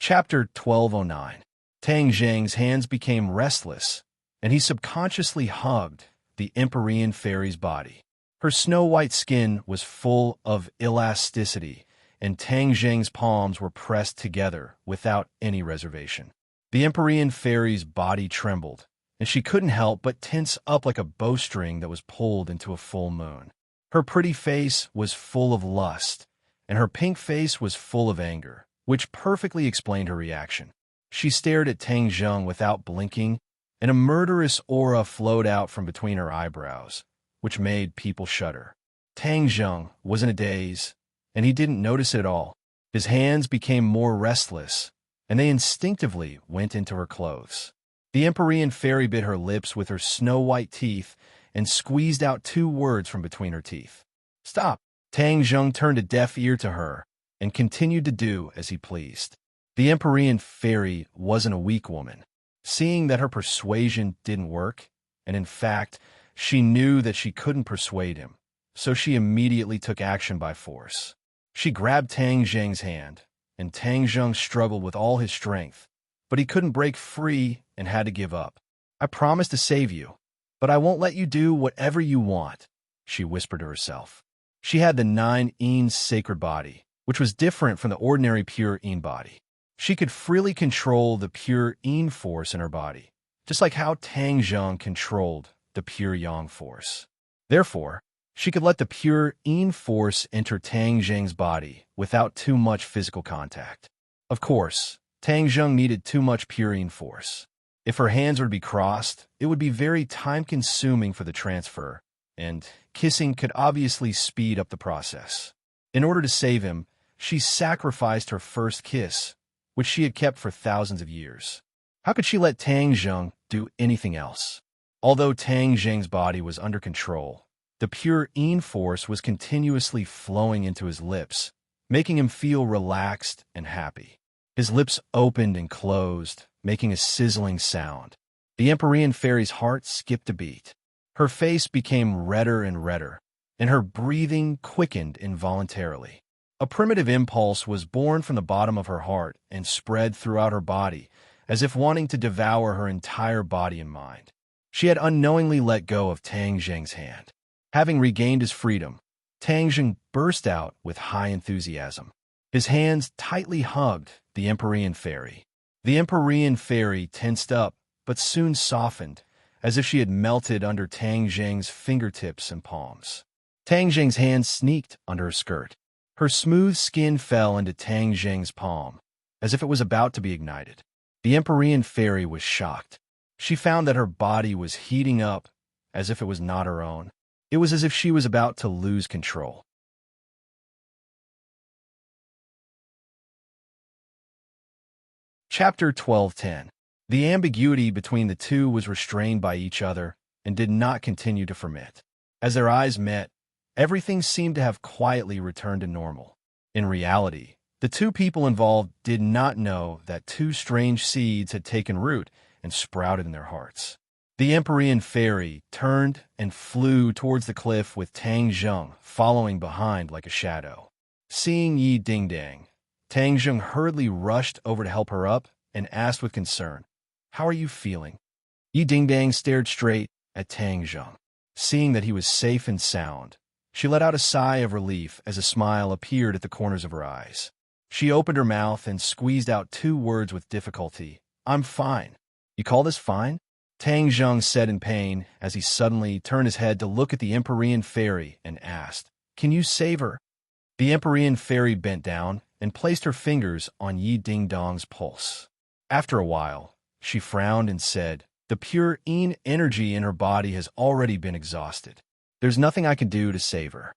Chapter 1209. Tang Zhang's hands became restless, and he subconsciously hugged the Empyrean fairy's body. Her snow-white skin was full of elasticity, and Tang Zhang's palms were pressed together without any reservation. The Empyrean fairy's body trembled, and she couldn't help but tense up like a bowstring that was pulled into a full moon. Her pretty face was full of lust, and her pink face was full of anger, which perfectly explained her reaction. She stared at Tang Zhang without blinking, and a murderous aura flowed out from between her eyebrows, which made people shudder. Tang Zhang was in a daze, and he didn't notice it at all. His hands became more restless, and they instinctively went into her clothes. The Empyrean fairy bit her lips with her snow-white teeth and squeezed out 2 words from between her teeth. "Stop!" Tang Zhang turned a deaf ear to her and continued to do as he pleased. The Empyrean fairy wasn't a weak woman. Seeing that her persuasion didn't work, and in fact, she knew that she couldn't persuade him, so she immediately took action by force. She grabbed Tang Zhang's hand, and Tang Zhang struggled with all his strength, but he couldn't break free and had to give up. "I promise to save you, but I won't let you do whatever you want," she whispered to herself. She had the 9 Yin sacred body, which was different from the ordinary pure Yin body. She could freely control the pure Yin force in her body, just like how Tang Zhang controlled the pure Yang force. Therefore, she could let the pure Yin force enter Tang Zhang's body without too much physical contact. Of course, Tang Zhang needed too much pure Yin force. If her hands were to be crossed, it would be very time-consuming for the transfer, and kissing could obviously speed up the process. In order to save him, she sacrificed her first kiss, which she had kept for thousands of years. How could she let Tang Zhang do anything else? Although Tang Zhang's body was under control, the pure Yin force was continuously flowing into his lips, making him feel relaxed and happy. His lips opened and closed, making a sizzling sound. The Empyrean fairy's heart skipped a beat. Her face became redder and redder, and her breathing quickened involuntarily. A primitive impulse was born from the bottom of her heart and spread throughout her body, as if wanting to devour her entire body and mind. She had unknowingly let go of Tang Zhang's hand. Having regained his freedom, Tang Zhang burst out with high enthusiasm. His hands tightly hugged the Empyrean fairy. The Empyrean fairy tensed up, but soon softened, as if she had melted under Tang Zhang's fingertips and palms. Tang Zhang's hand sneaked under her skirt. Her smooth skin fell into Tang Zhang's palm, as if it was about to be ignited. The Empyrean fairy was shocked. She found that her body was heating up, as if it was not her own. It was as if she was about to lose control. Chapter 1210. The ambiguity between the two was restrained by each other and did not continue to ferment. As their eyes met, everything seemed to have quietly returned to normal. In reality, the two people involved did not know that 2 strange seeds had taken root and sprouted in their hearts. The Empyrean fairy turned and flew towards the cliff with Tang Zhang following behind like a shadow. Seeing Yi Dingdang, Tang Zhang hurriedly rushed over to help her up and asked with concern, "How are you feeling?" Yi Dingdang stared straight at Tang Zhang. Seeing that he was safe and sound, she let out a sigh of relief as a smile appeared at the corners of her eyes. She opened her mouth and squeezed out 2 words with difficulty. "I'm fine." "You call this fine?" Tang Zhang said in pain as he suddenly turned his head to look at the Empyrean fairy and asked, "Can you save her?" The Empyrean fairy bent down and placed her fingers on Yi Dingdang's pulse. After a while, she frowned and said, "The pure Yin energy in her body has already been exhausted. There's nothing I can do to save her."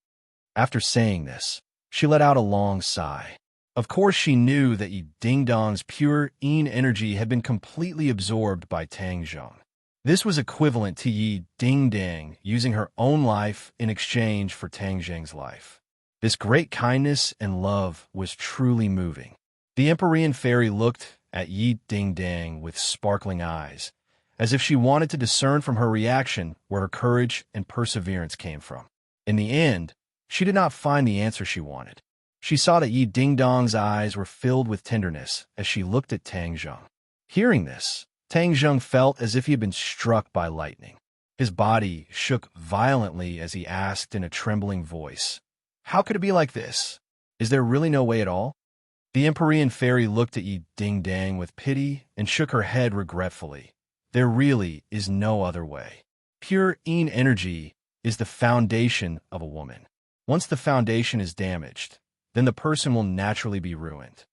After saying this, she let out a long sigh. Of course, she knew that Yi Dingdang's pure Yin energy had been completely absorbed by Tang Zhang. This was equivalent to Yi Dingdang using her own life in exchange for Tang Zhang's life. This great kindness and love was truly moving. The Empyrean fairy looked at Yi Dingdang with sparkling eyes, as if she wanted to discern from her reaction where her courage and perseverance came from. In the end, she did not find the answer she wanted. She saw that Yi Dingdong's eyes were filled with tenderness as she looked at Tang Zheng. Hearing this, Tang Zheng felt as if he had been struck by lightning. His body shook violently as he asked in a trembling voice, "How could it be like this? Is there really no way at all?" The Empyrean fairy looked at Yi Dingdang with pity and shook her head regretfully. There really is no other way. Pure Yin energy is the foundation of a woman. Once the foundation is damaged, then the person will naturally be ruined.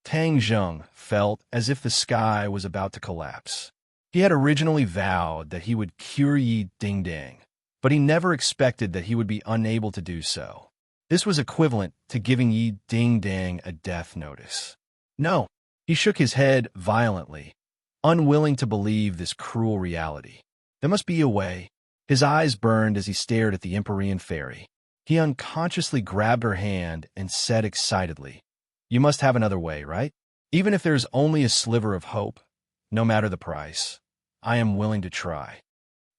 Tang Zheng felt as if the sky was about to collapse. He had originally vowed that he would cure Yi Dingdang, but he never expected that he would be unable to do so. This was equivalent to giving Yi Dingdang a death notice. No, he shook his head violently, unwilling to believe this cruel reality. There must be a way. His eyes burned as he stared at the Empyrean fairy. He unconsciously grabbed her hand and said excitedly, "You must have another way, right? Even if there's only a sliver of hope, no matter the price, I am willing to try."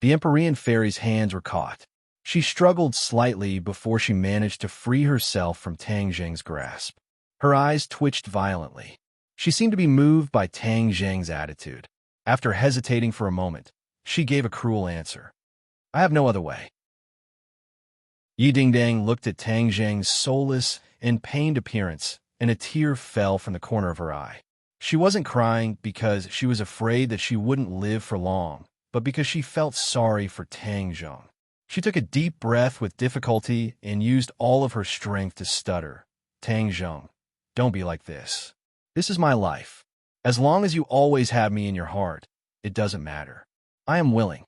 The Empyrean fairy's hands were caught. She struggled slightly before she managed to free herself from Tang Zheng's grasp. Her eyes twitched violently. She seemed to be moved by Tang Zheng's attitude. After hesitating for a moment, she gave a cruel answer. "I have no other way." Yi Dingdang looked at Tang Zheng's soulless and pained appearance, and a tear fell from the corner of her eye. She wasn't crying because she was afraid that she wouldn't live for long, but because she felt sorry for Tang Zheng. She took a deep breath with difficulty and used all of her strength to stutter. "Tang Zheng, don't be like this. This is my life. As long as you always have me in your heart, it doesn't matter. I am willing."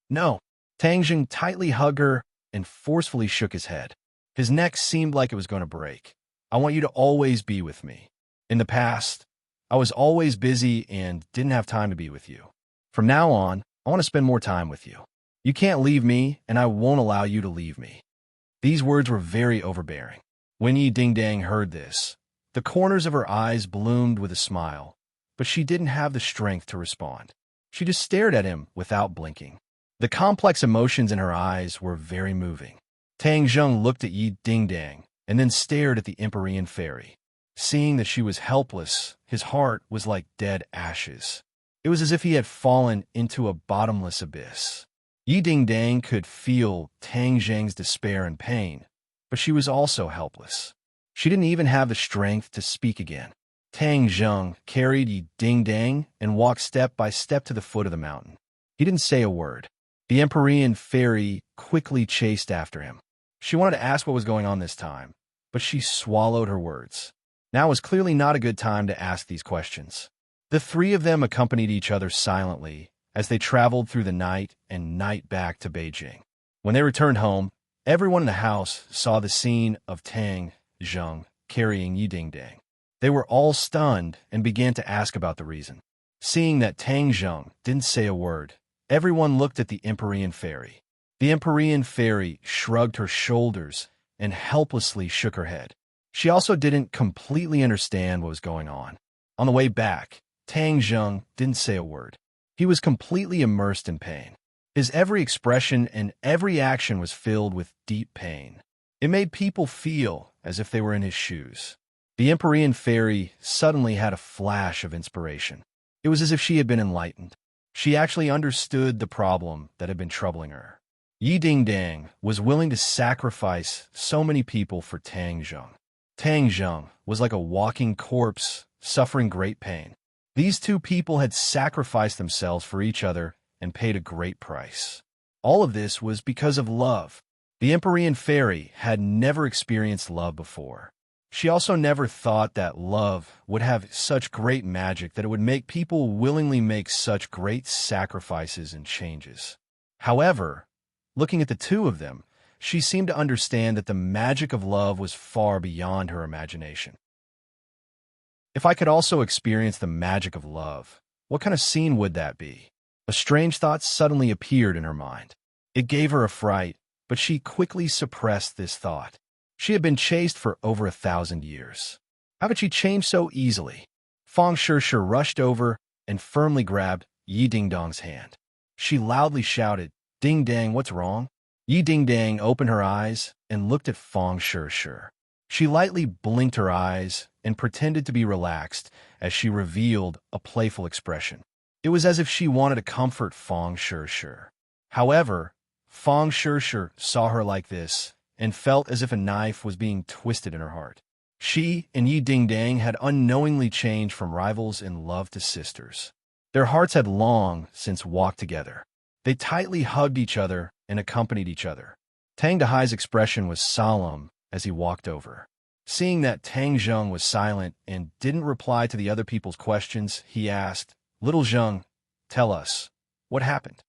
"No." Tang Zheng tightly hugged her and forcefully shook his head. His neck seemed like it was going to break. "I want you to always be with me. In the past, I was always busy and didn't have time to be with you. From now on, I want to spend more time with you. You can't leave me, and I won't allow you to leave me." These words were very overbearing. When Yi Dingdang heard this, the corners of her eyes bloomed with a smile, but she didn't have the strength to respond. She just stared at him without blinking. The complex emotions in her eyes were very moving. Tang Zheng looked at Yi Dingdang and then stared at the Empyrean fairy. Seeing that she was helpless, his heart was like dead ashes. It was as if he had fallen into a bottomless abyss. Yi Dingdang could feel Tang Zheng's despair and pain, but she was also helpless. She didn't even have the strength to speak again. Tang Zheng carried Yi Dingdang and walked step by step to the foot of the mountain. He didn't say a word. The Empyrean fairy quickly chased after him. She wanted to ask what was going on this time, but she swallowed her words. Now was clearly not a good time to ask these questions. The three of them accompanied each other silently as they traveled through the night and night back to Beijing. When they returned home, everyone in the house saw the scene of Tang Zheng carrying Yi Dingdang. They were all stunned and began to ask about the reason. Seeing that Tang Zheng didn't say a word, everyone looked at the Empyrean fairy. The Empyrean fairy shrugged her shoulders and helplessly shook her head. She also didn't completely understand what was going on. On the way back, Tang Zheng didn't say a word. He was completely immersed in pain. His every expression and every action was filled with deep pain. It made people feel as if they were in his shoes. The Empyrean fairy suddenly had a flash of inspiration. It was as if she had been enlightened. She actually understood the problem that had been troubling her. Yi Dingdang was willing to sacrifice so many people for Tang Zheng. Tang Zheng was like a walking corpse, suffering great pain. These two people had sacrificed themselves for each other and paid a great price. All of this was because of love. The Empyrean fairy had never experienced love before. She also never thought that love would have such great magic that it would make people willingly make such great sacrifices and changes. However, looking at the two of them, she seemed to understand that the magic of love was far beyond her imagination. If I could also experience the magic of love, what kind of scene would that be? A strange thought suddenly appeared in her mind. It gave her a fright, but she quickly suppressed this thought. She had been chased for over 1,000 years. How could she change so easily? Fang Shishir rushed over and firmly grabbed Yi Dingdang's hand. She loudly shouted, "Ding Dang, what's wrong?" Yi Dingdang opened her eyes and looked at Fang Shishir. She lightly blinked her eyes and pretended to be relaxed as she revealed a playful expression. It was as if she wanted to comfort Feng Shishir. However, Feng Shishir saw her like this and felt as if a knife was being twisted in her heart. She and Yi Dingdang had unknowingly changed from rivals in love to sisters. Their hearts had long since walked together. They tightly hugged each other and accompanied each other. Tang Dehai's expression was solemn as he walked over. Seeing that Tang Zheng was silent and didn't reply to the other people's questions, he asked, "Little Zheng, tell us, what happened?"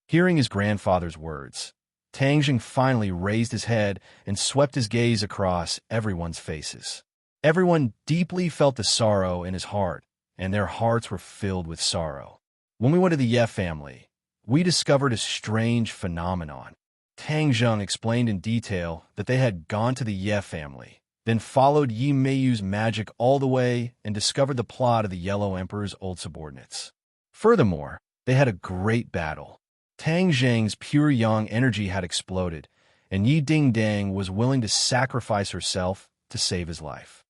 Hearing his grandfather's words, Tang Zheng finally raised his head and swept his gaze across everyone's faces. Everyone deeply felt the sorrow in his heart, and their hearts were filled with sorrow. When we went to the Ye family, we discovered a strange phenomenon. Tang Zheng explained in detail that they had gone to the Ye family, then followed Yi Meiyu's magic all the way and discovered the plot of the Yellow Emperor's old subordinates. Furthermore, they had a great battle. Tang Zheng's pure yang energy had exploded, and Yi Dingdang was willing to sacrifice herself to save his life.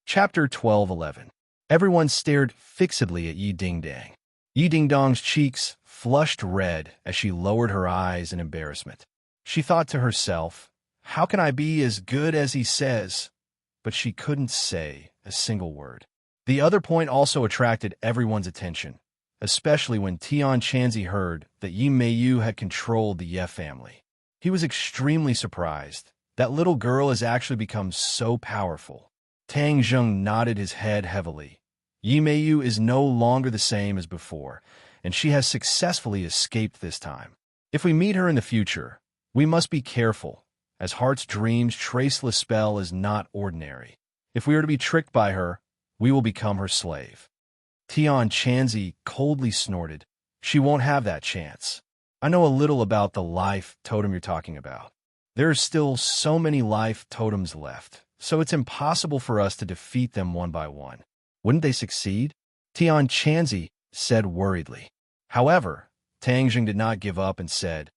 Chapter 12:11. Everyone stared fixedly at Yi Dingdang. Yi Dingdang's cheeks flushed red as she lowered her eyes in embarrassment. She thought to herself, "How can I be as good as he says?" But she couldn't say a single word. The other point also attracted everyone's attention, especially when Tian Chanzi heard that Yi Meiyu had controlled the Ye family. He was extremely surprised. That little girl has actually become so powerful. Tang Zheng nodded his head heavily. Yi Meiyu is no longer the same as before, and she has successfully escaped this time. If we meet her in the future, we must be careful, as Heart's Dream's traceless spell is not ordinary. If we are to be tricked by her, we will become her slave. Tian Chanzi coldly snorted. She won't have that chance. I know a little about the life totem you're talking about. There are still so many life totems left, so it's impossible for us to defeat them one by one. Wouldn't they succeed? Tian Chanzi said worriedly. However, Tang Zheng did not give up and said,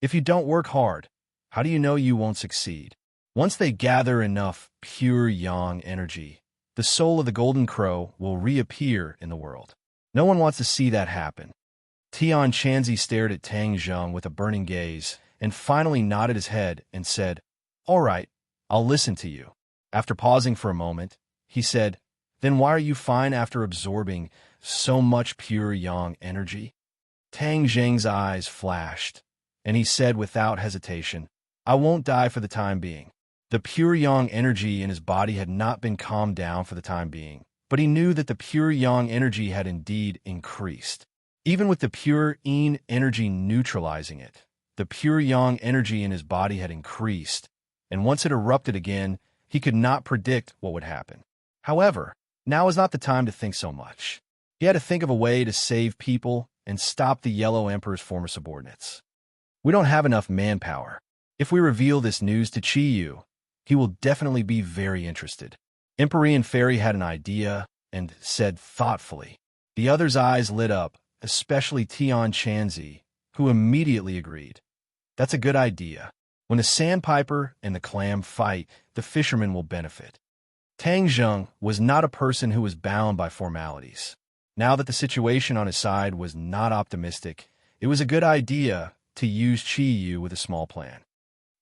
"If you don't work hard, how do you know you won't succeed? Once they gather enough pure yang energy, the soul of the golden crow will reappear in the world. No one wants to see that happen." Tian Chanzi stared at Tang Zheng with a burning gaze and finally nodded his head and said, "All right, I'll listen to you." After pausing for a moment, he said, "Then why are you fine after absorbing so much pure yang energy?" Tang Zheng's eyes flashed, and he said without hesitation, "I won't die for the time being." The pure yang energy in his body had not been calmed down for the time being, but he knew that the pure yang energy had indeed increased. Even with the pure yin energy neutralizing it, the pure yang energy in his body had increased, and once it erupted again, he could not predict what would happen. However, now is not the time to think so much. He had to think of a way to save people and stop the Yellow Emperor's former subordinates. We don't have enough manpower. If we reveal this news to Chi-Yu, he will definitely be very interested. Empyrean Fairy had an idea and said thoughtfully. The others' eyes lit up, especially Tian Chanzi, who immediately agreed. That's a good idea. When the sandpiper and the clam fight, the fisherman will benefit. Tang Zheng was not a person who was bound by formalities. Now that the situation on his side was not optimistic, it was a good idea to use Chi-Yu with a small plan.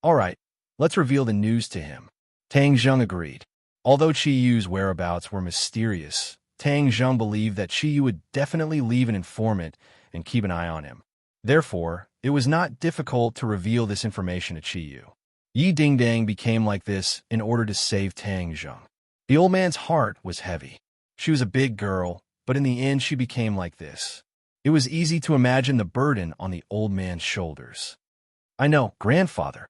All right, let's reveal the news to him. Tang Zheng agreed. Although Chi-Yu's whereabouts were mysterious, Tang Zheng believed that Chi-Yu would definitely leave an informant and keep an eye on him. Therefore, it was not difficult to reveal this information to Chi-Yu. Yi Dingdang became like this in order to save Tang Zheng. The old man's heart was heavy. She was a big girl, but in the end she became like this. It was easy to imagine the burden on the old man's shoulders. "I know, grandfather."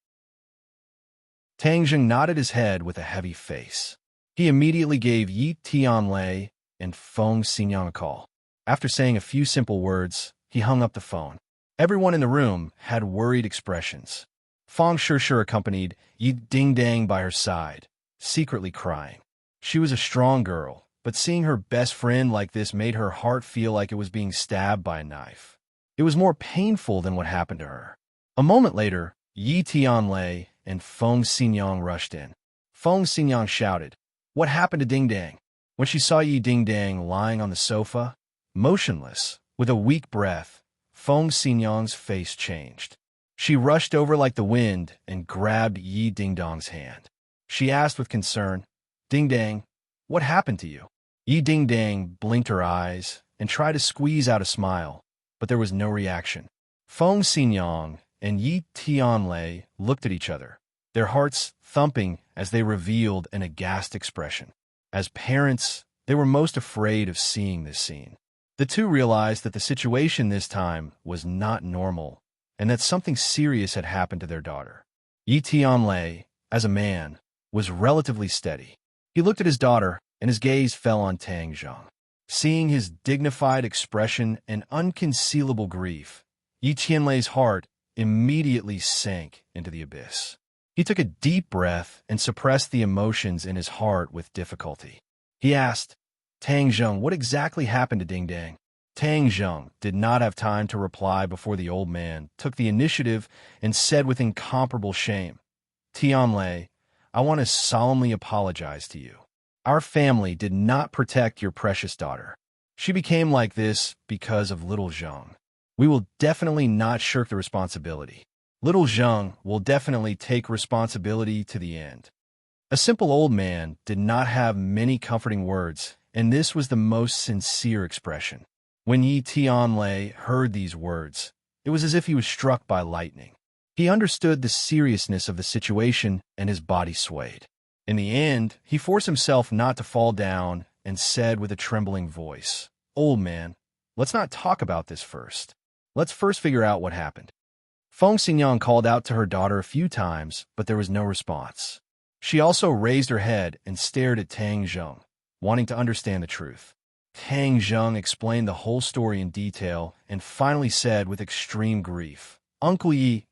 Tang Zheng nodded his head with a heavy face. He immediately gave Yi Tianlei and Feng Xinyang a call. After saying a few simple words, he hung up the phone. Everyone in the room had worried expressions. Feng Shishir accompanied Yi Dingdang by her side, secretly crying. She was a strong girl, but seeing her best friend like this made her heart feel like it was being stabbed by a knife. It was more painful than what happened to her. A moment later, Yi Tianlei and Feng Xinyang rushed in. Feng Xinyang shouted, "What happened to Ding Dang?" When she saw Yi Ding Dang lying on the sofa, motionless, with a weak breath, Feng Xinyang's face changed. She rushed over like the wind and grabbed Yi Ding Dong's hand. She asked with concern, "Ding Dang, what happened to you?" Yi Ding Dang blinked her eyes and tried to squeeze out a smile, but there was no reaction. Feng Xinyang and Yi Tianlei looked at each other, their hearts thumping as they revealed an aghast expression. As parents, they were most afraid of seeing this scene. The two realized that the situation this time was not normal and that something serious had happened to their daughter. Yi Tianlei, as a man, was relatively steady. He looked at his daughter, and his gaze fell on Tang Zhang. Seeing his dignified expression and unconcealable grief, Yi Tianlei's heart immediately sank into the abyss. He took a deep breath and suppressed the emotions in his heart with difficulty. He asked, "Tang Zhang, what exactly happened to Ding Dang?" Tang Zhang did not have time to reply before the old man took the initiative and said with incomparable shame, "Tianlei, I want to solemnly apologize to you. Our family did not protect your precious daughter. She became like this because of little Zhang. We will definitely not shirk the responsibility. Little Zhang will definitely take responsibility to the end." A simple old man did not have many comforting words, and this was the most sincere expression. When Yi Tianlei heard these words, it was as if he was struck by lightning. He understood the seriousness of the situation, and his body swayed. In the end, he forced himself not to fall down and said with a trembling voice, "Old man, let's not talk about this first. Let's first figure out what happened." Feng Xinyang called out to her daughter a few times, but there was no response. She also raised her head and stared at Tang Zhang, wanting to understand the truth. Tang Zhang explained the whole story in detail and finally said with extreme grief, "Uncle Yi,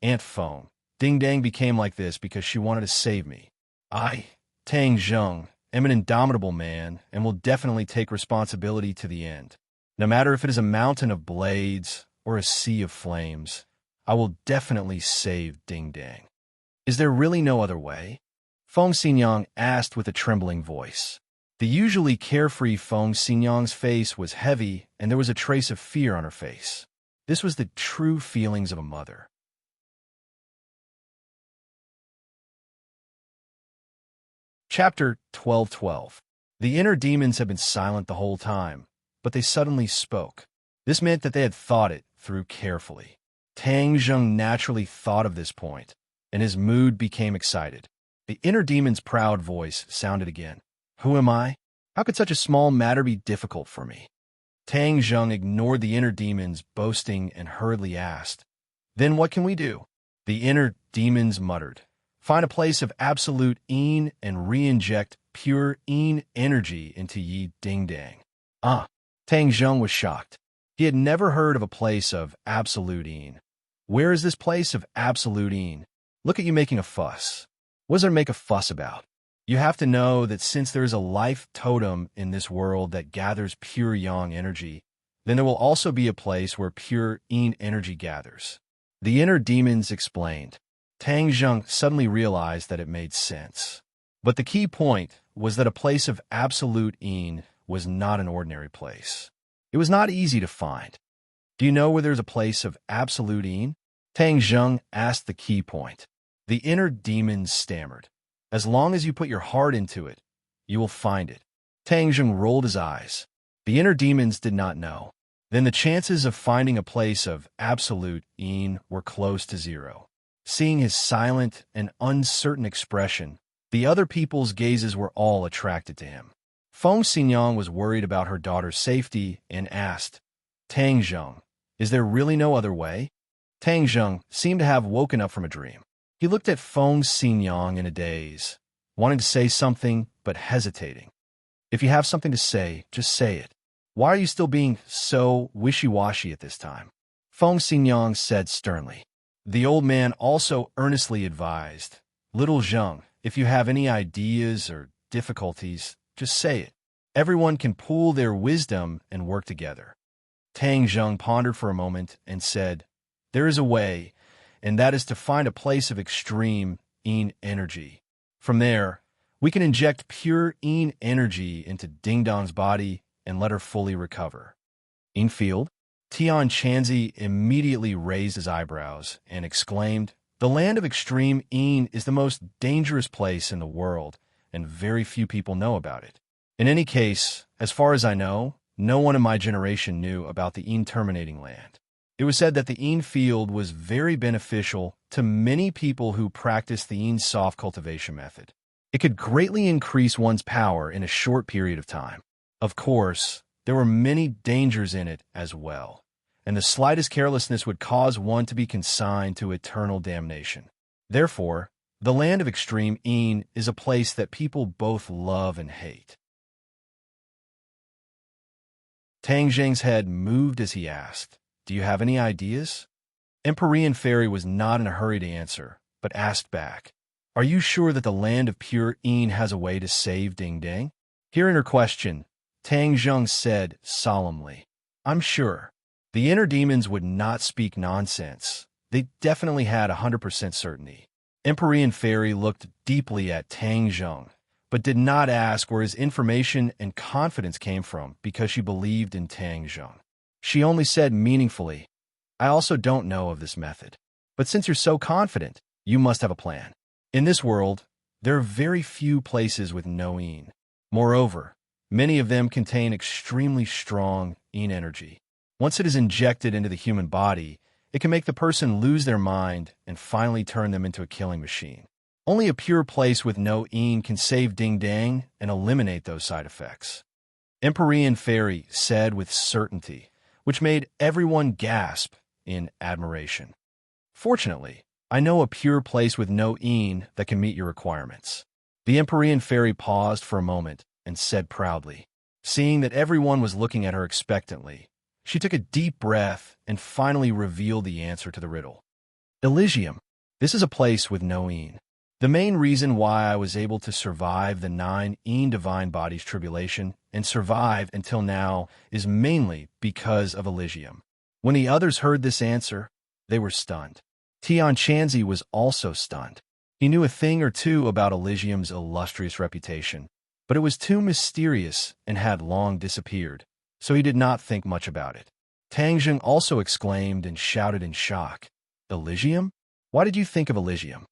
Aunt Feng, Ding Dang became like this because she wanted to save me. I, Tang Zhang, am an indomitable man and will definitely take responsibility to the end. No matter if it is a mountain of blades or a sea of flames, I will definitely save Ding Dang." "Is there really no other way?" Feng Xinyang asked with a trembling voice. The usually carefree Feng Xinyang's face was heavy, and there was a trace of fear on her face. This was the true feelings of a mother. Chapter 12:12. The inner demons had been silent the whole time, but they suddenly spoke. This meant that they had thought it through carefully. Tang Zheng naturally thought of this point, and his mood became excited. The inner demon's proud voice sounded again. "Who am I? How could such a small matter be difficult for me?" Tang Zheng ignored the inner demon's boasting and hurriedly asked, "Then what can we do?" The inner demons muttered, "Find a place of absolute Yin and re-inject pure Yin energy into Yi Ding Dang." Ah! Tang Zheng was shocked. He had never heard of a place of absolute Yin. Where is this place of absolute Yin? Look at you making a fuss. What is there to make a fuss about? You have to know that since there is a life totem in this world that gathers pure Yang energy, then there will also be a place where pure Yin energy gathers. The inner demons explained. Tang Zheng suddenly realized that it made sense. But the key point was that a place of absolute Yin was not an ordinary place. It was not easy to find. "Do you know where there's a place of absolute Yin?" Tang Zheng asked the key point. The inner demons stammered. "As long as you put your heart into it, you will find it." Tang Zheng rolled his eyes. The inner demons did not know. Then the chances of finding a place of absolute Yin were close to zero. Seeing his silent and uncertain expression, the other people's gazes were all attracted to him. Feng Xinyang was worried about her daughter's safety and asked, "Tang Zheng, is there really no other way?" Tang Zheng seemed to have woken up from a dream. He looked at Feng Xinyang in a daze, wanting to say something but hesitating. "If you have something to say, just say it. Why are you still being so wishy-washy at this time?" Feng Xinyang said sternly. The old man also earnestly advised, "Little Zheng, if you have any ideas or difficulties, just say it. Everyone can pool their wisdom and work together." Tang Zheng pondered for a moment and said, "There is a way, and that is to find a place of extreme Yin energy. From there, we can inject pure Yin energy into Ding Dong's body and let her fully recover. In field, Tian Chanzi immediately raised his eyebrows and exclaimed, "The land of extreme Yin is the most dangerous place in the world, and very few people know about it. In any case, as far as I know, no one in my generation knew about the Yin terminating land. It was said that the Yin field was very beneficial to many people who practiced the Yin soft cultivation method. It could greatly increase one's power in a short period of time. Of course, there were many dangers in it as well, and the slightest carelessness would cause one to be consigned to eternal damnation. Therefore, the land of extreme Yin is a place that people both love and hate." Tang Zheng's head moved as he asked, "Do you have any ideas?" Empyrean Fairy was not in a hurry to answer, but asked back, "Are you sure that the land of pure Yin has a way to save Ding Dang?" Hearing her question, Tang Zheng said solemnly, "I'm sure. The inner demons would not speak nonsense. They definitely had 100% certainty." Empyrean Fairy looked deeply at Tang Zheng, but did not ask where his information and confidence came from because she believed in Tang Zheng. She only said meaningfully, "I also don't know of this method. But since you're so confident, you must have a plan. In this world, there are very few places with no Yin. Moreover, many of them contain extremely strong Yin energy. Once it is injected into the human body, it can make the person lose their mind and finally turn them into a killing machine. Only a pure place with no Yin can save Ding Dang and eliminate those side effects." Empyrean Fairy said with certainty, which made everyone gasp in admiration. "Fortunately, I know a pure place with no Yin that can meet your requirements." The Empyrean Fairy paused for a moment and said proudly. Seeing that everyone was looking at her expectantly, she took a deep breath and finally revealed the answer to the riddle. "Elysium. This is a place with no Yin. The main reason why I was able to survive the 9 Yin divine bodies tribulation and survive until now is mainly because of Elysium." When the others heard this answer, they were stunned. Tian Chanzi was also stunned. He knew a thing or two about Elysium's illustrious reputation, but it was too mysterious and had long disappeared, so he did not think much about it. Tang Zheng also exclaimed and shouted in shock, "Elysium? Why did you think of Elysium?"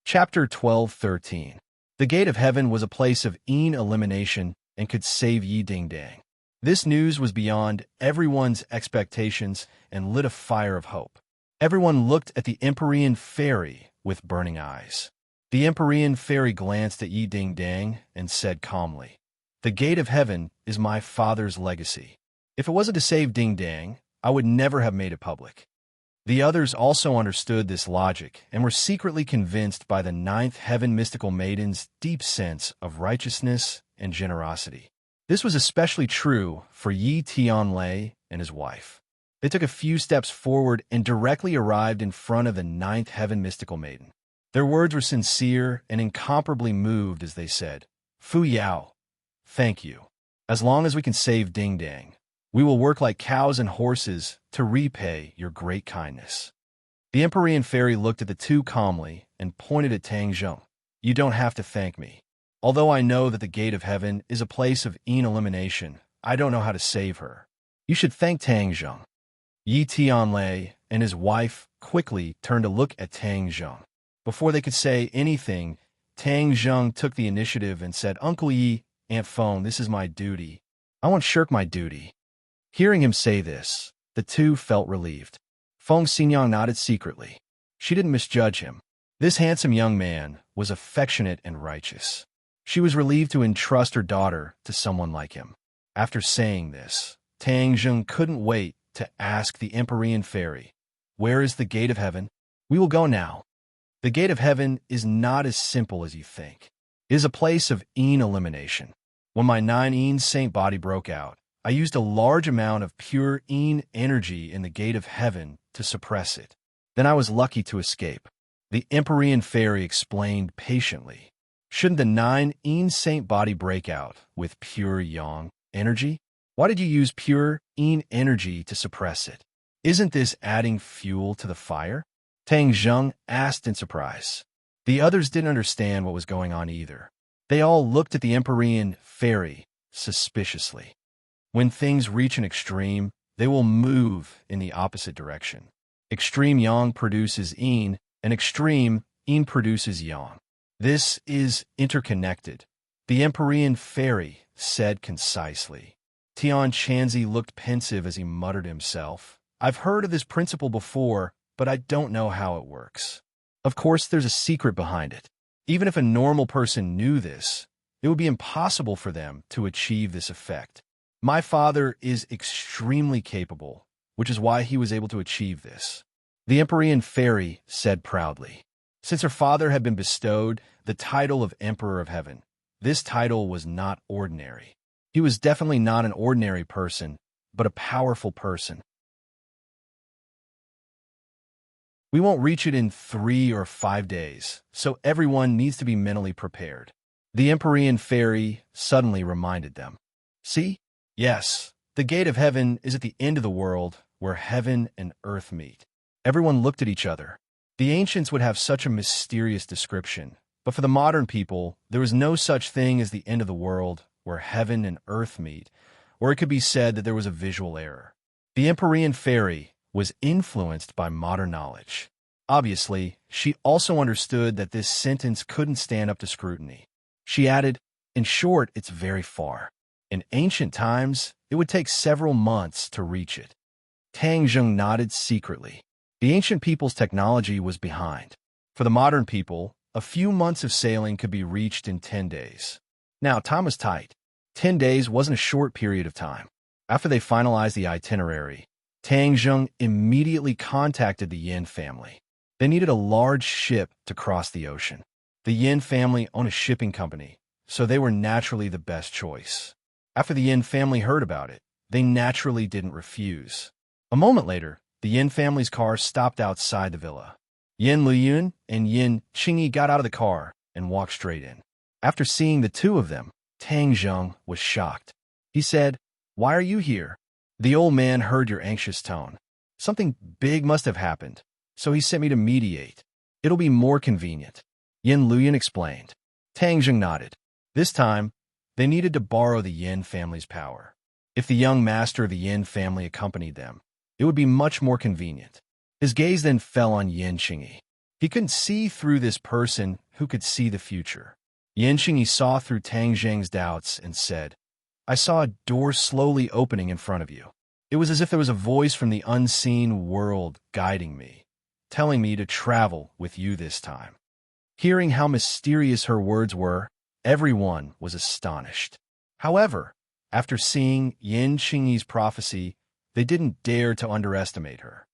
Chapter 12:13. The Gate of Heaven was a place of Yin elimination and could save Yi Ding Dang. This news was beyond everyone's expectations and lit a fire of hope. Everyone looked at the Empyrean Fairy with burning eyes. The Empyrean Fairy glanced at Yi Ding Dang and said calmly, "The Gate of Heaven is my father's legacy. If it wasn't to save Ding Dang, I would never have made it public." The others also understood this logic and were secretly convinced by the 9th Heaven mystical maiden's deep sense of righteousness and generosity. This was especially true for Yi Tianlei and his wife. They took a few steps forward and directly arrived in front of the 9th Heaven mystical maiden. Their words were sincere and incomparably moved as they said, "Fu Yao, thank you. As long as we can save Ding Dang, we will work like cows and horses to repay your great kindness." The Empyrean Fairy looked at the two calmly and pointed at Tang Zheng. "You don't have to thank me. Although I know that the Gate of Heaven is a place of Yin elimination, I don't know how to save her. You should thank Tang Zheng." Yi Tianlei and his wife quickly turned to look at Tang Zheng. Before they could say anything, Tang Zheng took the initiative and said, "Uncle Yi, Aunt Feng, this is my duty. I won't shirk my duty." Hearing him say this, the two felt relieved. Feng Xinyang nodded secretly. She didn't misjudge him. This handsome young man was affectionate and righteous. She was relieved to entrust her daughter to someone like him. After saying this, Tang Zheng couldn't wait to ask the Empyrean Fairy, "Where is the Gate of Heaven? We will go now." The Gate of Heaven is not as simple as you think. It is a place of Yin elimination. When my 9 Yin saint body broke out, I used a large amount of pure Yin energy in the Gate of Heaven to suppress it. Then I was lucky to escape. The Empyrean Fairy explained patiently. Shouldn't the 9 Yin saint body break out with pure Yang energy? Why did you use pure Yin energy to suppress it? Isn't this adding fuel to the fire? Tang Zheng asked in surprise. The others didn't understand what was going on either. They all looked at the Empyrean fairy suspiciously. When things reach an extreme, they will move in the opposite direction. Extreme yang produces yin, and extreme yin produces yang. This is interconnected, the Empyrean fairy said concisely. Tian Chanzi looked pensive as he muttered to himself. I've heard of this principle before, but I don't know how it works. Of course, there's a secret behind it. Even if a normal person knew this, it would be impossible for them to achieve this effect. My father is extremely capable, which is why he was able to achieve this. The Empyrean fairy said proudly. Since her father had been bestowed the title of Emperor of Heaven, this title was not ordinary. He was definitely not an ordinary person, but a powerful person. We won't reach it in 3 or 5 days, so everyone needs to be mentally prepared. The Empyrean fairy suddenly reminded them. See? Yes, the gate of heaven is at the end of the world where heaven and earth meet. Everyone looked at each other. The ancients would have such a mysterious description, but for the modern people, there was no such thing as the end of the world where heaven and earth meet, or it could be said that there was a visual error. The Empyrean fairy was influenced by modern knowledge. Obviously, she also understood that this sentence couldn't stand up to scrutiny. She added, in short, it's very far. In ancient times, it would take several months to reach it. Tang Zheng nodded secretly. The ancient people's technology was behind. For the modern people, a few months of sailing could be reached in 10 days. Now, time was tight. 10 days wasn't a short period of time. After they finalized the itinerary, Tang Zheng immediately contacted the Yin family. They needed a large ship to cross the ocean. The Yin family owned a shipping company, so they were naturally the best choice. After the Yin family heard about it, they naturally didn't refuse. A moment later, the Yin family's car stopped outside the villa. Yin Luyun and Yin Qingyi got out of the car and walked straight in. After seeing the two of them, Tang Zheng was shocked. He said, "Why are you here?" The old man heard your anxious tone. Something big must have happened, so he sent me to mediate. It'll be more convenient. Yin Luyun explained. Tang Zheng nodded. This time, they needed to borrow the Yin family's power. If the young master of the Yin family accompanied them, it would be much more convenient. His gaze then fell on Yin Qingyi. He couldn't see through this person who could see the future. Yin Qingyi saw through Tang Zheng's doubts and said, I saw a door slowly opening in front of you. It was as if there was a voice from the unseen world guiding me, telling me to travel with you this time. Hearing how mysterious her words were, everyone was astonished. However, after seeing Yin Qingyi's prophecy, they didn't dare to underestimate her.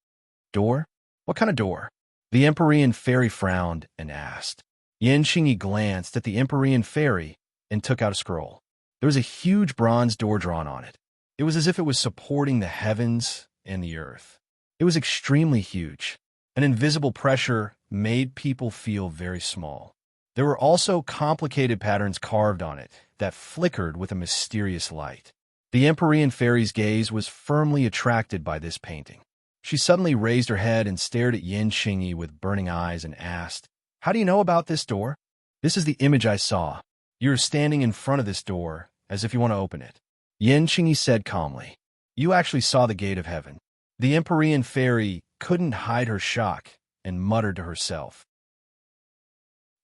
Door? What kind of door? The Empyrean fairy frowned and asked. Yin Qingyi glanced at the Empyrean fairy and took out a scroll. There was a huge bronze door drawn on it. It was as if it was supporting the heavens and the earth. It was extremely huge. An invisible pressure made people feel very small. There were also complicated patterns carved on it that flickered with a mysterious light. The Empyrean fairy's gaze was firmly attracted by this painting. She suddenly raised her head and stared at Yin Qingyi with burning eyes and asked, How do you know about this door? This is the image I saw. You're standing in front of this door, as if you want to open it. Yin Qingyi said calmly, You actually saw the gate of heaven. The Empyrean fairy couldn't hide her shock and muttered to herself.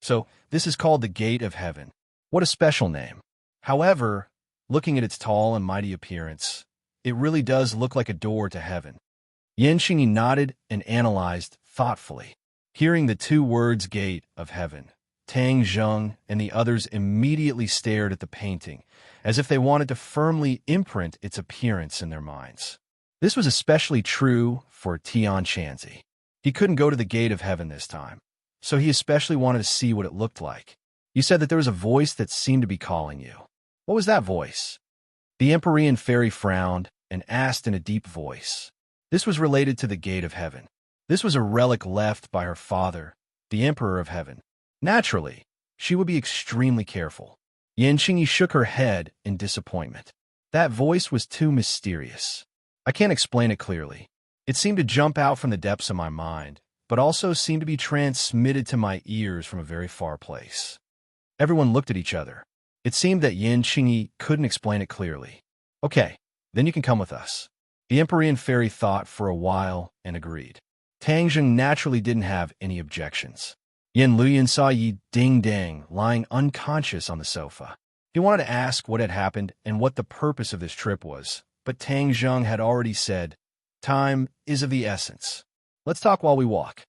So, this is called the gate of heaven. What a special name. However, looking at its tall and mighty appearance, it really does look like a door to heaven. Yin Qingyi nodded and analyzed thoughtfully. Hearing the two words gate of heaven, Tang Zheng and the others immediately stared at the painting, as if they wanted to firmly imprint its appearance in their minds. This was especially true for Tian Chanzi. He couldn't go to the gate of heaven this time, so he especially wanted to see what it looked like. You said that there was a voice that seemed to be calling you. What was that voice? The Empyrean fairy frowned and asked in a deep voice. This was related to the gate of heaven. This was a relic left by her father, the Emperor of Heaven. Naturally, she would be extremely careful. Yin Qingyi shook her head in disappointment. That voice was too mysterious. I can't explain it clearly. It seemed to jump out from the depths of my mind, but also seemed to be transmitted to my ears from a very far place. Everyone looked at each other. It seemed that Yin Qingyi couldn't explain it clearly. Okay, then you can come with us. The Empyrean fairy thought for a while and agreed. Tang Zheng naturally didn't have any objections. Yin Luyan saw Yi Ding Dang lying unconscious on the sofa. He wanted to ask what had happened and what the purpose of this trip was, but Tang Zheng had already said, "Time is of the essence. Let's talk while we walk."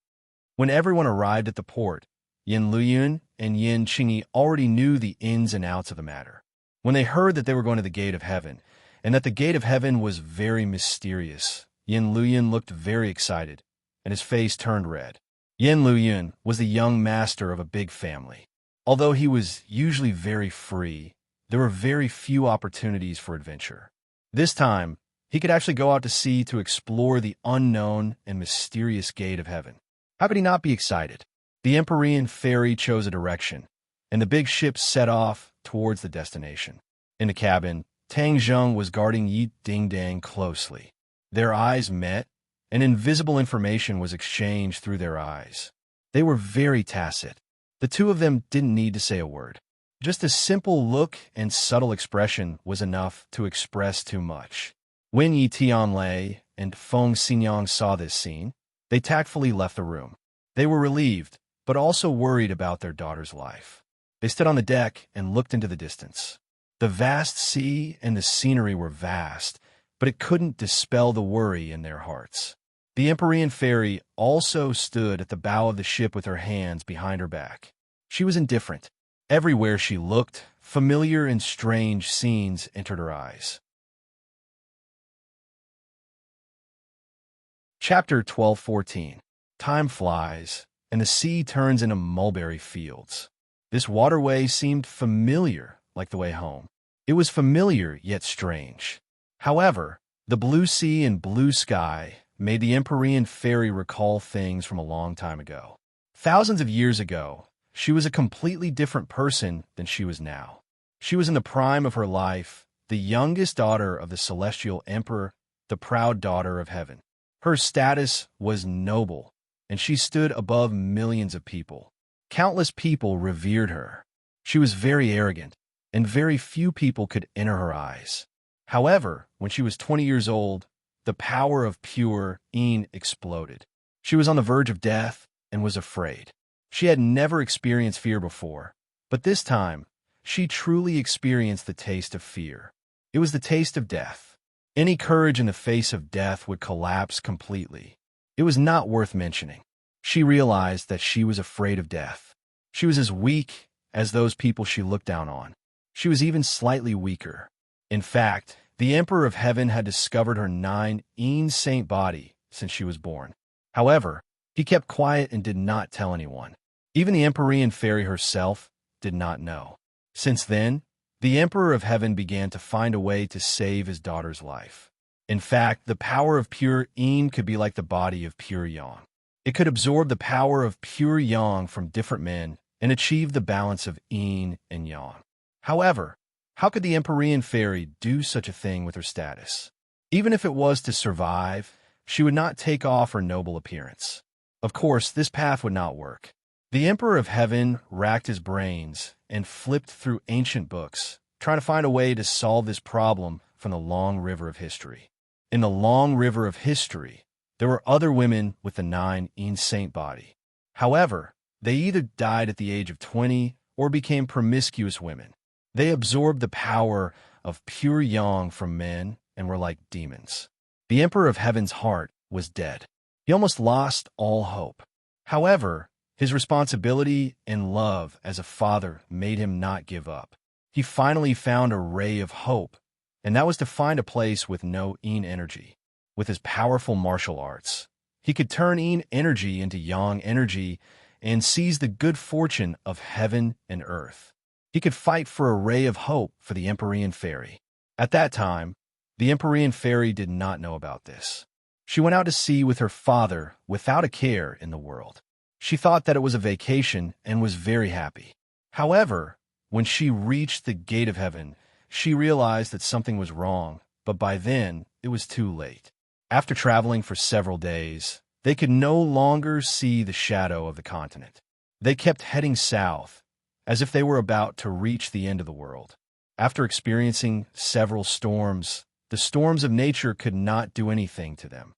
When everyone arrived at the port, Yin Luyun and Yin Qingyi already knew the ins and outs of the matter. When they heard that they were going to the Gate of Heaven, and that the Gate of Heaven was very mysterious, Yin Luyun looked very excited, and his face turned red. Yin Luyun was the young master of a big family. Although he was usually very free, there were very few opportunities for adventure. This time, he could actually go out to sea to explore the unknown and mysterious Gate of Heaven. How could he not be excited? The Empyrean ferry chose a direction, and the big ship set off towards the destination. In the cabin, Tang Zheng was guarding Yi Ding Dang closely. Their eyes met, and invisible information was exchanged through their eyes. They were very tacit. The two of them didn't need to say a word. Just a simple look and subtle expression was enough to express too much. When Yi Tianlei and Feng Xinyang saw this scene, they tactfully left the room. They were relieved, but also worried about their daughter's life. They stood on the deck and looked into the distance. The vast sea and the scenery were vast, but it couldn't dispel the worry in their hearts. The Empyrean fairy also stood at the bow of the ship with her hands behind her back. She was indifferent. Everywhere she looked, familiar and strange scenes entered her eyes. Chapter 12:14. Time flies, and the sea turns into mulberry fields. This waterway seemed familiar, like the way home. It was familiar, yet strange. However, the blue sea and blue sky made the Empyrean fairy recall things from a long time ago. Thousands of years ago, she was a completely different person than she was now. She was in the prime of her life, the youngest daughter of the celestial emperor, the proud daughter of heaven. Her status was noble, and she stood above millions of people. Countless people revered her. She was very arrogant, and very few people could enter her eyes. However, when she was 20 years old, the power of pure Yin exploded. She was on the verge of death and was afraid. She had never experienced fear before, but this time, she truly experienced the taste of fear. It was the taste of death. Any courage in the face of death would collapse completely. It was not worth mentioning. She realized that she was afraid of death. She was as weak as those people she looked down on. She was even slightly weaker. In fact, the Emperor of Heaven had discovered her 9 Yin saint body since she was born. However, he kept quiet and did not tell anyone. Even the Empyrean fairy herself did not know. Since then, the Emperor of Heaven began to find a way to save his daughter's life. In fact, the power of pure Yin could be like the body of pure Yang. It could absorb the power of pure Yang from different men and achieve the balance of Yin and Yang. However, how could the Empyrean fairy do such a thing with her status? Even if it was to survive, she would not take off her noble appearance. Of course, this path would not work. The Emperor of Heaven racked his brains and flipped through ancient books, trying to find a way to solve this problem from the long river of history. In the long river of history, there were other women with the 9 Yin saint body. However, they either died at the age of 20 or became promiscuous women. They absorbed the power of pure Yang from men and were like demons. The Emperor of Heaven's heart was dead. He almost lost all hope. However, his responsibility and love as a father made him not give up. He finally found a ray of hope, and that was to find a place with no Yin energy. With his powerful martial arts, he could turn Yin energy into Yang energy and seize the good fortune of heaven and earth. He could fight for a ray of hope for the Empyrean fairy. At that time, the Empyrean fairy did not know about this. She went out to sea with her father without a care in the world. She thought that it was a vacation and was very happy. However, when she reached the Gate of Heaven, she realized that something was wrong, but by then, it was too late. After traveling for several days, they could no longer see the shadow of the continent. They kept heading south, as if they were about to reach the end of the world. After experiencing several storms, the storms of nature could not do anything to them.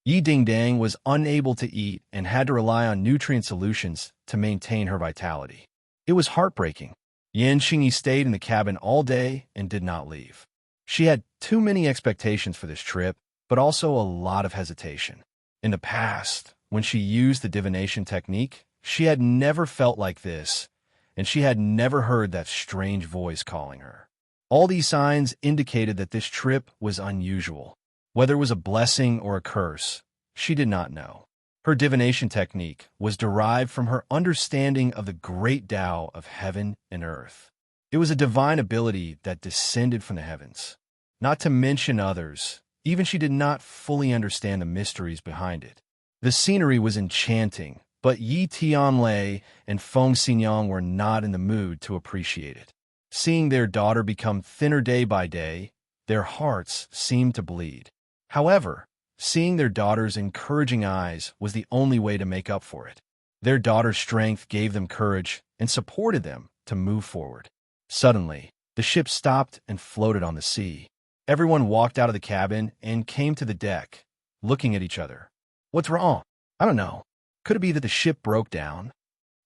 Yi Dingdang was unable to eat and had to rely on nutrient solutions to maintain her vitality. It was heartbreaking. Yan Xingyi stayed in the cabin all day and did not leave. She had too many expectations for this trip, but also a lot of hesitation. In the past, when she used the divination technique, she had never felt like this, and she had never heard that strange voice calling her. All these signs indicated that this trip was unusual. Whether it was a blessing or a curse, she did not know. Her divination technique was derived from her understanding of the great Tao of heaven and earth. It was a divine ability that descended from the heavens. Not to mention others, even she did not fully understand the mysteries behind it. The scenery was enchanting, but Yi Tianlei and Feng Xinyang were not in the mood to appreciate it. Seeing their daughter become thinner day by day, their hearts seemed to bleed. However, seeing their daughter's encouraging eyes was the only way to make up for it. Their daughter's strength gave them courage and supported them to move forward. Suddenly, the ship stopped and floated on the sea. Everyone walked out of the cabin and came to the deck, looking at each other. "What's wrong?" "I don't know. Could it be that the ship broke down?"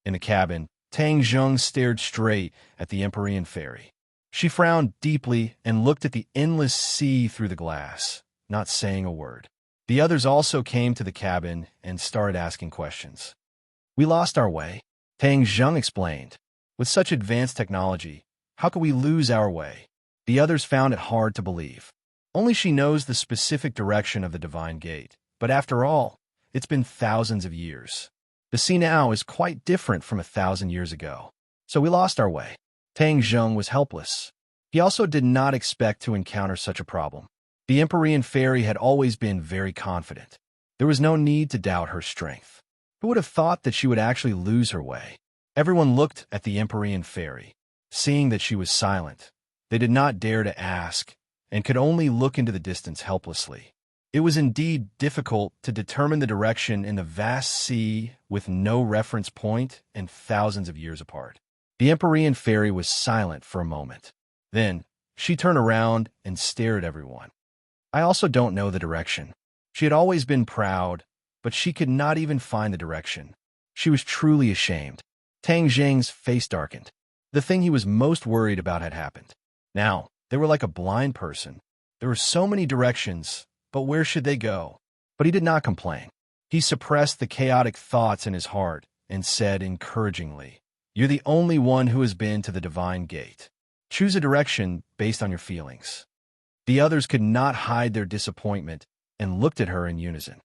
In the cabin, Tang Zheng stared straight at the Empyrean ferry. She frowned deeply and looked at the endless sea through the glass, not saying a word. The others also came to the cabin and started asking questions. "We lost our way," Tang Zheng explained. "With such advanced technology, how could we lose our way?" The others found it hard to believe. Only she knows the specific direction of the Divine Gate, but after all, it's been thousands of years. The sea now is quite different from 1,000 years ago. "So we lost our way." Tang Zheng was helpless. He also did not expect to encounter such a problem. The Empyrean fairy had always been very confident. There was no need to doubt her strength. Who would have thought that she would actually lose her way? Everyone looked at the Empyrean fairy. Seeing that she was silent, they did not dare to ask and could only look into the distance helplessly. It was indeed difficult to determine the direction in the vast sea with no reference point and thousands of years apart. The Empyrean fairy was silent for a moment. Then, she turned around and stared at everyone. "I also don't know the direction." She had always been proud, but she could not even find the direction. She was truly ashamed. Tang Zheng's face darkened. The thing he was most worried about had happened. Now, they were like a blind person. There were so many directions, but where should they go? But he did not complain. He suppressed the chaotic thoughts in his heart and said encouragingly, "You're the only one who has been to the Divine Gate. Choose a direction based on your feelings." The others could not hide their disappointment and looked at her in unison.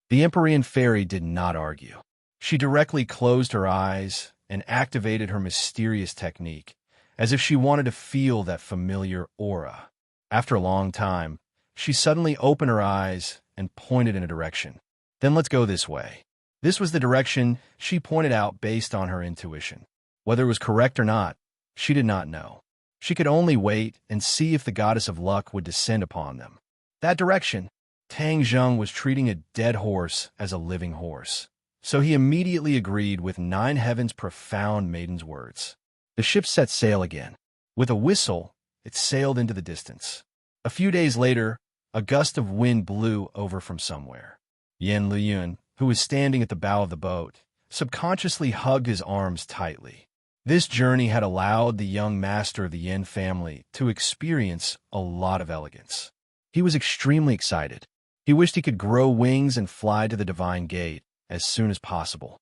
The Empyrean fairy did not argue. She directly closed her eyes and activated her mysterious technique, as if she wanted to feel that familiar aura. After a long time, she suddenly opened her eyes and pointed in a direction. "Then let's go this way." This was the direction she pointed out based on her intuition. Whether it was correct or not, she did not know. She could only wait and see if the goddess of luck would descend upon them. That direction, Tang Zheng was treating a dead horse as a living horse. So he immediately agreed with Nine Heaven's profound maiden's words. The ship set sail again. With a whistle, it sailed into the distance. A few days later, a gust of wind blew over from somewhere. Yan Liyun, who was standing at the bow of the boat, subconsciously hugged his arms tightly. This journey had allowed the young master of the Yin family to experience a lot of elegance. He was extremely excited. He wished he could grow wings and fly to the Divine Gate as soon as possible.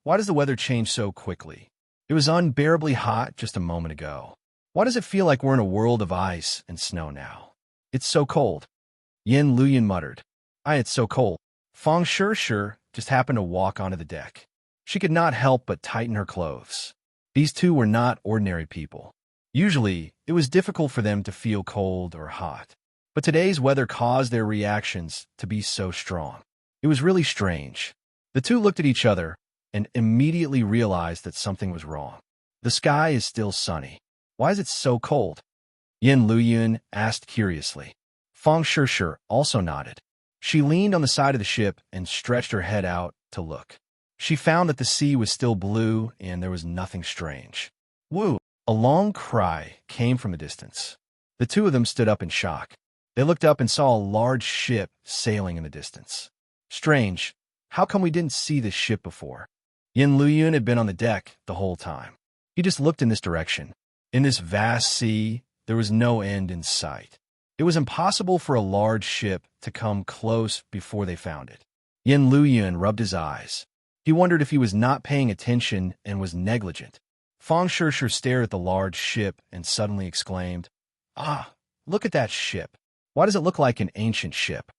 Why does the weather change so quickly? It was unbearably hot just a moment ago. Why does it feel like we're in a world of ice and snow now? It's so cold. Yin Luyan muttered. It's so cold. Feng Sure just happened to walk onto the deck. She could not help but tighten her clothes. These two were not ordinary people. Usually, it was difficult for them to feel cold or hot. But today's weather caused their reactions to be so strong. It was really strange. The two looked at each other and immediately realized that something was wrong. The sky is still sunny. Why is it so cold? Yin Luyun asked curiously. Fang Shishir also nodded. She leaned on the side of the ship and stretched her head out to look. She found that the sea was still blue and there was nothing strange. Woo! A long cry came from a distance. The two of them stood up in shock. They looked up and saw a large ship sailing in the distance. Strange. How come we didn't see this ship before? Yin Luyun had been on the deck the whole time. He just looked in this direction. In this vast sea, there was no end in sight. It was impossible for a large ship to come close before they found it. Yin Luyun rubbed his eyes. He wondered if he was not paying attention and was negligent. Fang Shishir stared at the large ship and suddenly exclaimed, "Ah, look at that ship. Why does it look like an ancient ship?"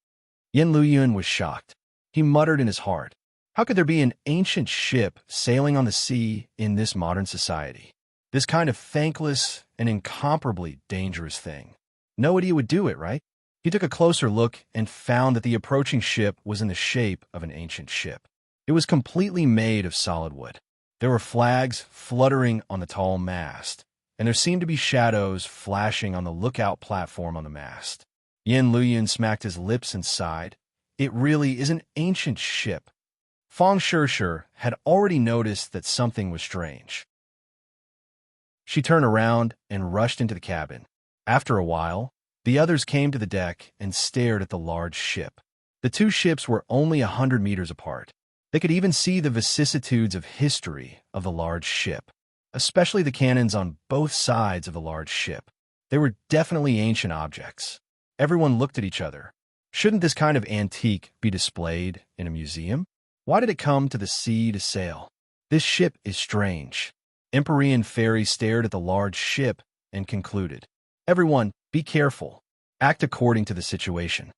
Yin Luyun was shocked. He muttered in his heart, "How could there be an ancient ship sailing on the sea in this modern society? This kind of thankless and incomparably dangerous thing. No idiot would do it, right?" He took a closer look and found that the approaching ship was in the shape of an ancient ship. It was completely made of solid wood. There were flags fluttering on the tall mast, and there seemed to be shadows flashing on the lookout platform on the mast. Yin Luyun smacked his lips and sighed. It really is an ancient ship. Fang Shishir had already noticed that something was strange. She turned around and rushed into the cabin. After a while, the others came to the deck and stared at the large ship. The two ships were only 100 meters apart. They could even see the vicissitudes of history of the large ship, especially the cannons on both sides of the large ship. They were definitely ancient objects. Everyone looked at each other. Shouldn't this kind of antique be displayed in a museum? Why did it come to the sea to sail? This ship is strange. Empyrean Fairy stared at the large ship and concluded, "Everyone, be careful. Act according to the situation."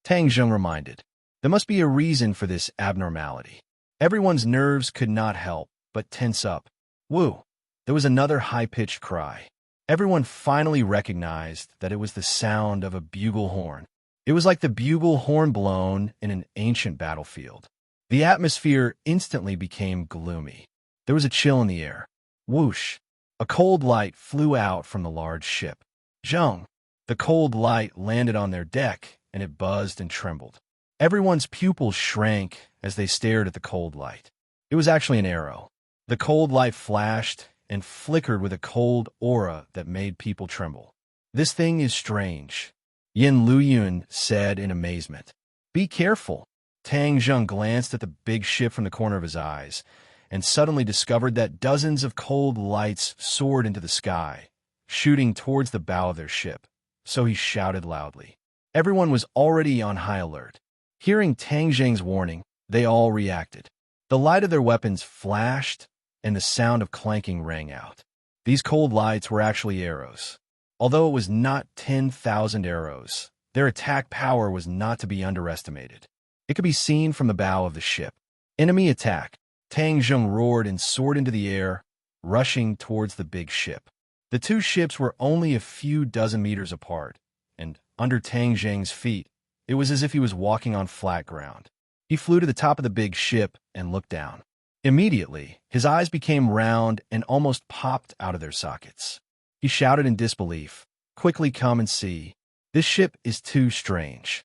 Tang Zheng reminded, "There must be a reason for this abnormality." Everyone's nerves could not help but tense up. Woo! There was another high-pitched cry. Everyone finally recognized that it was the sound of a bugle horn. It was like the bugle horn blown in an ancient battlefield. The atmosphere instantly became gloomy. There was a chill in the air. Whoosh! A cold light flew out from the large ship. Zheng! The cold light landed on their deck, and it buzzed and trembled. Everyone's pupils shrank as they stared at the cold light. It was actually an arrow. The cold light flashed and flickered with a cold aura that made people tremble. "This thing is strange," Yin Luyun said in amazement. "Be careful." Tang Zheng glanced at the big ship from the corner of his eyes and suddenly discovered that dozens of cold lights soared into the sky, shooting towards the bow of their ship. So he shouted loudly. Everyone was already on high alert. Hearing Tang Zheng's warning, they all reacted. The light of their weapons flashed, and the sound of clanking rang out. These cold lights were actually arrows. Although it was not 10,000 arrows, their attack power was not to be underestimated. It could be seen from the bow of the ship. "Enemy attack!" Tang Zheng roared and soared into the air, rushing towards the big ship. The two ships were only a few dozen meters apart, and under Tang Zheng's feet, it was as if he was walking on flat ground. He flew to the top of the big ship and looked down. Immediately, his eyes became round and almost popped out of their sockets. He shouted in disbelief, "Quickly come and see. This ship is too strange."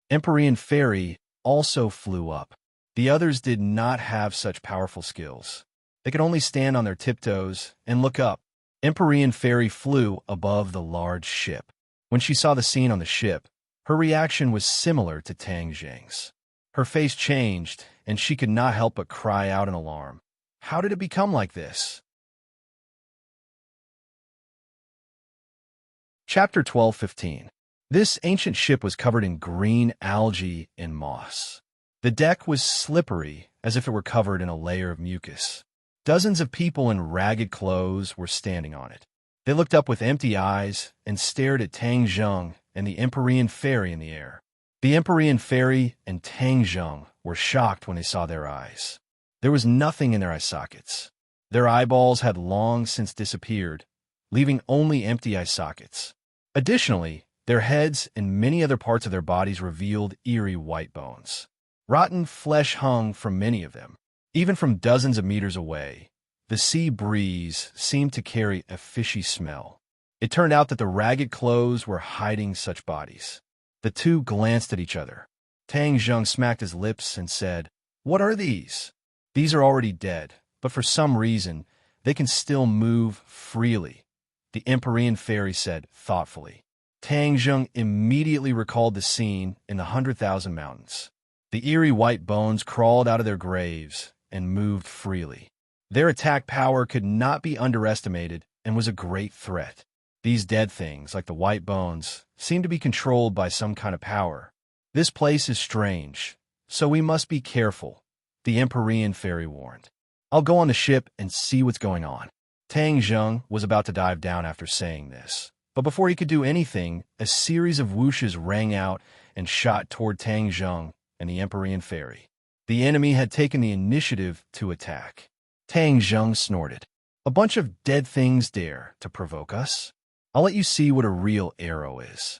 Empyrean Fairy also flew up. The others did not have such powerful skills. They could only stand on their tiptoes and look up. Empyrean Fairy flew above the large ship. When she saw the scene on the ship, her reaction was similar to Tang Zheng's. Her face changed, and she could not help but cry out in alarm. How did it become like this? Chapter 12:15. This ancient ship was covered in green algae and moss. The deck was slippery, as if it were covered in a layer of mucus. Dozens of people in ragged clothes were standing on it. They looked up with empty eyes and stared at Tang Zheng and the Empyrean Fairy in the air. The Empyrean Fairy and Tang Zheng were shocked when they saw their eyes. There was nothing in their eye sockets. Their eyeballs had long since disappeared, leaving only empty eye sockets. Additionally, their heads and many other parts of their bodies revealed eerie white bones. Rotten flesh hung from many of them. Even from dozens of meters away, the sea breeze seemed to carry a fishy smell. It turned out that the ragged clothes were hiding such bodies. The two glanced at each other. Tang Zheng smacked his lips and said, "What are these?" "These are already dead, but for some reason, they can still move freely," the Empyrean fairy said thoughtfully. Tang Zheng immediately recalled the scene in the 100,000 Mountains. The eerie white bones crawled out of their graves and moved freely. Their attack power could not be underestimated and was a great threat. These dead things, like the white bones, seemed to be controlled by some kind of power. "This place is strange, so we must be careful," the Empyrean fairy warned. "I'll go on the ship and see what's going on." Tang Zheng was about to dive down after saying this, but before he could do anything, a series of whooshes rang out and shot toward Tang Zheng and the Empyrean fairy. The enemy had taken the initiative to attack. Tang Zheng snorted. "A bunch of dead things dare to provoke us? I'll let you see what a real arrow is."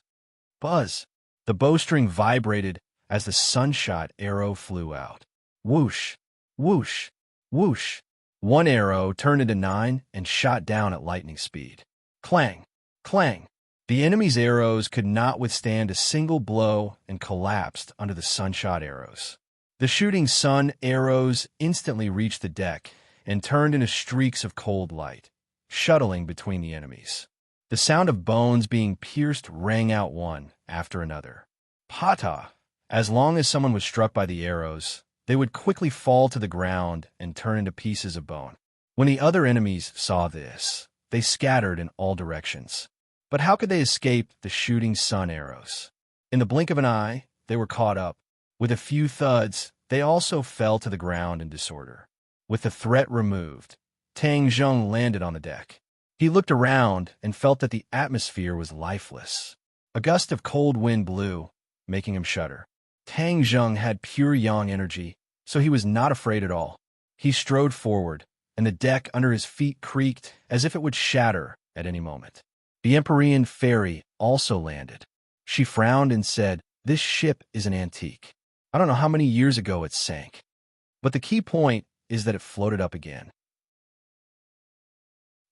Buzz! The bowstring vibrated as the sunshot arrow flew out. Whoosh! Whoosh! Whoosh! One arrow turned into 9 and shot down at lightning speed. Clang! Clang! The enemy's arrows could not withstand a single blow and collapsed under the sunshot arrows. The shooting sun arrows instantly reached the deck and turned into streaks of cold light, shuttling between the enemies. The sound of bones being pierced rang out one after another. Pata! As long as someone was struck by the arrows, they would quickly fall to the ground and turn into pieces of bone. When the other enemies saw this, they scattered in all directions. But how could they escape the shooting sun arrows? In the blink of an eye, they were caught up. With a few thuds, they also fell to the ground in disorder. With the threat removed, Tang Zheng landed on the deck. He looked around and felt that the atmosphere was lifeless. A gust of cold wind blew, making him shudder. Tang Zheng had pure yang energy, so he was not afraid at all. He strode forward, and the deck under his feet creaked as if it would shatter at any moment. The Empyrean fairy also landed. She frowned and said, "This ship is an antique. I don't know how many years ago it sank. But the key point is that it floated up again.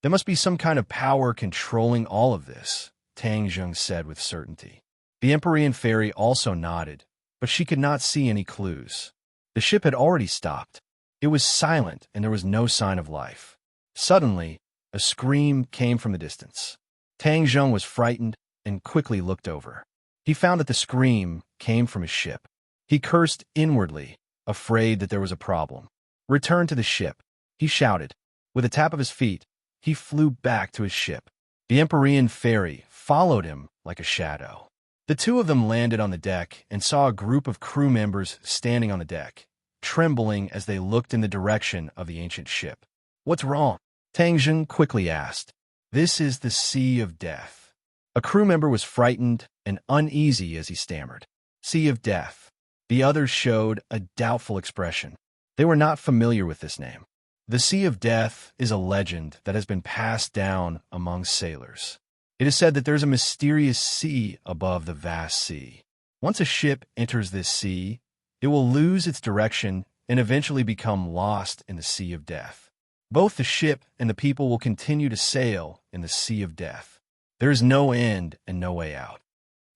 There must be some kind of power controlling all of this," Tang Zheng said with certainty. The Empyrean fairy also nodded, but she could not see any clues. The ship had already stopped. It was silent, and there was no sign of life. Suddenly, a scream came from the distance. Tang Zheng was frightened and quickly looked over. He found that the scream came from his ship. He cursed inwardly, afraid that there was a problem. "Return to the ship," he shouted. With a tap of his feet, he flew back to his ship. The Empyrean fairy followed him like a shadow. The two of them landed on the deck and saw a group of crew members standing on the deck, trembling as they looked in the direction of the ancient ship. "What's wrong?" Tang Zheng quickly asked. "This is the Sea of Death." A crew member was frightened and uneasy as he stammered. "Sea of Death." The others showed a doubtful expression. They were not familiar with this name. The Sea of Death is a legend that has been passed down among sailors. It is said that there's a mysterious sea above the vast sea. Once a ship enters this sea, it will lose its direction and eventually become lost in the Sea of Death. Both the ship and the people will continue to sail in the Sea of Death. There is no end and no way out.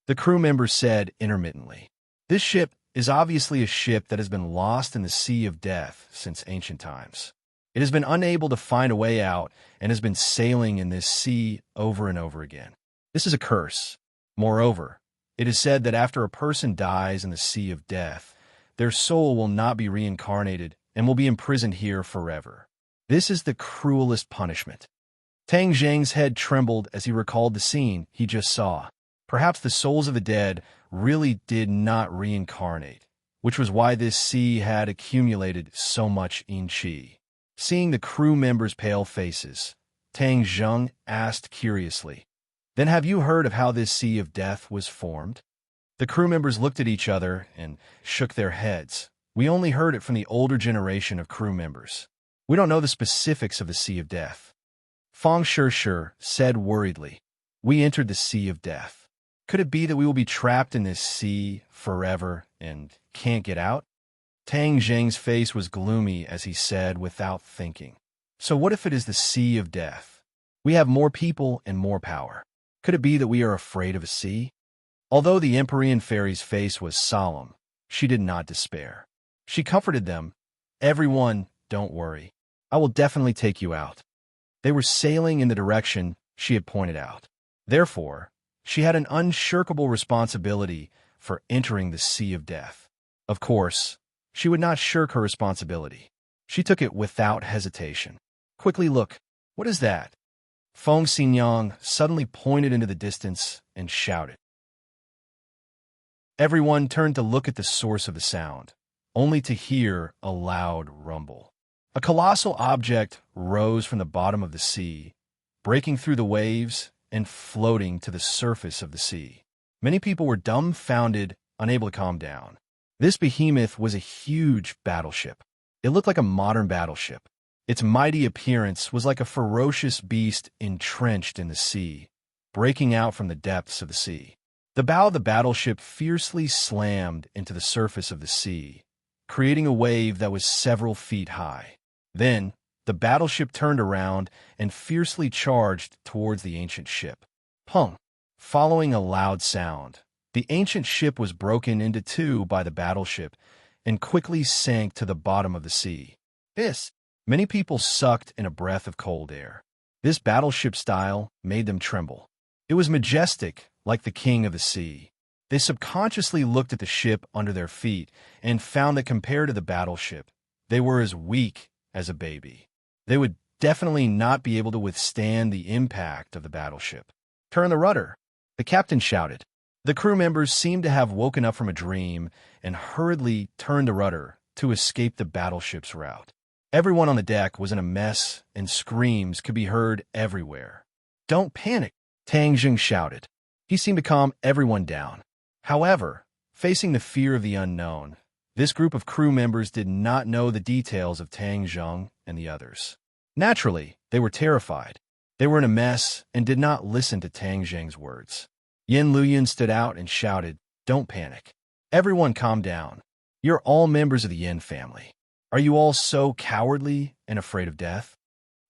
The crew members said intermittently. This ship is obviously a ship that has been lost in the Sea of Death since ancient times. It has been unable to find a way out and has been sailing in this sea over and over again. This is a curse. Moreover, it is said that after a person dies in the Sea of Death, their soul will not be reincarnated and will be imprisoned here forever. This is the cruelest punishment. Tang Zheng's head trembled as he recalled the scene he just saw. Perhaps the souls of the dead really did not reincarnate, which was why this sea had accumulated so much yin qi. Seeing the crew members' pale faces, Tang Zheng asked curiously, "Then have you heard of how this Sea of Death was formed?" The crew members looked at each other and shook their heads. "We only heard it from the older generation of crew members. We don't know the specifics of the Sea of Death." Fang Shishir said worriedly, "We entered the Sea of Death. Could it be that we will be trapped in this sea forever and can't get out?" Tang Zheng's face was gloomy as he said without thinking, "So what if it is the Sea of Death? We have more people and more power. Could it be that we are afraid of a sea? Although the Empyrean fairy's face was solemn, she did not despair. She comforted them. Everyone, don't worry. I will definitely take you out. They were sailing in the direction she had pointed out. Therefore, she had an unshirkable responsibility for entering the sea of death. Of course, she would not shirk her responsibility. She took it without hesitation. Quickly look, what is that? Feng Xinyang suddenly pointed into the distance and shouted. Everyone turned to look at the source of the sound, only to hear a loud rumble. A colossal object rose from the bottom of the sea, breaking through the waves and floating to the surface of the sea. Many people were dumbfounded, unable to calm down. This behemoth was a huge battleship. It looked like a modern battleship. Its mighty appearance was like a ferocious beast entrenched in the sea, breaking out from the depths of the sea. The bow of the battleship fiercely slammed into the surface of the sea, creating a wave that was several feet high. Then, the battleship turned around and fiercely charged towards the ancient ship. Pung! Following a loud sound, the ancient ship was broken into two by the battleship and quickly sank to the bottom of the sea. Many people sucked in a breath of cold air. This battleship style made them tremble. It was majestic, like the king of the sea. They subconsciously looked at the ship under their feet and found that compared to the battleship, they were as weak as a baby. They would definitely not be able to withstand the impact of the battleship. Turn the rudder, the captain shouted. The crew members seemed to have woken up from a dream and hurriedly turned the rudder to escape the battleship's rout. Everyone on the deck was in a mess, and screams could be heard everywhere. Don't panic, Tang Jing shouted. He seemed to calm everyone down. However, facing the fear of the unknown, this group of crew members did not know the details of Tang Zheng and the others. Naturally, they were terrified. They were in a mess and did not listen to Tang Zheng's words. Yin Luyan stood out and shouted, "Don't panic. Everyone calm down. You're all members of the Yin family. Are you all so cowardly and afraid of death?"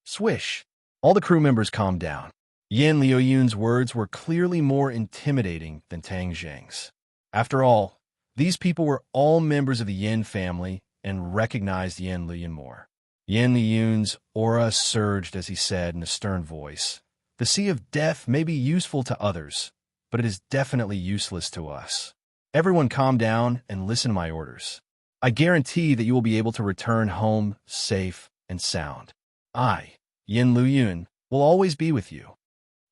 Swish! All the crew members calmed down. Yin Liuyun's words were clearly more intimidating than Tang Zheng's. After all, these people were all members of the Yin family and recognized Yin Liuyan more. Yin Liuyun's aura surged as he said in a stern voice, "The Sea of Death may be useful to others, but it is definitely useless to us. Everyone calm down and listen to my orders. I guarantee that you will be able to return home safe and sound. I, Yin Liuyun, will always be with you."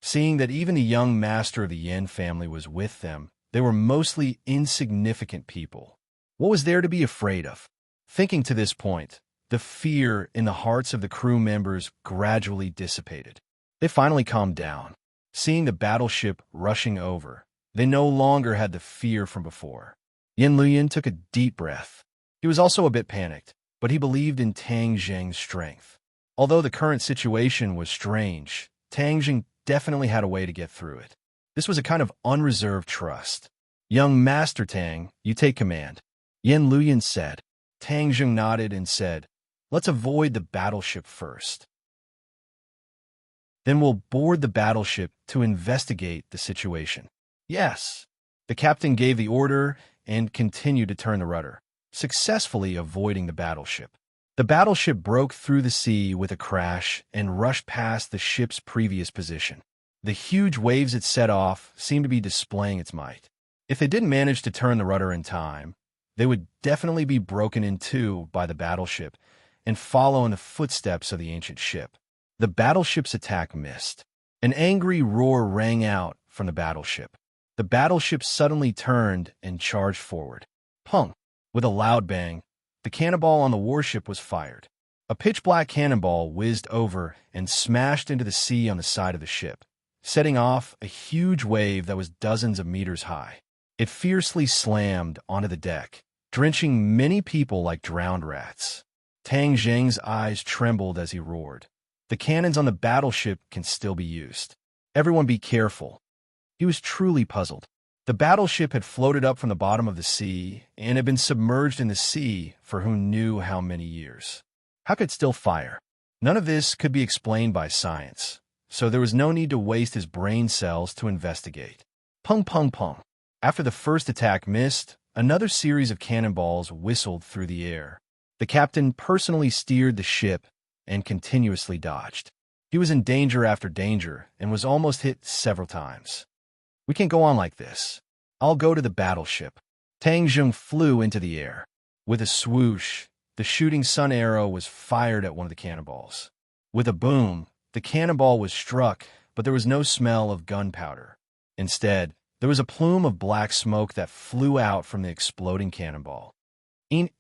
Seeing that even the young master of the Yin family was with them, they were mostly insignificant people. What was there to be afraid of? Thinking to this point, the fear in the hearts of the crew members gradually dissipated. They finally calmed down. Seeing the battleship rushing over, they no longer had the fear from before. Yin Liuyan took a deep breath. He was also a bit panicked, but he believed in Tang Zheng's strength. Although the current situation was strange, Tang Zheng definitely had a way to get through it. This was a kind of unreserved trust. "Young Master Tang, you take command," Yin Liuyan said. Tang Zheng nodded and said, "Let's avoid the battleship first. Then we'll board the battleship to investigate the situation." "Yes." The captain gave the order and continued to turn the rudder, successfully avoiding the battleship. The battleship broke through the sea with a crash and rushed past the ship's previous position. The huge waves it set off seemed to be displaying its might. If they didn't manage to turn the rudder in time, they would definitely be broken in two by the battleship and follow in the footsteps of the ancient ship. The battleship's attack missed. An angry roar rang out from the battleship. The battleship suddenly turned and charged forward. Pung! With a loud bang, the cannonball on the warship was fired. A pitch-black cannonball whizzed over and smashed into the sea on the side of the ship, setting off a huge wave that was dozens of meters high. It fiercely slammed onto the deck, drenching many people like drowned rats. Tang Zheng's eyes trembled as he roared. "The cannons on the battleship can still be used. Everyone be careful." He was truly puzzled. The battleship had floated up from the bottom of the sea and had been submerged in the sea for who knew how many years. How could it still fire? None of this could be explained by science, so there was no need to waste his brain cells to investigate. Pung pung pung. After the first attack missed, another series of cannonballs whistled through the air. The captain personally steered the ship and continuously dodged. He was in danger after danger and was almost hit several times. We can't go on like this. I'll go to the battleship. Tang Zheng flew into the air. With a swoosh, the shooting sun arrow was fired at one of the cannonballs. With a boom, the cannonball was struck, but there was no smell of gunpowder. Instead, there was a plume of black smoke that flew out from the exploding cannonball.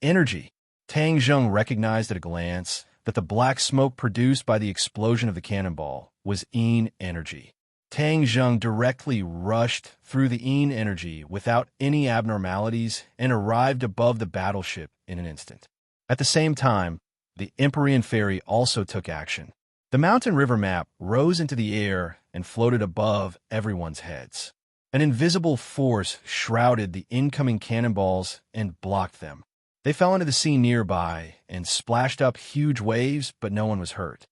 Energy. Tang Zheng recognized at a glance that the black smoke produced by the explosion of the cannonball was energy. Tang Zheng directly rushed through the energy without any abnormalities and arrived above the battleship in an instant. At the same time, the Empyrean ferry also took action. The mountain river map rose into the air and floated above everyone's heads. An invisible force shrouded the incoming cannonballs and blocked them. They fell into the sea nearby and splashed up huge waves, but no one was hurt.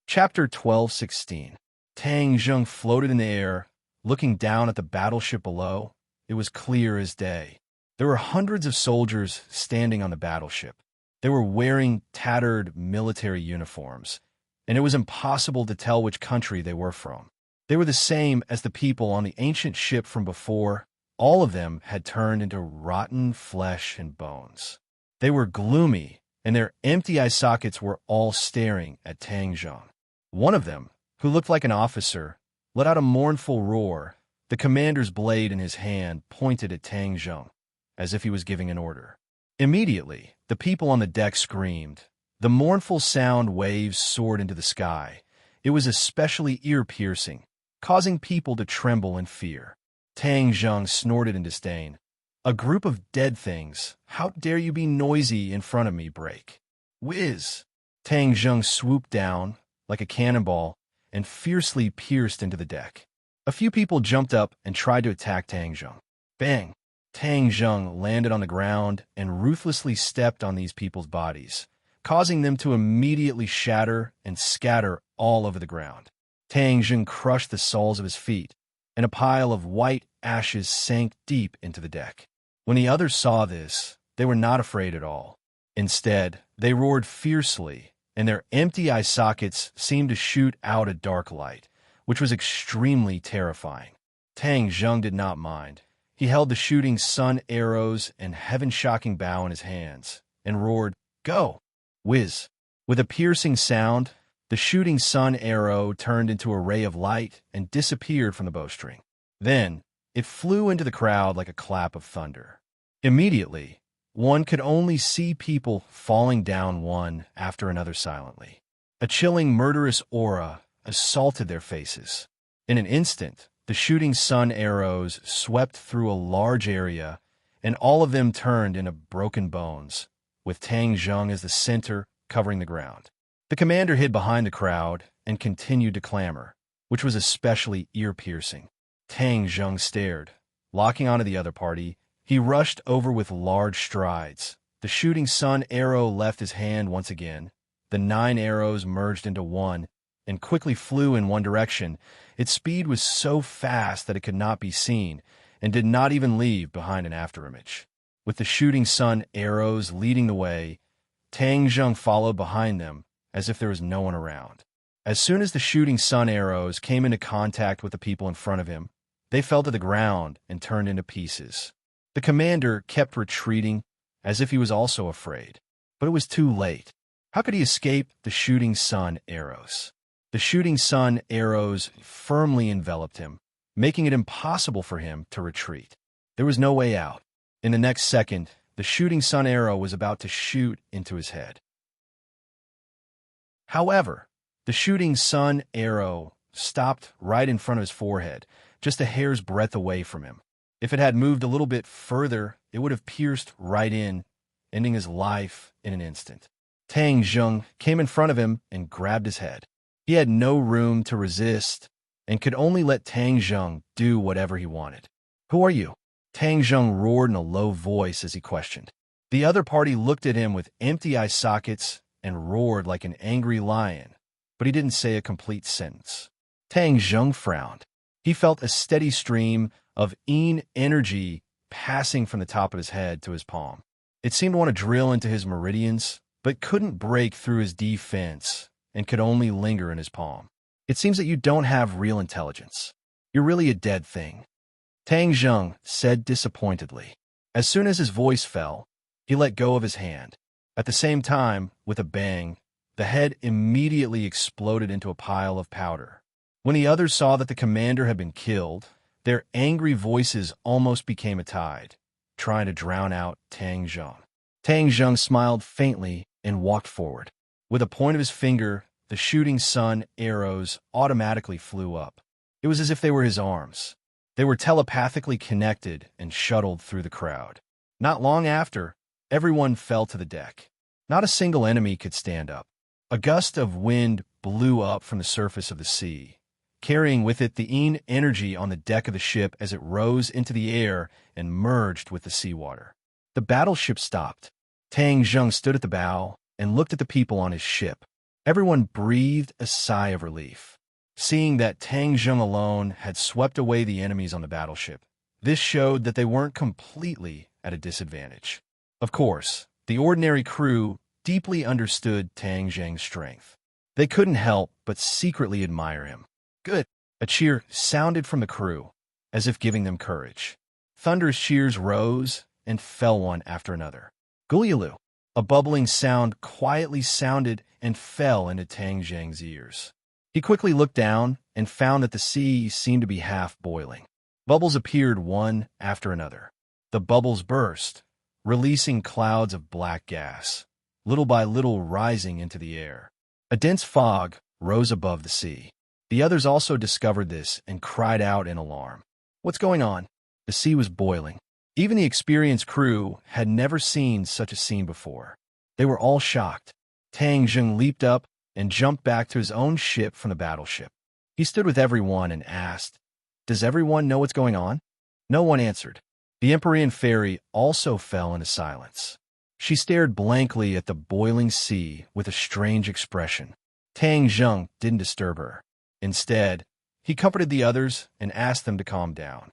Chapter 12:16. Tang Zheng floated in the air, looking down at the battleship below. It was clear as day. There were hundreds of soldiers standing on the battleship. They were wearing tattered military uniforms, and it was impossible to tell which country they were from. They were the same as the people on the ancient ship from before. All of them had turned into rotten flesh and bones. They were gloomy, and their empty eye sockets were all staring at Tang Zheng. One of them, who looked like an officer, let out a mournful roar. The commander's blade in his hand pointed at Tang Zheng, as if he was giving an order. Immediately, the people on the deck screamed. The mournful sound waves soared into the sky. It was especially ear-piercing, causing people to tremble in fear. Tang Zheng snorted in disdain. A group of dead things. How dare you be noisy in front of me, break. Whiz! Tang Zheng swooped down, like a cannonball, and fiercely pierced into the deck. A few people jumped up and tried to attack Tang Zheng. Bang! Tang Zheng landed on the ground and ruthlessly stepped on these people's bodies, causing them to immediately shatter and scatter all over the ground. Tang Zheng crushed the soles of his feet, and a pile of white ashes sank deep into the deck. When the others saw this, they were not afraid at all. Instead, they roared fiercely, and their empty eye sockets seemed to shoot out a dark light, which was extremely terrifying. Tang Zheng did not mind. He held the shooting sun arrows and heaven-shocking bow in his hands, and roared, "Go!" Whiz! With a piercing sound, the shooting sun arrow turned into a ray of light and disappeared from the bowstring. Then, it flew into the crowd like a clap of thunder. Immediately, one could only see people falling down one after another silently. A chilling, murderous aura assaulted their faces. In an instant, the shooting sun arrows swept through a large area, and all of them turned into broken bones, with Tang Zheng as the center covering the ground. The commander hid behind the crowd and continued to clamor, which was especially ear-piercing. Tang Zheng stared. Locking onto the other party, he rushed over with large strides. The shooting sun arrow left his hand once again. The 9 arrows merged into one and quickly flew in one direction. Its speed was so fast that it could not be seen and did not even leave behind an afterimage. With the shooting sun arrows leading the way, Tang Zheng followed behind them as if there was no one around. As soon as the shooting sun arrows came into contact with the people in front of him, they fell to the ground and turned into pieces. The commander kept retreating as if he was also afraid, but it was too late. How could he escape the shooting sun arrows? The shooting sun arrows firmly enveloped him, making it impossible for him to retreat. There was no way out. In the next second, the shooting sun arrow was about to shoot into his head. However, the shooting sun arrow stopped right in front of his forehead, just a hair's breadth away from him. If it had moved a little bit further, it would have pierced right in, ending his life in an instant. Tang Zheng came in front of him and grabbed his head. He had no room to resist and could only let Tang Zheng do whatever he wanted. "Who are you?" Tang Zheng roared in a low voice as he questioned. The other party looked at him with empty eye sockets and roared like an angry lion, but he didn't say a complete sentence. Tang Zheng frowned. He felt a steady stream of energy passing from the top of his head to his palm. It seemed to want to drill into his meridians, but couldn't break through his defense and could only linger in his palm. It seems that you don't have real intelligence. You're really a dead thing, Tang Zheng said disappointedly. As soon as his voice fell, he let go of his hand. At the same time, with a bang, the head immediately exploded into a pile of powder. When the others saw that the commander had been killed, their angry voices almost became a tide, trying to drown out Tang Zheng. Tang Zheng smiled faintly and walked forward. With a point of his finger, the shooting sun arrows automatically flew up. It was as if they were his arms. They were telepathically connected and shuttled through the crowd. Not long after, everyone fell to the deck. Not a single enemy could stand up. A gust of wind blew up from the surface of the sea, carrying with it the energy on the deck of the ship as it rose into the air and merged with the seawater. The battleship stopped. Tang Zheng stood at the bow and looked at the people on his ship. Everyone breathed a sigh of relief. Seeing that Tang Zheng alone had swept away the enemies on the battleship, this showed that they weren't completely at a disadvantage. Of course, the ordinary crew deeply understood Tang Zheng's strength. They couldn't help but secretly admire him. Good. A cheer sounded from the crew, as if giving them courage. Thunderous cheers rose and fell one after another. Gulyalu. A bubbling sound quietly sounded and fell into Tang Zheng's ears. He quickly looked down and found that the sea seemed to be half boiling. Bubbles appeared one after another. The bubbles burst, releasing clouds of black gas, little by little rising into the air. A dense fog rose above the sea. The others also discovered this and cried out in alarm. What's going on? The sea was boiling. Even the experienced crew had never seen such a scene before. They were all shocked. Tang Zheng leaped up and jumped back to his own ship from the battleship. He stood with everyone and asked, "Does everyone know what's going on?" No one answered. The Empyrean fairy also fell into silence. She stared blankly at the boiling sea with a strange expression. Tang Zheng didn't disturb her. Instead, he comforted the others and asked them to calm down.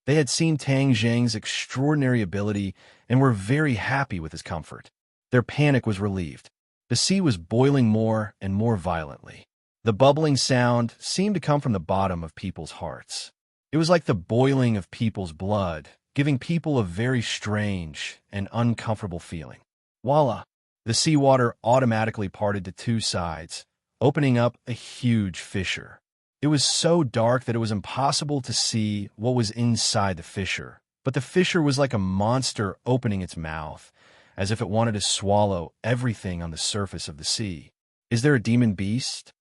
They had seen Tang Zheng's extraordinary ability and were very happy with his comfort. Their panic was relieved. The sea was boiling more and more violently. The bubbling sound seemed to come from the bottom of people's hearts. It was like the boiling of people's blood, giving people a very strange and uncomfortable feeling. Voila! The seawater automatically parted to two sides, opening up a huge fissure. It was so dark that it was impossible to see what was inside the fissure, but the fissure was like a monster opening its mouth, as if it wanted to swallow everything on the surface of the sea. Is there a demon beast?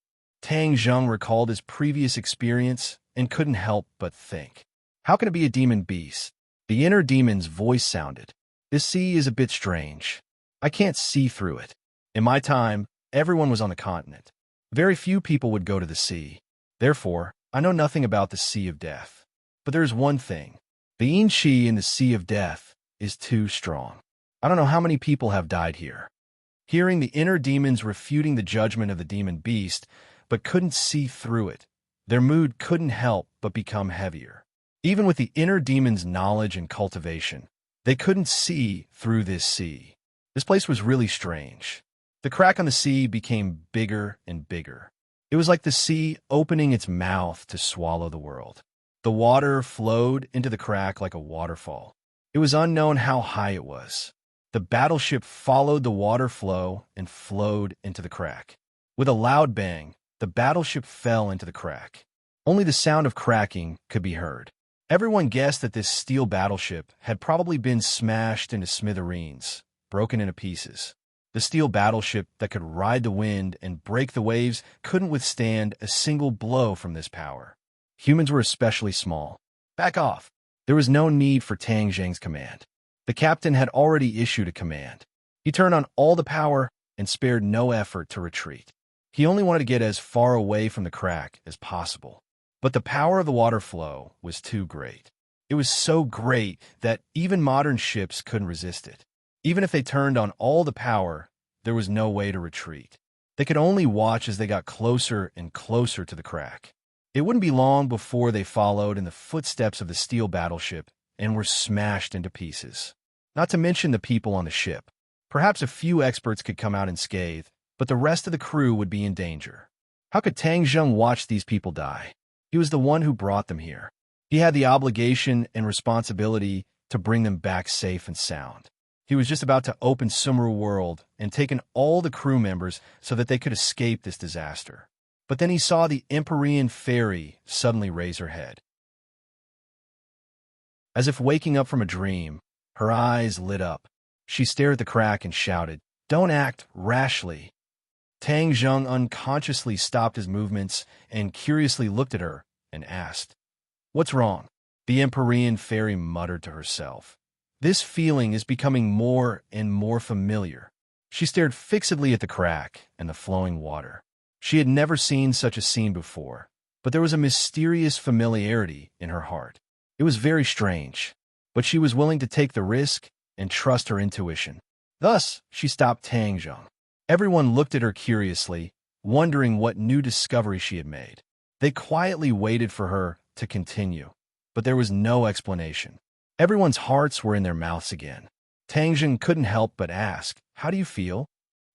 Tang Zheng recalled his previous experience and couldn't help but think. How can it be a demon beast? The inner demon's voice sounded. This sea is a bit strange. I can't see through it. In my time, everyone was on the continent. Very few people would go to the sea. Therefore, I know nothing about the Sea of Death. But there is one thing. The yin qi in the Sea of Death is too strong. I don't know how many people have died here. Hearing the inner demons refuting the judgment of the demon beast, but couldn't see through it, their mood couldn't help but become heavier. Even with the inner demon's knowledge and cultivation, they couldn't see through this sea. This place was really strange. The crack on the sea became bigger and bigger. It was like the sea opening its mouth to swallow the world. The water flowed into the crack like a waterfall. It was unknown how high it was. The battleship followed the water flow and flowed into the crack. With a loud bang, the battleship fell into the crack. Only the sound of cracking could be heard. Everyone guessed that this steel battleship had probably been smashed into smithereens, broken into pieces. The steel battleship that could ride the wind and break the waves couldn't withstand a single blow from this power. Humans were especially small. Back off. There was no need for Tang Zheng's command. The captain had already issued a command. He turned on all the power and spared no effort to retreat. He only wanted to get as far away from the crack as possible. But the power of the water flow was too great. It was so great that even modern ships couldn't resist it. Even if they turned on all the power, there was no way to retreat. They could only watch as they got closer and closer to the crack. It wouldn't be long before they followed in the footsteps of the steel battleship and were smashed into pieces. Not to mention the people on the ship. Perhaps a few experts could come out unscathed, but the rest of the crew would be in danger. How could Tang Zheng watch these people die? He was the one who brought them here. He had the obligation and responsibility to bring them back safe and sound. He was just about to open Sumru World and take in all the crew members so that they could escape this disaster. But then he saw the Empyrean fairy suddenly raise her head. As if waking up from a dream, her eyes lit up. She stared at the crack and shouted, "Don't act rashly." Tang Zheng unconsciously stopped his movements and curiously looked at her and asked, "What's wrong?" The Empyrean fairy muttered to herself. This feeling is becoming more and more familiar. She stared fixedly at the crack and the flowing water. She had never seen such a scene before, but there was a mysterious familiarity in her heart. It was very strange, but she was willing to take the risk and trust her intuition. Thus, she stopped Tang Zheng. Everyone looked at her curiously, wondering what new discovery she had made. They quietly waited for her to continue, but there was no explanation. Everyone's hearts were in their mouths again. Tang Zheng couldn't help but ask, "How do you feel?"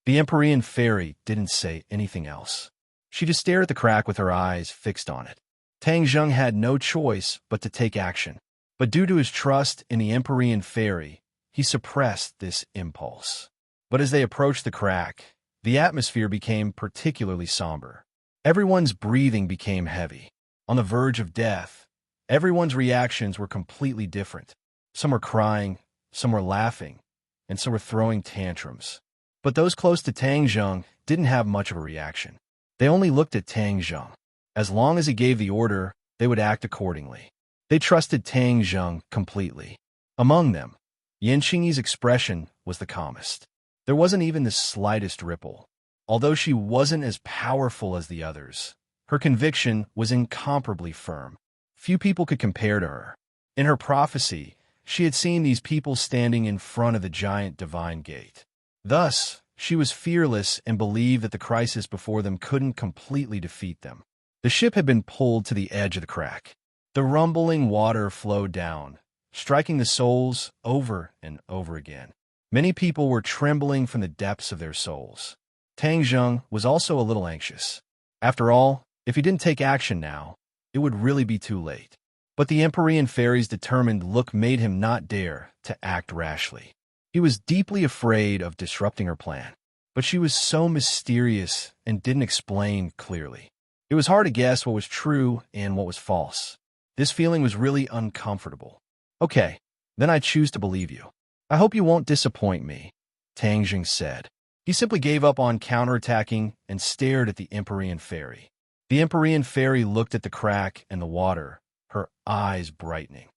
The Empyrean fairy didn't say anything else. She just stared at the crack with her eyes fixed on it. Tang Zheng had no choice but to take action. But due to his trust in the Empyrean fairy, he suppressed this impulse. But as they approached the crack, the atmosphere became particularly somber. Everyone's breathing became heavy. On the verge of death, everyone's reactions were completely different. Some were crying, some were laughing, and some were throwing tantrums. But those close to Tang Zheng didn't have much of a reaction. They only looked at Tang Zheng. As long as he gave the order, they would act accordingly. They trusted Tang Zheng completely. Among them, Yanqingyi's expression was the calmest. There wasn't even the slightest ripple. Although she wasn't as powerful as the others, her conviction was incomparably firm. Few people could compare to her. In her prophecy, she had seen these people standing in front of the giant divine gate. Thus, she was fearless and believed that the crisis before them couldn't completely defeat them. The ship had been pulled to the edge of the crack. The rumbling water flowed down, striking the souls over and over again. Many people were trembling from the depths of their souls. Tang Zheng was also a little anxious. After all, if he didn't take action now, it would really be too late. But the Empyrean fairy's determined look made him not dare to act rashly. He was deeply afraid of disrupting her plan, but she was so mysterious and didn't explain clearly. It was hard to guess what was true and what was false. This feeling was really uncomfortable. "Okay, then I choose to believe you. I hope you won't disappoint me," Tang Zheng said. He simply gave up on counterattacking and stared at the Empyrean fairy. The Empyrean fairy looked at the crack and the water, her eyes brightening.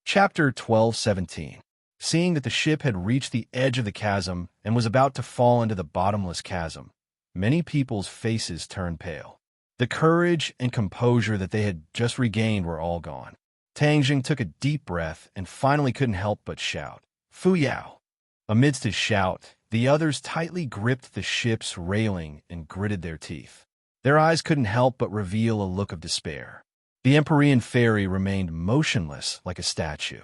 Chapter 12:17. Seeing that the ship had reached the edge of the chasm and was about to fall into the bottomless chasm, many people's faces turned pale. The courage and composure that they had just regained were all gone. Tang Zheng took a deep breath and finally couldn't help but shout, "Fu Yao!" Amidst his shout, the others tightly gripped the ship's railing and gritted their teeth. Their eyes couldn't help but reveal a look of despair. The Empyrean fairy remained motionless like a statue.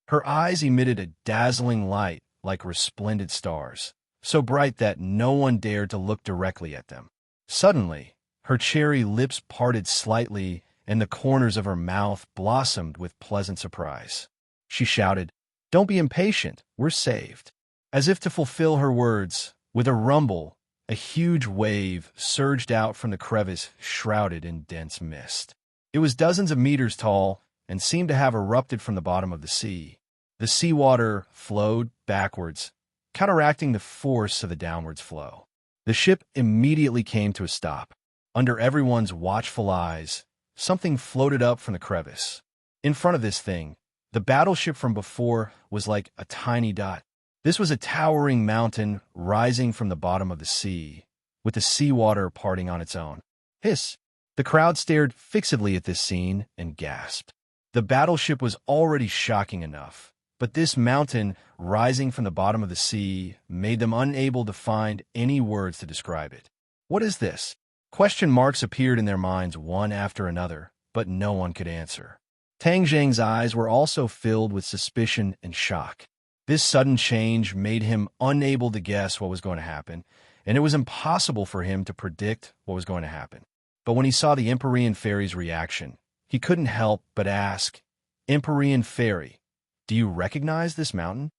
Her eyes emitted a dazzling light like resplendent stars, so bright that no one dared to look directly at them. Suddenly, her cherry lips parted slightly and the corners of her mouth blossomed with pleasant surprise. She shouted, "Don't be impatient, we're saved." As if to fulfill her words, with a rumble, a huge wave surged out from the crevice shrouded in dense mist. It was dozens of meters tall and seemed to have erupted from the bottom of the sea. The seawater flowed backwards, counteracting the force of the downwards flow. The ship immediately came to a stop. Under everyone's watchful eyes, something floated up from the crevice. In front of this thing, the battleship from before was like a tiny dot. This was a towering mountain rising from the bottom of the sea, with the seawater parting on its own. Hiss! The crowd stared fixedly at this scene and gasped. The battleship was already shocking enough, but this mountain rising from the bottom of the sea made them unable to find any words to describe it. What is this? Question marks appeared in their minds one after another, but no one could answer. Tang Zheng's eyes were also filled with suspicion and shock. This sudden change made him unable to guess what was going to happen, and it was impossible for him to predict what was going to happen. But when he saw the Empyrean Fairy's reaction, he couldn't help but ask, "Empyrean Fairy, do you recognize this mountain?"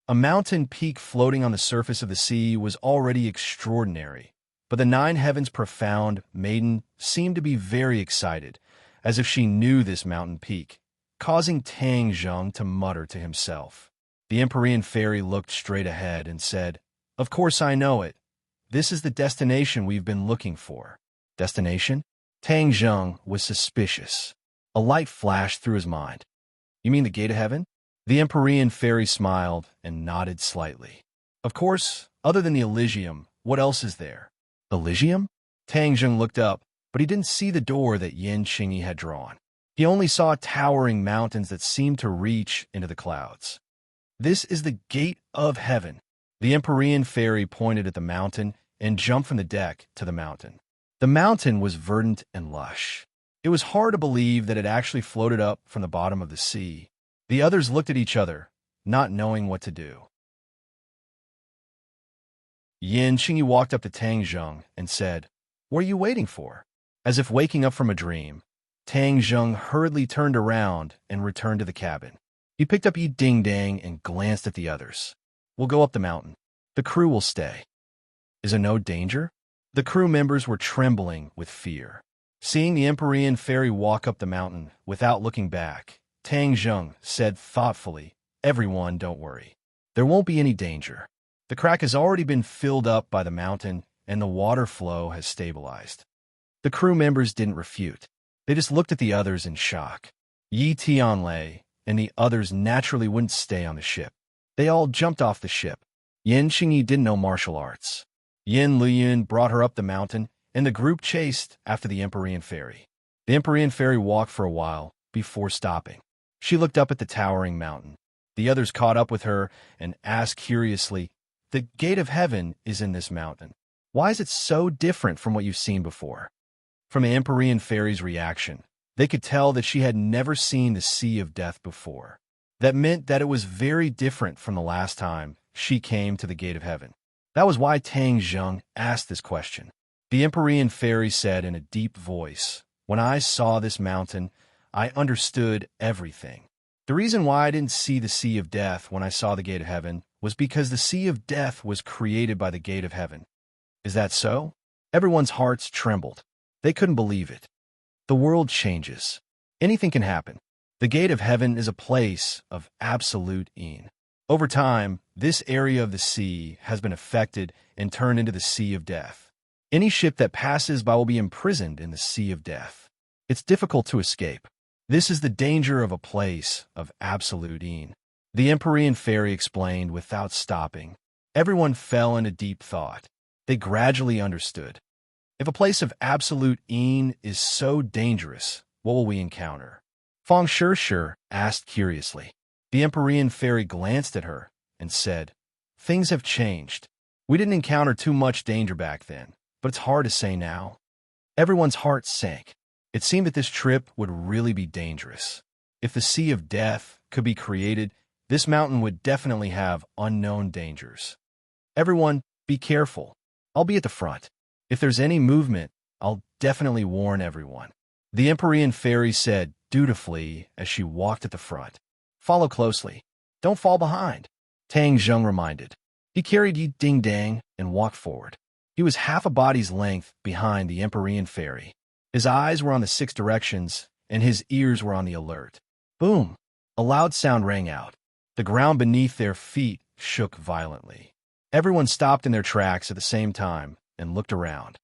A mountain peak floating on the surface of the sea was already extraordinary, but the nine heavens profound maiden seemed to be very excited, as if she knew this mountain peak, causing Tang Zheng to mutter to himself. The Empyrean Fairy looked straight ahead and said, "Of course I know it. This is the destination we've been looking for." Destination? Tang Zheng was suspicious. A light flashed through his mind. "You mean the Gate of Heaven?" The Empyrean Fairy smiled and nodded slightly. "Of course, other than the Elysium, what else is there?" Elysium? Tang Zheng looked up, but he didn't see the door that Yin Qingyi had drawn. He only saw towering mountains that seemed to reach into the clouds. "This is the Gate of Heaven." The Empyrean Fairy pointed at the mountain and jumped from the deck to the mountain. The mountain was verdant and lush. It was hard to believe that it actually floated up from the bottom of the sea. The others looked at each other, not knowing what to do. Yin Qingyi walked up to Tang Zheng and said, "What are you waiting for?" As if waking up from a dream, Tang Zheng hurriedly turned around and returned to the cabin. He picked up Yi Ding Dang and glanced at the others. "We'll go up the mountain. The crew will stay." "Is there no danger?" The crew members were trembling with fear. Seeing the Empyrean Fairy walk up the mountain without looking back, Tang Zheng said thoughtfully, "Everyone, don't worry. There won't be any danger. The crack has already been filled up by the mountain, and the water flow has stabilized." The crew members didn't refute. They just looked at the others in shock. Yi Tianlei and the others naturally wouldn't stay on the ship. They all jumped off the ship. Yin Qingyi didn't know martial arts. Yin Liyun brought her up the mountain, and the group chased after the Empyrean Fairy. The Empyrean Fairy walked for a while before stopping. She looked up at the towering mountain. The others caught up with her and asked curiously, "The Gate of Heaven is in this mountain. Why is it so different from what you've seen before?" From the Empyrean Fairy's reaction, they could tell that she had never seen the Sea of Death before. That meant that it was very different from the last time she came to the Gate of Heaven. That was why Tang Zheng asked this question. The Empyrean Fairy said in a deep voice, "When I saw this mountain, I understood everything. The reason why I didn't see the Sea of Death when I saw the Gate of Heaven was because the Sea of Death was created by the Gate of Heaven." "Is that so?" Everyone's hearts trembled. They couldn't believe it. The world changes. Anything can happen. The Gate of Heaven is a place of absolute ease. Over time, this area of the sea has been affected and turned into the Sea of Death. Any ship that passes by will be imprisoned in the Sea of Death. It's difficult to escape. This is the danger of a place of absolute ease. The Empyrean Fairy explained without stopping. Everyone fell into deep thought. They gradually understood. If a place of absolute ease is so dangerous, what will we encounter? Feng Shishir asked curiously. The Empyrean Fairy glanced at her and said, "Things have changed. We didn't encounter too much danger back then, but it's hard to say now." Everyone's hearts sank. It seemed that this trip would really be dangerous. If the Sea of Death could be created, this mountain would definitely have unknown dangers. "Everyone, be careful. I'll be at the front. If there's any movement, I'll definitely warn everyone." The Empyrean Fairy said dutifully as she walked at the front. "Follow closely. Don't fall behind," Tang Zheng reminded. He carried Yi Ding Dang and walked forward. He was half a body's length behind the Empyrean Fairy. His eyes were on the 6 directions, and his ears were on the alert. Boom! A loud sound rang out. The ground beneath their feet shook violently. Everyone stopped in their tracks at the same time and looked around.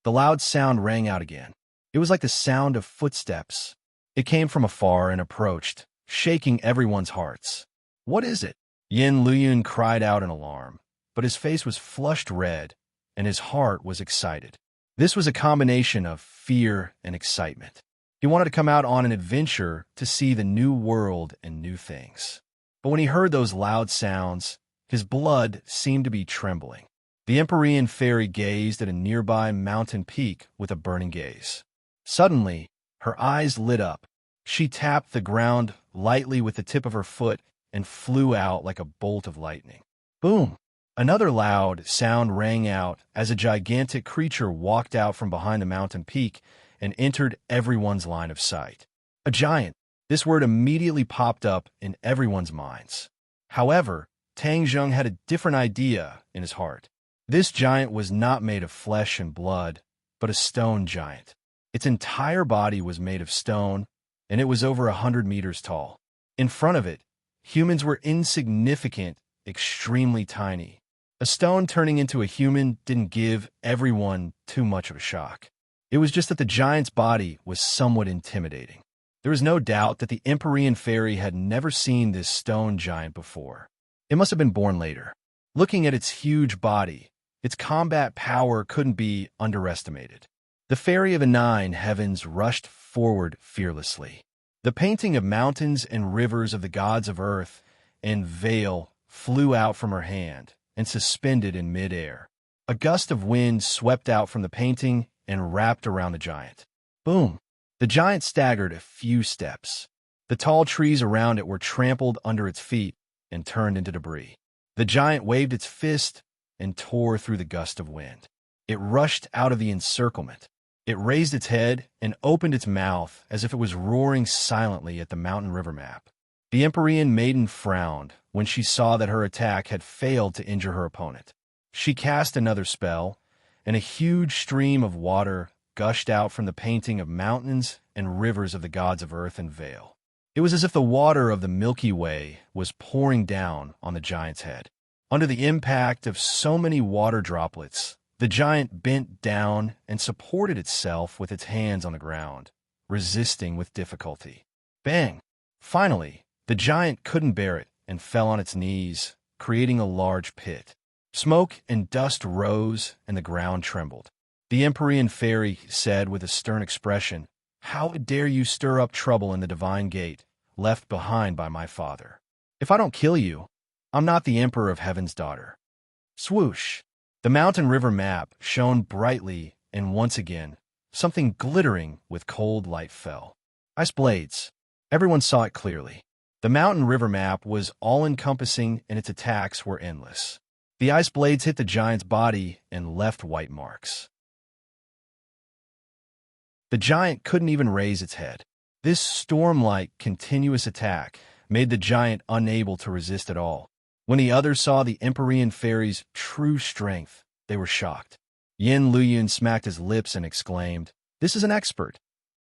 The loud sound rang out again. It was like the sound of footsteps. It came from afar and approached, shaking everyone's hearts. "What is it?" Yin Liyun cried out in alarm, but his face was flushed red, and his heart was excited. This was a combination of fear and excitement. He wanted to come out on an adventure to see the new world and new things. But when he heard those loud sounds, his blood seemed to be trembling. The Empyrean fairy gazed at a nearby mountain peak with a burning gaze. Suddenly, her eyes lit up. She tapped the ground lightly with the tip of her foot and flew out like a bolt of lightning. Boom! Another loud sound rang out as a gigantic creature walked out from behind the mountain peak and entered everyone's line of sight. A giant. This word immediately popped up in everyone's minds. However, Tang Zheng had a different idea in his heart. This giant was not made of flesh and blood, but a stone giant. Its entire body was made of stone, and it was over 100 meters tall. In front of it, humans were insignificant, extremely tiny. A stone turning into a human didn't give everyone too much of a shock. It was just that the giant's body was somewhat intimidating. There was no doubt that the Empyrean fairy had never seen this stone giant before. It must have been born later. Looking at its huge body, its combat power couldn't be underestimated. The fairy of the nine heavens rushed forward fearlessly. The painting of mountains and rivers of the gods of earth and veil flew out from her hand and suspended in midair. A gust of wind swept out from the painting and wrapped around the giant. Boom! The giant staggered a few steps. The tall trees around it were trampled under its feet and turned into debris. The giant waved its fist and tore through the gust of wind. It rushed out of the encirclement. It raised its head and opened its mouth as if it was roaring silently at the mountain river map. The Empyrean maiden frowned when she saw that her attack had failed to injure her opponent. She cast another spell, and a huge stream of water gushed out from the painting of mountains and rivers of the gods of earth and veil. It was as if the water of the Milky Way was pouring down on the giant's head. Under the impact of so many water droplets, the giant bent down and supported itself with its hands on the ground, resisting with difficulty. Bang! Finally, the giant couldn't bear it and fell on its knees, creating a large pit. Smoke and dust rose, and the ground trembled. The Empyrean fairy said with a stern expression, "How dare you stir up trouble in the divine gate, left behind by my father? If I don't kill you, I'm not the Emperor of Heaven's daughter." Swoosh! The mountain river map shone brightly, and once again, something glittering with cold light fell. Ice blades. Everyone saw it clearly. The mountain river map was all-encompassing, and its attacks were endless. The ice blades hit the giant's body and left white marks. The giant couldn't even raise its head. This storm-like, continuous attack made the giant unable to resist at all. When the others saw the Empyrean fairy's true strength, they were shocked. Yin Luoyun smacked his lips and exclaimed, "This is an expert."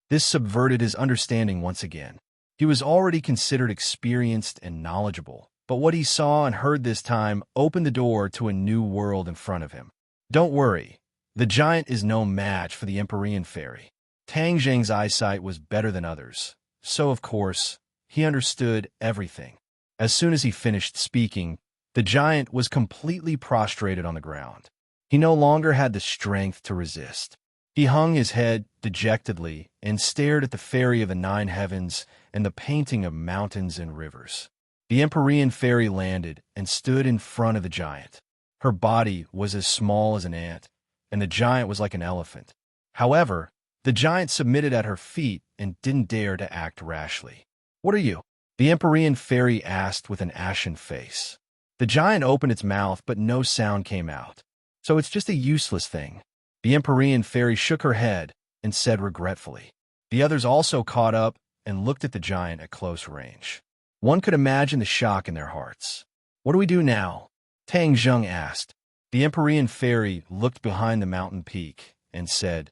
This subverted his understanding once again. He was already considered experienced and knowledgeable, but what he saw and heard this time opened the door to a new world in front of him. Don't worry, the giant is no match for the Empyrean fairy. Tang Zheng's eyesight was better than others, so of course, he understood everything. As soon as he finished speaking, the giant was completely prostrated on the ground. He no longer had the strength to resist. He hung his head dejectedly and stared at the fairy of the nine heavens and the painting of mountains and rivers. The Empyrean fairy landed and stood in front of the giant. Her body was as small as an ant, and the giant was like an elephant. However, the giant submitted at her feet and didn't dare to act rashly. "What are you?" the Empyrean fairy asked with an ashen face. The giant opened its mouth, but no sound came out. "So it's just a useless thing." The Empyrean fairy shook her head and said regretfully. The others also caught up and looked at the giant at close range. One could imagine the shock in their hearts. "What do we do now?" Tang Zheng asked. The Empyrean fairy looked behind the mountain peak and said,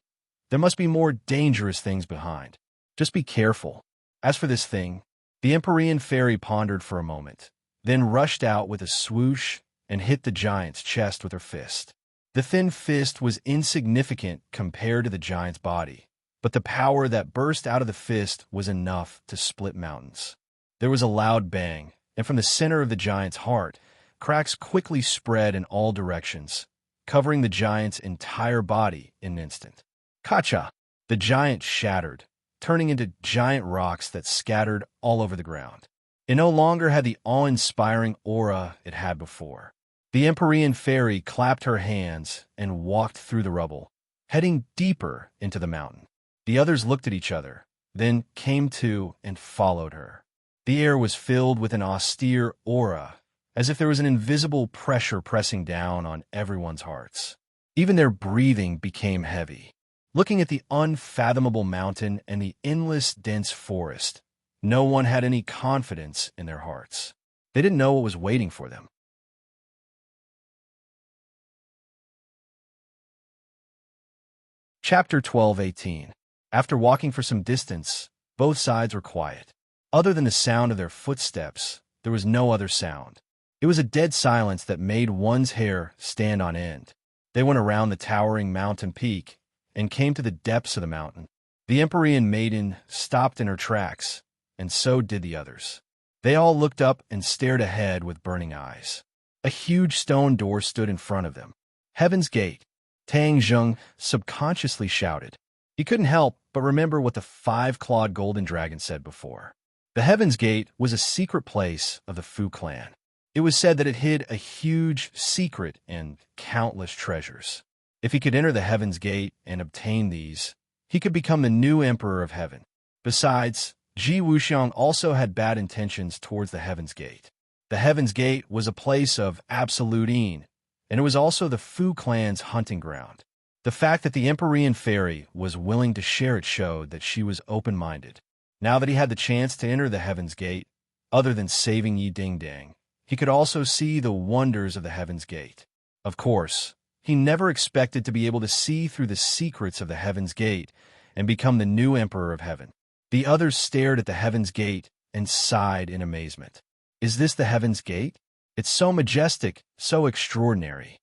"There must be more dangerous things behind. Just be careful. As for this thing," the Empyrean fairy pondered for a moment, then rushed out with a swoosh and hit the giant's chest with her fist. The thin fist was insignificant compared to the giant's body, but the power that burst out of the fist was enough to split mountains. There was a loud bang, and from the center of the giant's heart, cracks quickly spread in all directions, covering the giant's entire body in an instant. Kacha! The giant shattered, turning into giant rocks that scattered all over the ground. It no longer had the awe-inspiring aura it had before. The Empyrean fairy clapped her hands and walked through the rubble, heading deeper into the mountain. The others looked at each other, then came to and followed her. The air was filled with an austere aura, as if there was an invisible pressure pressing down on everyone's hearts. Even their breathing became heavy. Looking at the unfathomable mountain and the endless dense forest, no one had any confidence in their hearts. They didn't know what was waiting for them. Chapter 12:18. After walking for some distance, both sides were quiet. Other than the sound of their footsteps, there was no other sound. It was a dead silence that made one's hair stand on end. They went around the towering mountain peak and came to the depths of the mountain. The Empyrean maiden stopped in her tracks, and so did the others. They all looked up and stared ahead with burning eyes. A huge stone door stood in front of them. Heaven's Gate, Tang Zheng subconsciously shouted. He couldn't help but remember what the five-clawed golden dragon said before. The Heaven's Gate was a secret place of the Fu clan. It was said that it hid a huge secret and countless treasures. If he could enter the Heaven's Gate and obtain these, he could become the new Emperor of Heaven. Besides, Ji Wuxiang also had bad intentions towards the Heaven's Gate. The Heaven's Gate was a place of absolute ease, and it was also the Fu clan's hunting ground. The fact that the Empyrean fairy was willing to share it showed that she was open-minded. Now that he had the chance to enter the Heaven's Gate, other than saving Yi Dingdang, he could also see the wonders of the Heaven's Gate. Of course, he never expected to be able to see through the secrets of the Heaven's Gate and become the new Emperor of Heaven. The others stared at the Heaven's Gate and sighed in amazement. Is this the Heaven's Gate? It's so majestic, so extraordinary.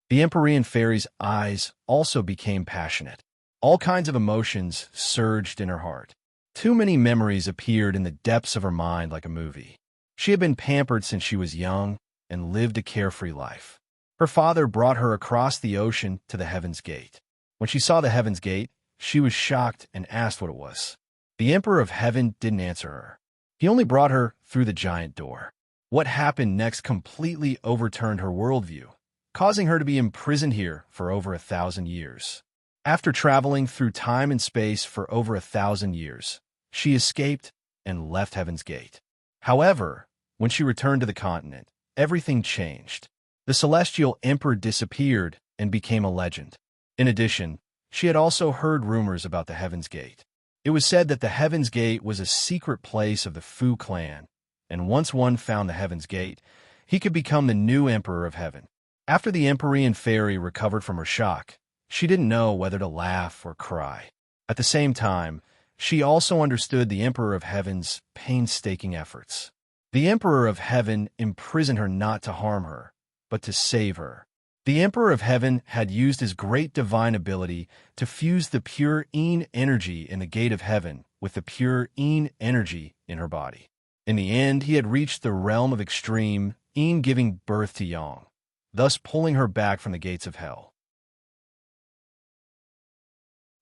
The Empyrean fairy's eyes also became passionate. All kinds of emotions surged in her heart. Too many memories appeared in the depths of her mind like a movie. She had been pampered since she was young and lived a carefree life. Her father brought her across the ocean to the Heaven's Gate. When she saw the Heaven's Gate, she was shocked and asked what it was. The Emperor of Heaven didn't answer her. He only brought her through the giant door. What happened next completely overturned her worldview, causing her to be imprisoned here for over 1,000 years. After traveling through time and space for over 1,000 years, she escaped and left Heaven's Gate. However, when she returned to the continent, everything changed. The celestial emperor disappeared and became a legend. In addition, she had also heard rumors about the Heaven's Gate. It was said that the Heaven's Gate was a secret place of the Fu clan, and once one found the Heaven's Gate, he could become the new Emperor of Heaven. After the Empyrean fairy recovered from her shock, she didn't know whether to laugh or cry. At the same time, she also understood the Emperor of Heaven's painstaking efforts. The Emperor of Heaven imprisoned her not to harm her, but to save her. The Emperor of Heaven had used his great divine ability to fuse the pure Yin energy in the Gate of Heaven with the pure Yin energy in her body. In the end, he had reached the realm of extreme Yin, giving birth to Yang, thus pulling her back from the gates of hell.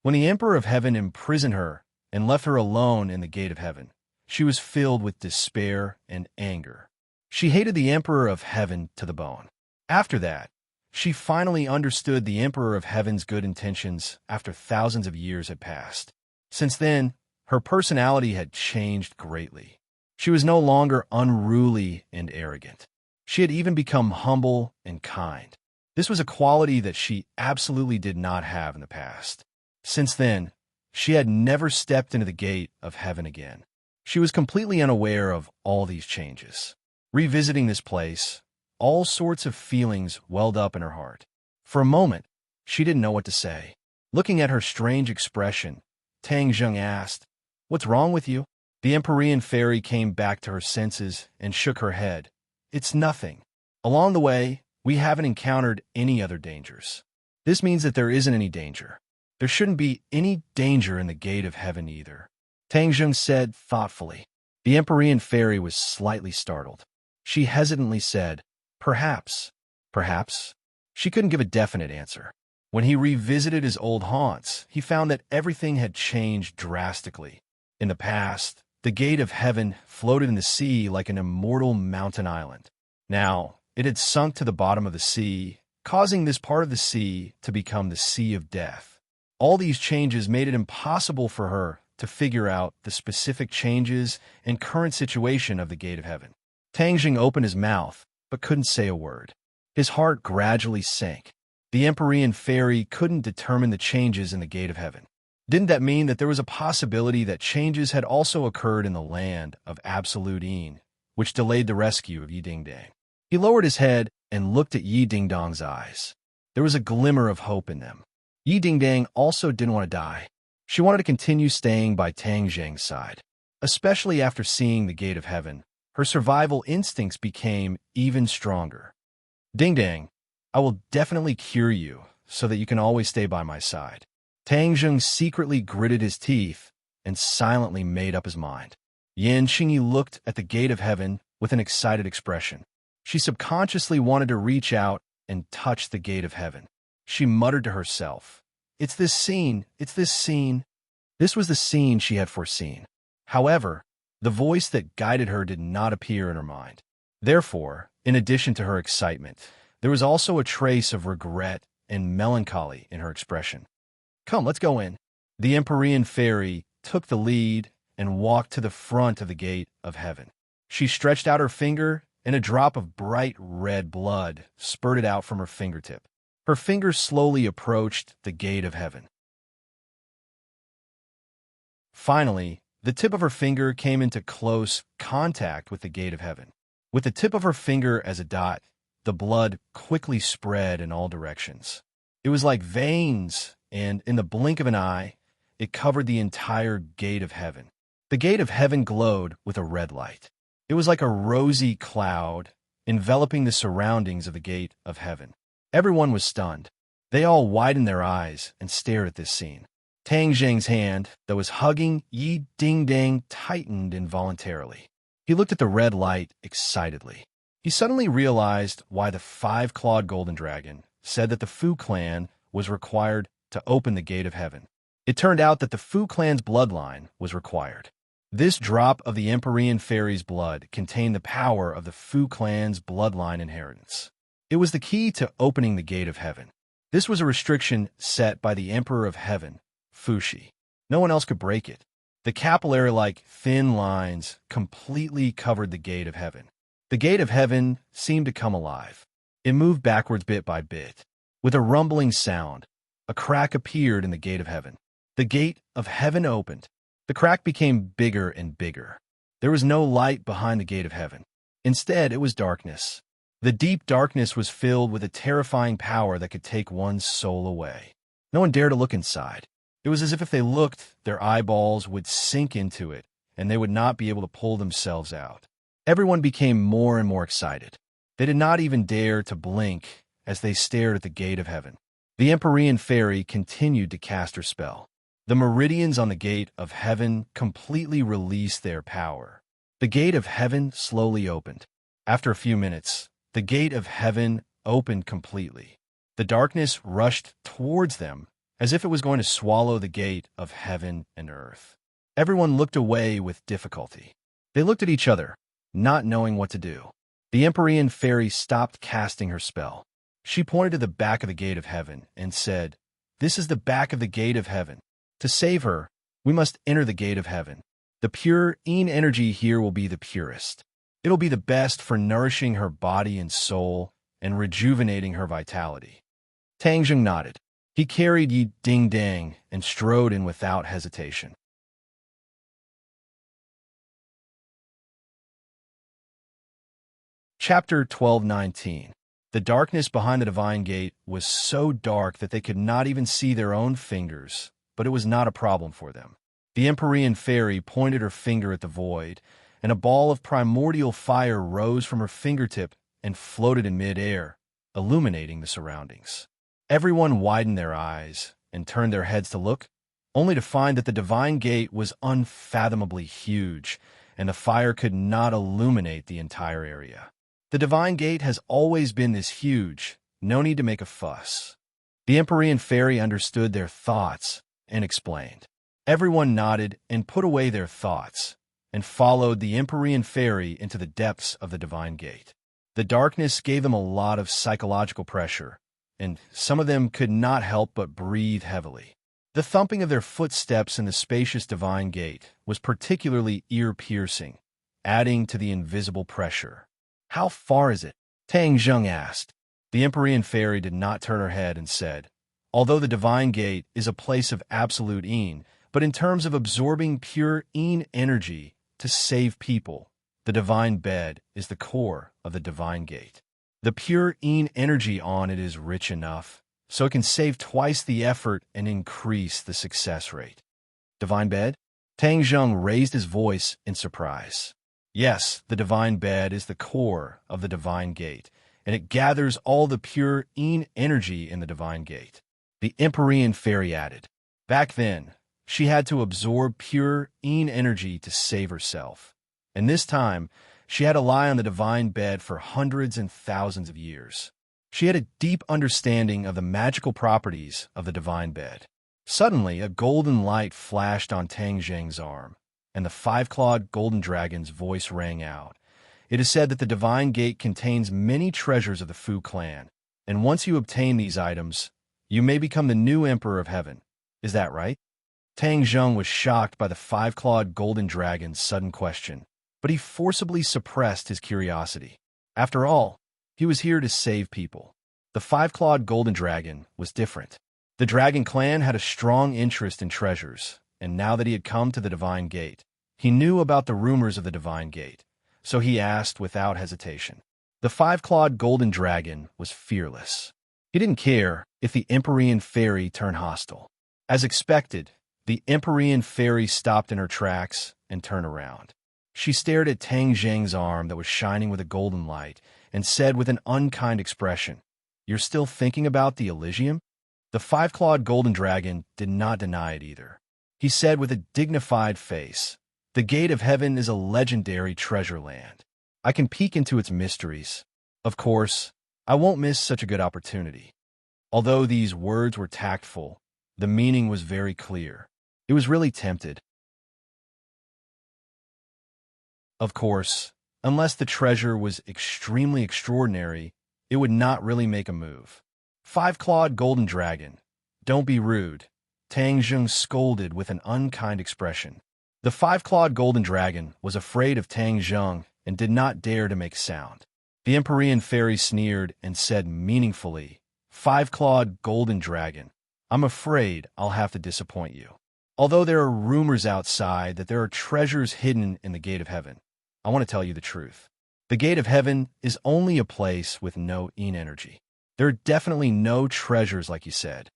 When the Emperor of Heaven imprisoned her and left her alone in the Gate of Heaven, she was filled with despair and anger. She hated the Emperor of Heaven to the bone. After that, she finally understood the Emperor of Heaven's good intentions after thousands of years had passed. Since then, her personality had changed greatly. She was no longer unruly and arrogant. She had even become humble and kind. This was a quality that she absolutely did not have in the past. Since then, she had never stepped into the Gate of Heaven again. She was completely unaware of all these changes. Revisiting this place, all sorts of feelings welled up in her heart. For a moment, she didn't know what to say. Looking at her strange expression, Tang Zheng asked, "What's wrong with you?" The Empyrean fairy came back to her senses and shook her head. "It's nothing. Along the way, we haven't encountered any other dangers. This means that there isn't any danger. There shouldn't be any danger in the Gate of Heaven either," Tang Zheng said thoughtfully. The Empyrean fairy was slightly startled. She hesitantly said, Perhaps. She couldn't give a definite answer. When he revisited his old haunts, he found that everything had changed drastically. In the past, the gate of heaven floated in the sea like an immortal mountain island. Now, it had sunk to the bottom of the sea, causing this part of the sea to become the Sea of Death. All these changes made it impossible for her to figure out the specific changes and current situation of the gate of heaven. Tang Jing opened his mouth, but couldn't say a word. His heart gradually sank. The Empyrean fairy couldn't determine the changes in the gate of heaven. Didn't that mean that there was a possibility that changes had also occurred in the land of Absolute Yin, which delayed the rescue of Yi Dingdang? He lowered his head and looked at Yi Dingdang's eyes. There was a glimmer of hope in them. Yi Dingdang also didn't want to die. She wanted to continue staying by Tang Jing's side. Especially after seeing the gate of heaven, her survival instincts became even stronger. Dingdang, I will definitely cure you so that you can always stay by my side. Tang Jing secretly gritted his teeth and silently made up his mind. Yan Xingyi looked at the gate of heaven with an excited expression. She subconsciously wanted to reach out and touch the gate of heaven. She muttered to herself, "It's this scene, it's this scene." This was the scene she had foreseen. However, the voice that guided her did not appear in her mind. Therefore, in addition to her excitement, there was also a trace of regret and melancholy in her expression. "Come, let's go in." The Empyrean fairy took the lead and walked to the front of the gate of heaven. She stretched out her finger, and a drop of bright red blood spurted out from her fingertip. Her finger slowly approached the gate of heaven. Finally, the tip of her finger came into close contact with the gate of heaven. With the tip of her finger as a dot, the blood quickly spread in all directions. It was like veins, and in the blink of an eye, it covered the entire gate of heaven. The gate of heaven glowed with a red light. It was like a rosy cloud enveloping the surroundings of the gate of heaven. Everyone was stunned. They all widened their eyes and stared at this scene. Tang Jing's hand that was hugging Yi Dingdang tightened involuntarily. He looked at the red light excitedly. He suddenly realized why the five-clawed golden dragon said that the Fu clan was required to open the gate of heaven. It turned out that the Fu clan's bloodline was required. This drop of the Empyrean fairy's blood contained the power of the Fu clan's bloodline inheritance. It was the key to opening the gate of heaven. This was a restriction set by the Emperor of Heaven, Fuxi. No one else could break it. The capillary-like thin lines completely covered the gate of heaven. The gate of heaven seemed to come alive. It moved backwards bit by bit. With a rumbling sound, a crack appeared in the gate of heaven. The gate of heaven opened. The crack became bigger and bigger. There was no light behind the gate of heaven. Instead, it was darkness. The deep darkness was filled with a terrifying power that could take one's soul away. No one dared to look inside. It was as if they looked, their eyeballs would sink into it, and they would not be able to pull themselves out. Everyone became more and more excited. They did not even dare to blink as they stared at the gate of heaven. The Empyrean fairy continued to cast her spell. The meridians on the gate of heaven completely released their power. The gate of heaven slowly opened. After a few minutes, the gate of heaven opened completely. The darkness rushed towards them as if it was going to swallow the gate of heaven and earth. Everyone looked away with difficulty. They looked at each other, not knowing what to do. The Empyrean fairy stopped casting her spell. She pointed to the back of the gate of heaven and said, "This is the back of the gate of heaven. To save her, we must enter the gate of heaven. The pure Yin energy here will be the purest. It'll be the best for nourishing her body and soul and rejuvenating her vitality." Tang Jing nodded. He carried Yi Dingdang and strode in without hesitation. Chapter 12:19. The darkness behind the divine gate was so dark that they could not even see their own fingers, but it was not a problem for them. The Empyrean fairy pointed her finger at the void, and a ball of primordial fire rose from her fingertip and floated in mid-air, illuminating the surroundings. Everyone widened their eyes and turned their heads to look, only to find that the divine gate was unfathomably huge, and the fire could not illuminate the entire area. The divine gate has always been this huge, no need to make a fuss. The Empyrean fairy understood their thoughts and explained. Everyone nodded and put away their thoughts and followed the Empyrean fairy into the depths of the divine gate. The darkness gave them a lot of psychological pressure, and some of them could not help but breathe heavily. The thumping of their footsteps in the spacious divine gate was particularly ear-piercing, adding to the invisible pressure. "How far is it?" Tang Zheng asked. The Empyrean fairy did not turn her head and said, "Although the divine gate is a place of absolute Yin, but in terms of absorbing pure Yin energy to save people, the divine bed is the core of the divine gate. The pure Yin energy on it is rich enough, so it can save twice the effort and increase the success rate." Divine bed? Tang Zheng raised his voice in surprise. Yes, the divine bed is the core of the divine gate, and it gathers all the pure Yin energy in the divine gate. The Empyrean fairy added. Back then, she had to absorb pure Yin energy to save herself, and this time, she had to lie on the divine bed for hundreds and thousands of years. She had a deep understanding of the magical properties of the divine bed. Suddenly, a golden light flashed on Tang Zheng's arm, and the five-clawed golden dragon's voice rang out. It is said that the divine gate contains many treasures of the Fu clan, and once you obtain these items, you may become the new emperor of heaven. Is that right? Tang Zheng was shocked by the five-clawed golden dragon's sudden question, but he forcibly suppressed his curiosity. After all, he was here to save people. The five-clawed golden dragon was different. The dragon clan had a strong interest in treasures, and now that he had come to the divine gate, he knew about the rumors of the divine gate, so he asked without hesitation. The five-clawed golden dragon was fearless. He didn't care if the Empyrean fairy turned hostile. As expected, the Empyrean fairy stopped in her tracks and turned around. She stared at Tang Zheng's arm that was shining with a golden light and said with an unkind expression, "You're still thinking about the Elysium?" The five-clawed golden dragon did not deny it either. He said with a dignified face, "The gate of heaven is a legendary treasure land. I can peek into its mysteries. Of course, I won't miss such a good opportunity." Although these words were tactful, the meaning was very clear. It was really tempted. Of course, unless the treasure was extremely extraordinary, it would not really make a move. "Five-clawed golden dragon, don't be rude," Tang Zheng scolded with an unkind expression. The five-clawed golden dragon was afraid of Tang Zheng and did not dare to make sound. The Empyrean fairy sneered and said meaningfully, "Five-clawed golden dragon, I'm afraid I'll have to disappoint you. Although there are rumors outside that there are treasures hidden in the gate of heaven, I want to tell you the truth. The gate of heaven is only a place with no Yin energy. There are definitely no treasures like you said."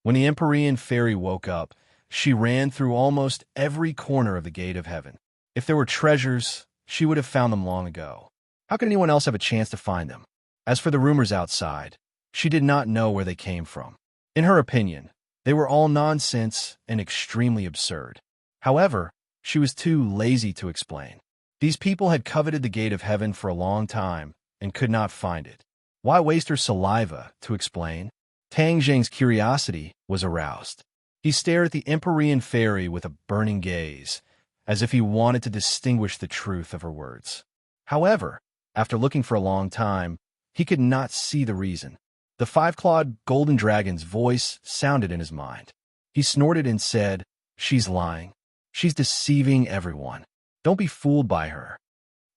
When the Empyrean fairy woke up, she ran through almost every corner of the gate of heaven. If there were treasures, she would have found them long ago. How could anyone else have a chance to find them? As for the rumors outside, she did not know where they came from. In her opinion, they were all nonsense and extremely absurd. However, she was too lazy to explain. These people had coveted the gate of heaven for a long time and could not find it. Why waste her saliva to explain? Tang Zheng's curiosity was aroused. He stared at the Empyrean fairy with a burning gaze, as if he wanted to distinguish the truth of her words. However, after looking for a long time, he could not see the reason. The five-clawed golden dragon's voice sounded in his mind. He snorted and said, "She's lying. She's deceiving everyone. Don't be fooled by her."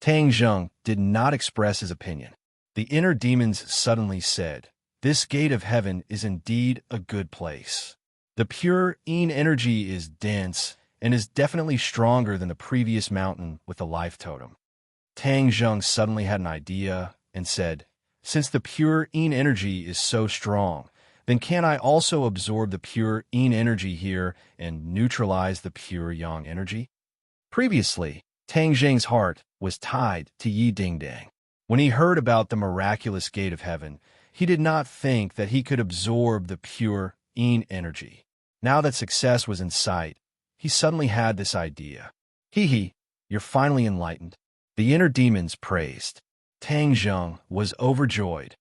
Tang Zheng did not express his opinion. The inner demons suddenly said, "This gate of heaven is indeed a good place. The pure Yin energy is dense and is definitely stronger than the previous mountain with the life totem." Tang Zheng suddenly had an idea and said, "Since the pure Yin energy is so strong, then can I also absorb the pure Yin energy here and neutralize the pure Yang energy?" Previously, Tang Zheng's heart was tied to Yi Dingdang. When he heard about the miraculous gate of heaven, he did not think that he could absorb the pure Yin energy. Now that success was in sight, he suddenly had this idea. "Hee, you're finally enlightened." The inner demons praised. Tang Zheng was overjoyed.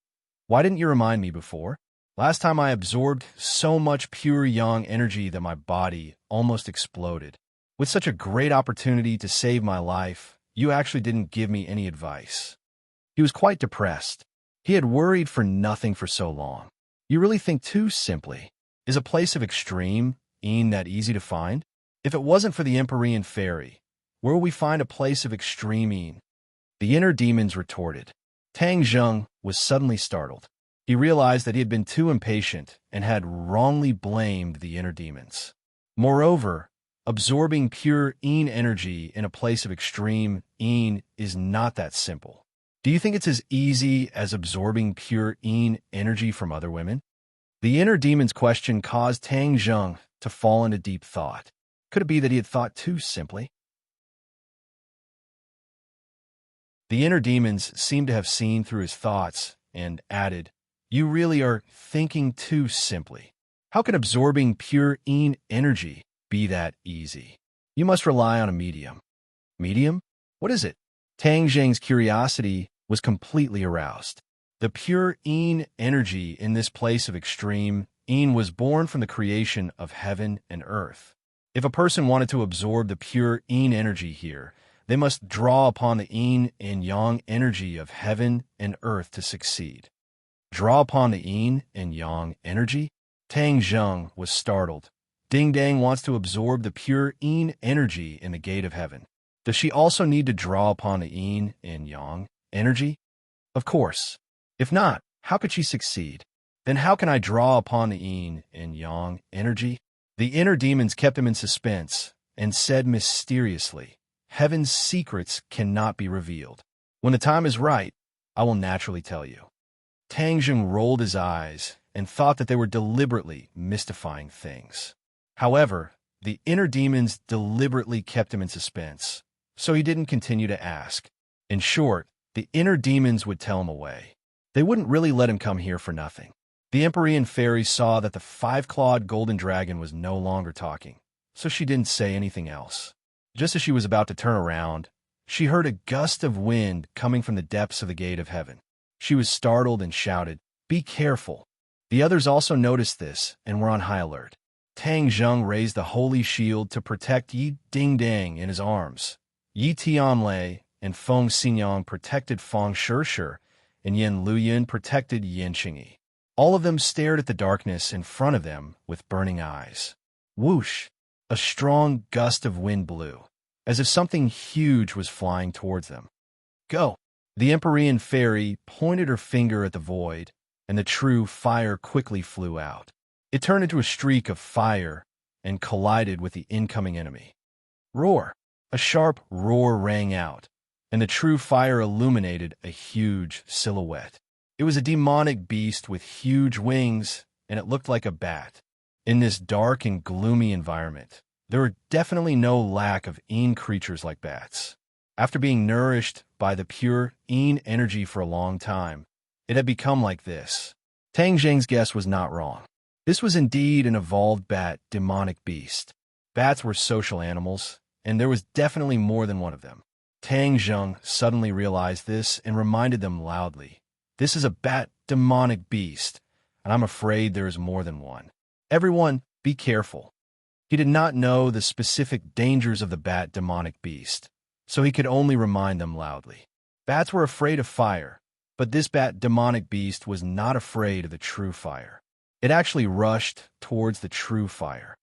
"Why didn't you remind me before?" Last time I absorbed so much pure yang energy that my body almost exploded. With such a great opportunity to save my life, you actually didn't give me any advice." He was quite depressed. He had worried for nothing for so long. You really think too simply. Is a place of extreme ain't that easy to find? If it wasn't for the Empyrean fairy, where will we find a place of extreme een? The inner demons retorted. Tang Zheng was suddenly startled. He realized that he had been too impatient and had wrongly blamed the inner demons. Moreover, absorbing pure een energy in a place of extreme een is not that simple. Do you think it's as easy as absorbing pure een energy from other women? The inner demon's question caused Tang Zheng to fall into deep thought. Could it be that he had thought too simply? The inner demons seemed to have seen through his thoughts and added, "You really are thinking too simply. How can absorbing pure een energy be that easy? You must rely on a medium." Medium? What is it? Tang Zheng's curiosity was completely aroused. The pure een energy in this place of extreme een was born from the creation of heaven and earth. If a person wanted to absorb the pure een energy here, they must draw upon the yin and yang energy of heaven and earth to succeed. Draw upon the yin and yang energy? Tang Zheng was startled. Ding Dang wants to absorb the pure yin energy in the gate of heaven. Does she also need to draw upon the yin and yang energy? Of course. If not, how could she succeed? Then how can I draw upon the yin and yang energy? The inner demons kept him in suspense and said mysteriously, "Heaven's secrets cannot be revealed. When the time is right, I will naturally tell you." Tang Zheng rolled his eyes and thought that they were deliberately mystifying things. However, the inner demons deliberately kept him in suspense, so he didn't continue to ask. In short, the inner demons would tell him away. They wouldn't really let him come here for nothing. The Empyrean fairy saw that the five-clawed golden dragon was no longer talking, so she didn't say anything else. Just as she was about to turn around, she heard a gust of wind coming from the depths of the gate of heaven. She was startled and shouted, "Be careful!" The others also noticed this and were on high alert. Tang Zheng raised the holy shield to protect Yi Ding Dang in his arms. Yi Tianlei and Feng Xinyang protected Feng Shishir, and Yin Luyin protected Yin Qingyi. All of them stared at the darkness in front of them with burning eyes. Whoosh! A strong gust of wind blew, as if something huge was flying towards them. "Go!" The Empyrean fairy pointed her finger at the void, and the true fire quickly flew out. It turned into a streak of fire and collided with the incoming enemy. Roar! A sharp roar rang out, and the true fire illuminated a huge silhouette. It was a demonic beast with huge wings, and it looked like a bat. In this dark and gloomy environment, there were definitely no lack of een creatures like bats. After being nourished by the pure een energy for a long time, it had become like this. Tang Zheng's guess was not wrong. This was indeed an evolved bat demonic beast. Bats were social animals, and there was definitely more than one of them. Tang Zheng suddenly realized this and reminded them loudly, "This is a bat demonic beast, and I'm afraid there is more than one. Everyone, be careful." He did not know the specific dangers of the bat demonic beast, so he could only remind them loudly. Bats were afraid of fire, but this bat demonic beast was not afraid of the true fire. It actually rushed towards the true fire.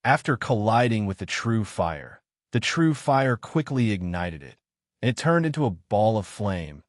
After colliding with the true fire quickly ignited it, and it turned into a ball of flame,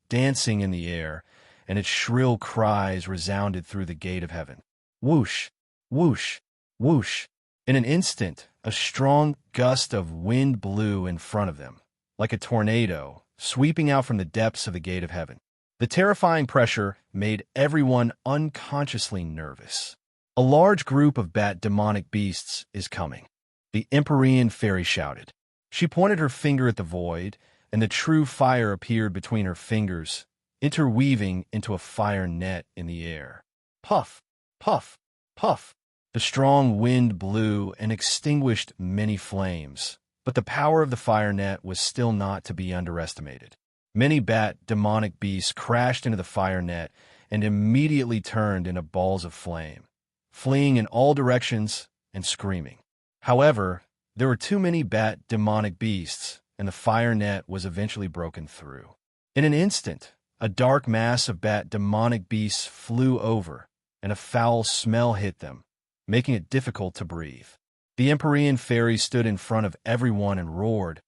dancing in the air, and its shrill cries resounded through the gate of heaven. Whoosh! Whoosh! Whoosh! In an instant, a strong gust of wind blew in front of them, like a tornado, sweeping out from the depths of the gate of heaven. The terrifying pressure made everyone unconsciously nervous. A large group of bat demonic beasts is coming, the Empyrean fairy shouted. She pointed her finger at the void, and the true fire appeared between her fingers, interweaving into a fire net in the air. Puff! Puff! Puff! The strong wind blew and extinguished many flames, but the power of the fire net was still not to be underestimated. Many bat demonic beasts crashed into the fire net and immediately turned into balls of flame, fleeing in all directions and screaming. However, there were too many bat demonic beasts, and the fire net was eventually broken through. In an instant, a dark mass of bat demonic beasts flew over, and a foul smell hit them, making it difficult to breathe. The Empyrean fairy stood in front of everyone and roared,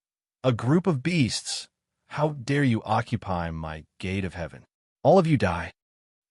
"A group of beasts! How dare you occupy my gate of heaven? All of you die!"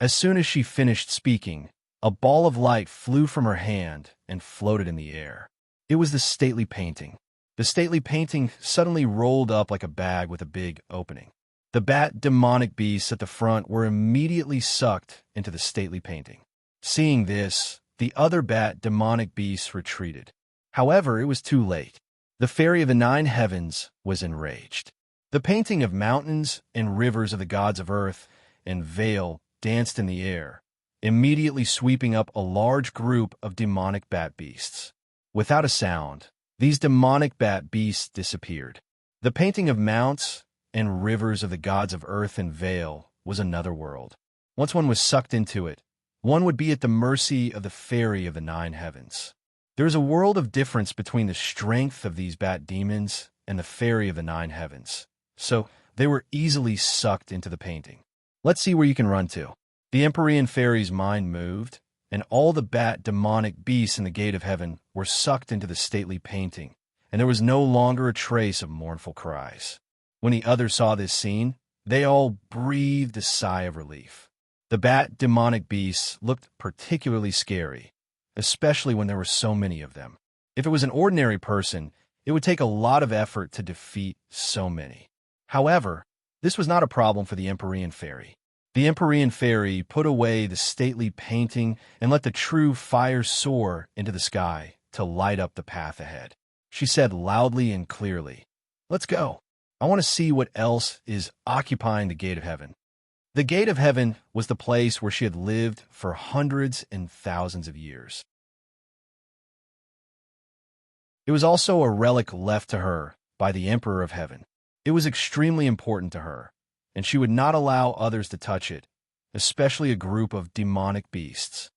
As soon as she finished speaking, a ball of light flew from her hand and floated in the air. It was the stately painting. The stately painting suddenly rolled up like a bag with a big opening. The bat demonic beasts at the front were immediately sucked into the stately painting. Seeing this, the other bat demonic beasts retreated. However, it was too late. The fairy of the 9 heavens was enraged. The painting of mountains and rivers of the gods of earth and Vale danced in the air, immediately sweeping up a large group of demonic bat beasts. Without a sound, these demonic bat beasts disappeared. The painting of mounts and rivers of the gods of earth and Vale was another world. Once one was sucked into it, one would be at the mercy of the fairy of the 9 heavens. There is a world of difference between the strength of these bat demons and the fairy of the 9 heavens, so they were easily sucked into the painting. Let's see where you can run to. The Empyrean fairy's mind moved, and all the bat demonic beasts in the gate of heaven were sucked into the stately painting, and there was no longer a trace of mournful cries. When the others saw this scene, they all breathed a sigh of relief. The bat demonic beasts looked particularly scary, especially when there were so many of them. If it was an ordinary person, it would take a lot of effort to defeat so many. However, this was not a problem for the Empyrean fairy. The Empyrean fairy put away the stately painting and let the true fire soar into the sky to light up the path ahead. She said loudly and clearly, "Let's go. I want to see what else is occupying the gate of heaven." The gate of heaven was the place where she had lived for hundreds and thousands of years. It was also a relic left to her by the Emperor of Heaven. It was extremely important to her, and she would not allow others to touch it, especially a group of demonic beasts.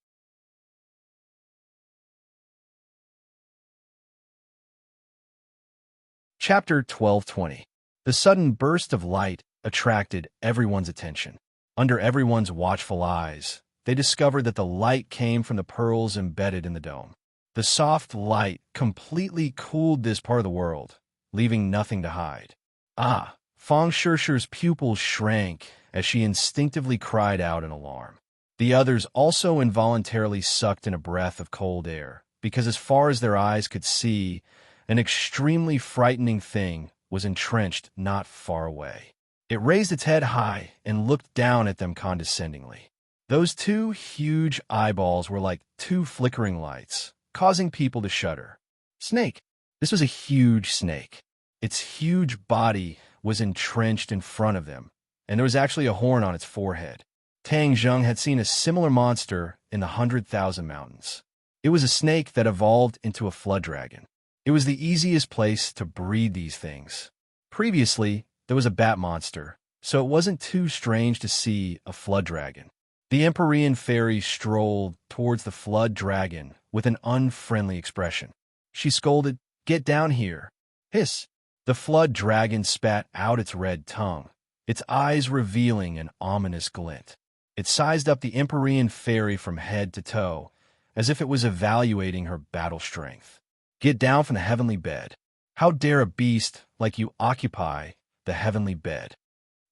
Chapter 12:20. The sudden burst of light attracted everyone's attention. Under everyone's watchful eyes, they discovered that the light came from the pearls embedded in the dome. The soft light completely cooled this part of the world, leaving nothing to hide. Ah! Feng Shishir's pupils shrank as she instinctively cried out in alarm. The others also involuntarily sucked in a breath of cold air, because as far as their eyes could see, an extremely frightening thing was entrenched not far away. It raised its head high and looked down at them condescendingly. Those 2 huge eyeballs were like 2 flickering lights, causing people to shudder. Snake! This was a huge snake. Its huge body was entrenched in front of them, and there was actually a horn on its forehead. Tang Zheng had seen a similar monster in the 100,000 Mountains. It was a snake that evolved into a flood dragon. It was the easiest place to breed these things. Previously, there was a bat monster, so it wasn't too strange to see a flood dragon. The Empyrean fairy strolled towards the flood dragon with an unfriendly expression. She scolded, "Get down here." Hiss! The flood dragon spat out its red tongue, its eyes revealing an ominous glint. It sized up the Empyrean fairy from head to toe, as if it was evaluating her battle strength. "Get down from the heavenly bed. How dare a beast like you occupy the heavenly bed?"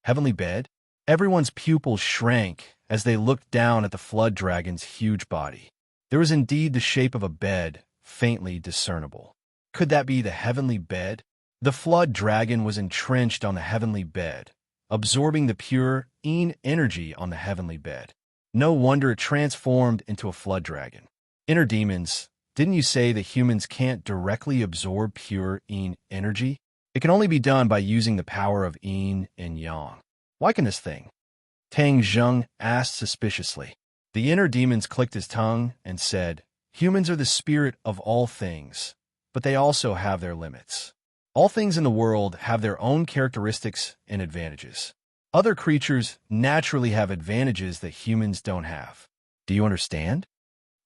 Heavenly bed? Everyone's pupils shrank as they looked down at the flood dragon's huge body. There was indeed the shape of a bed, faintly discernible. Could that be the heavenly bed? The flood dragon was entrenched on the heavenly bed, absorbing the pure energy on the heavenly bed. No wonder it transformed into a flood dragon. Inner demons, didn't you say that humans can't directly absorb pure energy? It can only be done by using the power of yin and yang. Why can this thing? Tang Zheng asked suspiciously. The inner demons clicked his tongue and said, "Humans are the spirit of all things, but they also have their limits. All things in the world have their own characteristics and advantages. Other creatures naturally have advantages that humans don't have. Do you understand?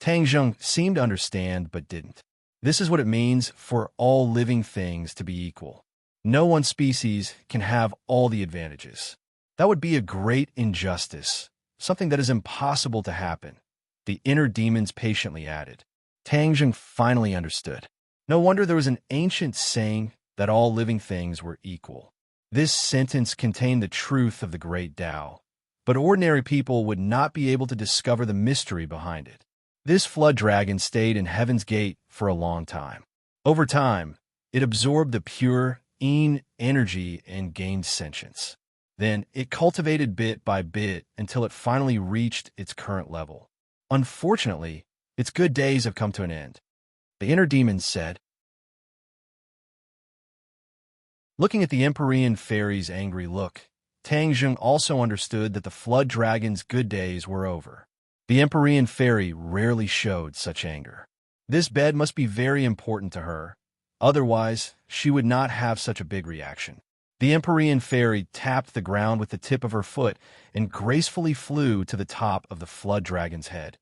Tang Zheng seemed to understand but didn't. This is what it means for all living things to be equal. No one species can have all the advantages. That would be a great injustice, something that is impossible to happen, the inner demons patiently added. Tang Zheng finally understood. No wonder there was an ancient saying that all living things were equal. This sentence contained the truth of the great Tao, but ordinary people would not be able to discover the mystery behind it. This flood dragon stayed in Heaven's Gate for a long time. Over time, it absorbed the pure energy and gained sentience. Then it cultivated bit by bit until it finally reached its current level. Unfortunately, its good days have come to an end. The inner demons said. Looking at the Empyrean fairy's angry look, Tang Zheng also understood that the flood dragon's good days were over. The Empyrean fairy rarely showed such anger. This bed must be very important to her, otherwise she would not have such a big reaction. The Empyrean fairy tapped the ground with the tip of her foot and gracefully flew to the top of the flood dragon's head,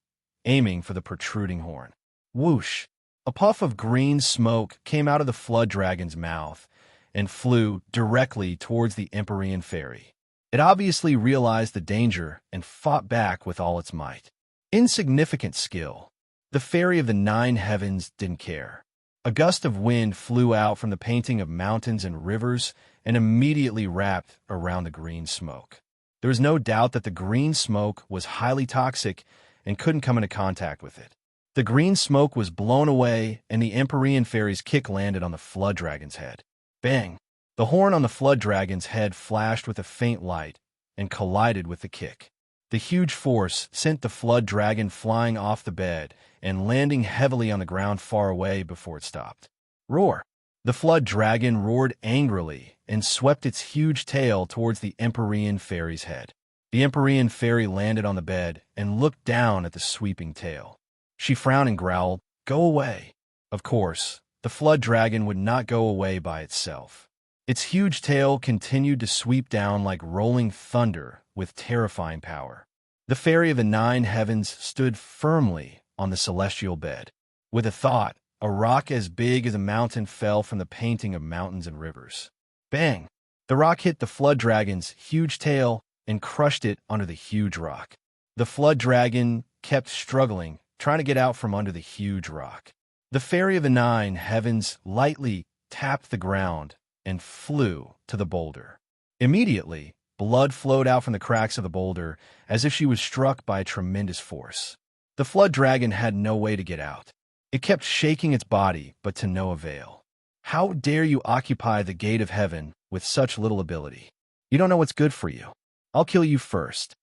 aiming for the protruding horn. Whoosh! A puff of green smoke came out of the flood dragon's mouth and flew directly towards the Empyrean fairy. It obviously realized the danger and fought back with all its might. Insignificant skill. The fairy of the 9 heavens didn't care. A gust of wind flew out from the painting of mountains and rivers and immediately wrapped around the green smoke. There was no doubt that the green smoke was highly toxic and couldn't come into contact with it. The green smoke was blown away and the Empyrean fairy's kick landed on the flood dragon's head. Bang! The horn on the flood dragon's head flashed with a faint light and collided with the kick. The huge force sent the flood dragon flying off the bed and landing heavily on the ground far away before it stopped. Roar! The flood dragon roared angrily and swept its huge tail towards the Empyrean fairy's head. The Empyrean fairy landed on the bed and looked down at the sweeping tail. She frowned and growled, "Go away." Of course, the flood dragon would not go away by itself. Its huge tail continued to sweep down like rolling thunder with terrifying power. The fairy of the 9 heavens stood firmly on the celestial bed. With a thought, a rock as big as a mountain fell from the painting of mountains and rivers. Bang! The rock hit the flood dragon's huge tail and crushed it under the huge rock. The flood dragon kept struggling, trying to get out from under the huge rock. The fairy of the 9 heavens lightly tapped the ground and flew to the boulder. Immediately, blood flowed out from the cracks of the boulder as if she was struck by a tremendous force. The flood dragon had no way to get out. It kept shaking its body, but to no avail. How dare you occupy the gate of heaven with such little ability? You don't know what's good for you. I'll kill you first.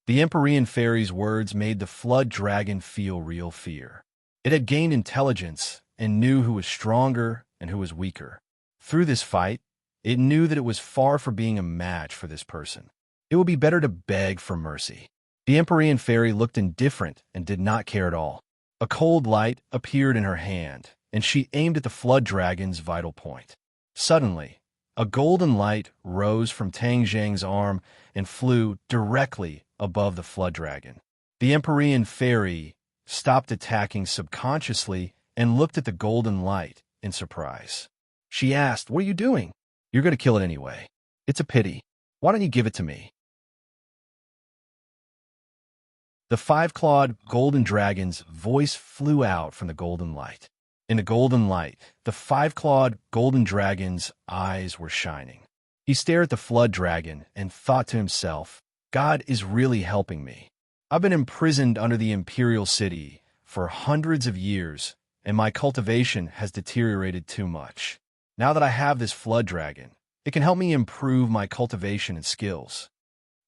The Empyrean fairy's words made the flood dragon feel real fear. It had gained intelligence and knew who was stronger and who was weaker. Through this fight, it knew that it was far from being a match for this person. It would be better to beg for mercy. The Empyrean fairy looked indifferent and did not care at all. A cold light appeared in her hand, and she aimed at the flood dragon's vital point. Suddenly, a golden light rose from Tang Zheng's arm and flew directly above the flood dragon. The Empyrean fairy stopped attacking subconsciously and looked at the golden light in surprise. She asked, "What are you doing?" "You're going to kill it anyway. It's a pity. Why don't you give it to me?" The 5-clawed golden dragon's voice flew out from the golden light. In the golden light, the 5-clawed golden dragon's eyes were shining. He stared at the flood dragon and thought to himself, "God is really helping me. I've been imprisoned under the imperial city for hundreds of years, and my cultivation has deteriorated too much. Now that I have this flood dragon, it can help me improve my cultivation and skills."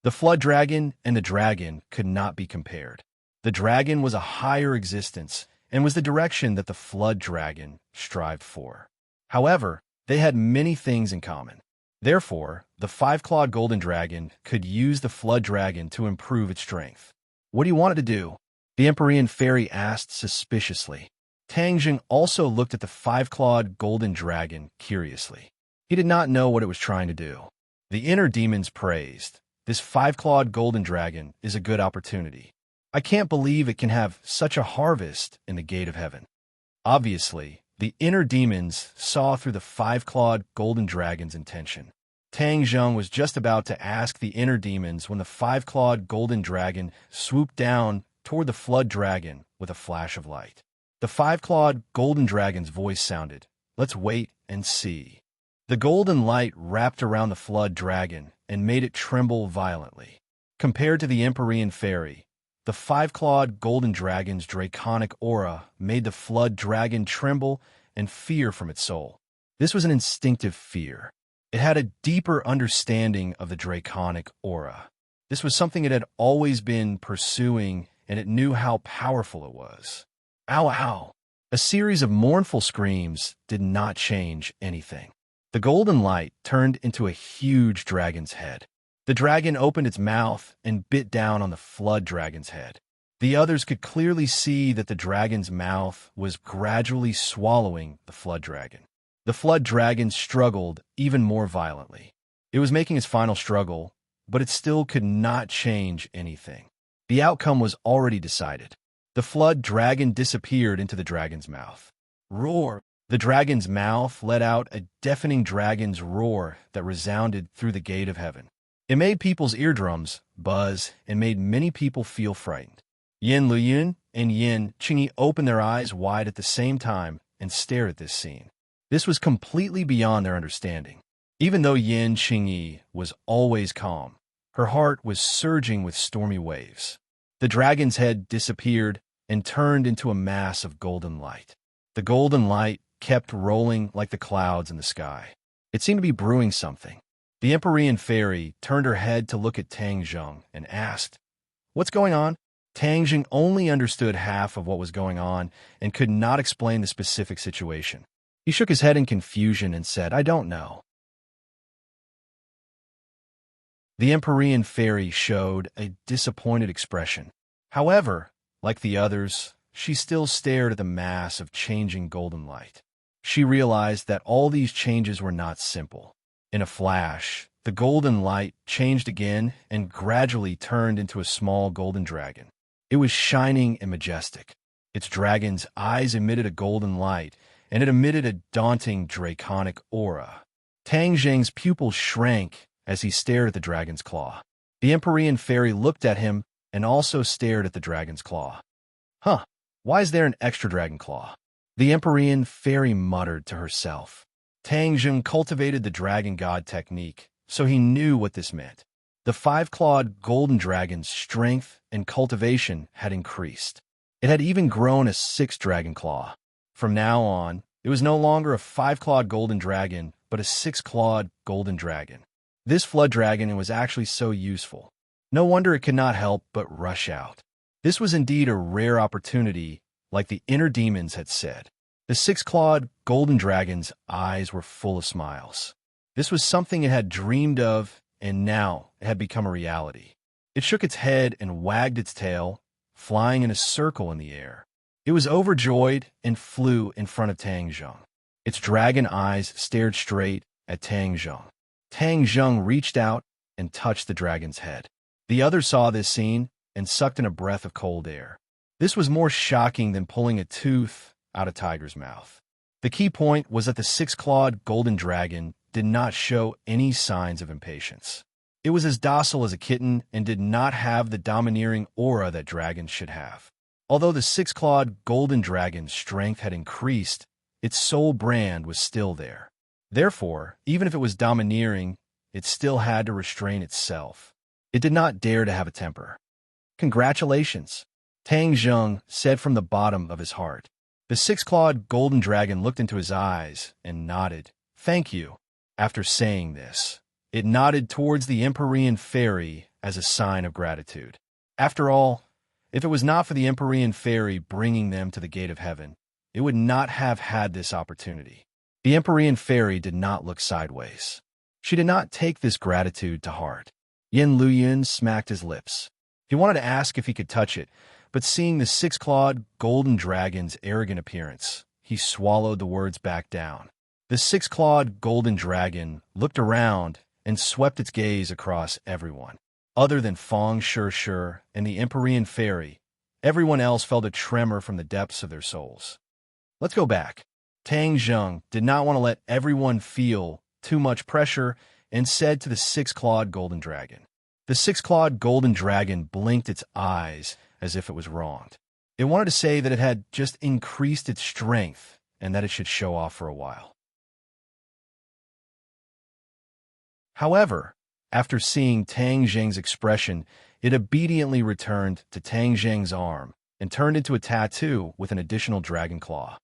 The flood dragon and the dragon could not be compared. The dragon was a higher existence and was the direction that the flood dragon strived for. However, they had many things in common. Therefore, the 5-clawed golden dragon could use the flood dragon to improve its strength. "What do you want it to do?" the Empyrean fairy asked suspiciously. Tang Zheng also looked at the 5-clawed golden dragon curiously. He did not know what it was trying to do. The inner demons praised, This five-clawed golden dragon is a good opportunity. I can't believe it can have such a harvest in the gate of heaven. Obviously, the inner demons saw through the five-clawed golden dragon's intention. Tang Zheng was just about to ask the inner demons when the five-clawed golden dragon swooped down toward the flood dragon with a flash of light. The five-clawed golden dragon's voice sounded, "Let's wait and see." The golden light wrapped around the flood dragon and made it tremble violently. Compared to the Empyrean fairy, the five-clawed golden dragon's draconic aura made the flood dragon tremble and fear from its soul. This was an instinctive fear. It had a deeper understanding of the draconic aura. This was something it had always been pursuing, and it knew how powerful it was. Ow, ow! A series of mournful screams did not change anything. The golden light turned into a huge dragon's head. The dragon opened its mouth and bit down on the flood dragon's head. The others could clearly see that the dragon's mouth was gradually swallowing the flood dragon. The flood dragon struggled even more violently. It was making its final struggle, but it still could not change anything. The outcome was already decided. The flood dragon disappeared into the dragon's mouth. Roar! The dragon's mouth let out a deafening dragon's roar that resounded through the gate of heaven. It made people's eardrums buzz and made many people feel frightened. Yin Luyun and Yin Qingyi opened their eyes wide at the same time and stared at this scene. This was completely beyond their understanding. Even though Yin Qingyi was always calm, her heart was surging with stormy waves. The dragon's head disappeared and turned into a mass of golden light. The golden light kept rolling like the clouds in the sky. It seemed to be brewing something. The Empyrean fairy turned her head to look at Tang Zheng and asked, "What's going on?" Tang Zheng only understood half of what was going on and could not explain the specific situation. He shook his head in confusion and said, "I don't know." The Empyrean fairy showed a disappointed expression. However, like the others, she still stared at the mass of changing golden light. She realized that all these changes were not simple. In a flash, the golden light changed again and gradually turned into a small golden dragon. It was shining and majestic. Its dragon's eyes emitted a golden light, and it emitted a daunting draconic aura. Tang Zheng's pupils shrank as he stared at the dragon's claw. The Empyrean fairy looked at him and also stared at the dragon's claw. "Huh, why is there an extra dragon claw?" The Empyrean fairy muttered to herself. Tang Zheng cultivated the dragon god technique, so he knew what this meant. The five-clawed golden dragon's strength and cultivation had increased. It had even grown a sixth dragon claw. From now on, it was no longer a five-clawed golden dragon, but a six-clawed golden dragon. This flood dragon was actually so useful. No wonder it could not help but rush out. This was indeed a rare opportunity, like the inner demons had said. The six-clawed golden dragon's eyes were full of smiles. This was something it had dreamed of, and now it had become a reality. It shook its head and wagged its tail, flying in a circle in the air. It was overjoyed and flew in front of Tang Zheng. Its dragon eyes stared straight at Tang Zheng. Tang Zheng reached out and touched the dragon's head. The others saw this scene and sucked in a breath of cold air. This was more shocking than pulling a tooth out of a tiger's mouth. The key point was that the six-clawed golden dragon did not show any signs of impatience. It was as docile as a kitten and did not have the domineering aura that dragons should have. Although the six-clawed golden dragon's strength had increased, its soul brand was still there. Therefore, even if it was domineering, it still had to restrain itself. It did not dare to have a temper. "Congratulations," Tang Zheng said from the bottom of his heart. The six-clawed golden dragon looked into his eyes and nodded. "Thank you." After saying this, it nodded towards the Empyrean fairy as a sign of gratitude. After all, if it was not for the Empyrean fairy bringing them to the gate of heaven, it would not have had this opportunity. The Empyrean fairy did not look sideways. She did not take this gratitude to heart. Yin Luyun smacked his lips. He wanted to ask if he could touch it, but seeing the six-clawed golden dragon's arrogant appearance, he swallowed the words back down. The six-clawed golden dragon looked around and swept its gaze across everyone. Other than Fong Shi and the Empyrean Fairy, everyone else felt a tremor from the depths of their souls. Let's go back. Tang Zheng did not want to let everyone feel too much pressure and said to the six-clawed golden dragon. The six-clawed golden dragon blinked its eyes as if it was wronged. It wanted to say that it had just increased its strength and that it should show off for a while. However, after seeing Tang Zheng's expression, it obediently returned to Tang Zheng's arm and turned into a tattoo with an additional dragon claw.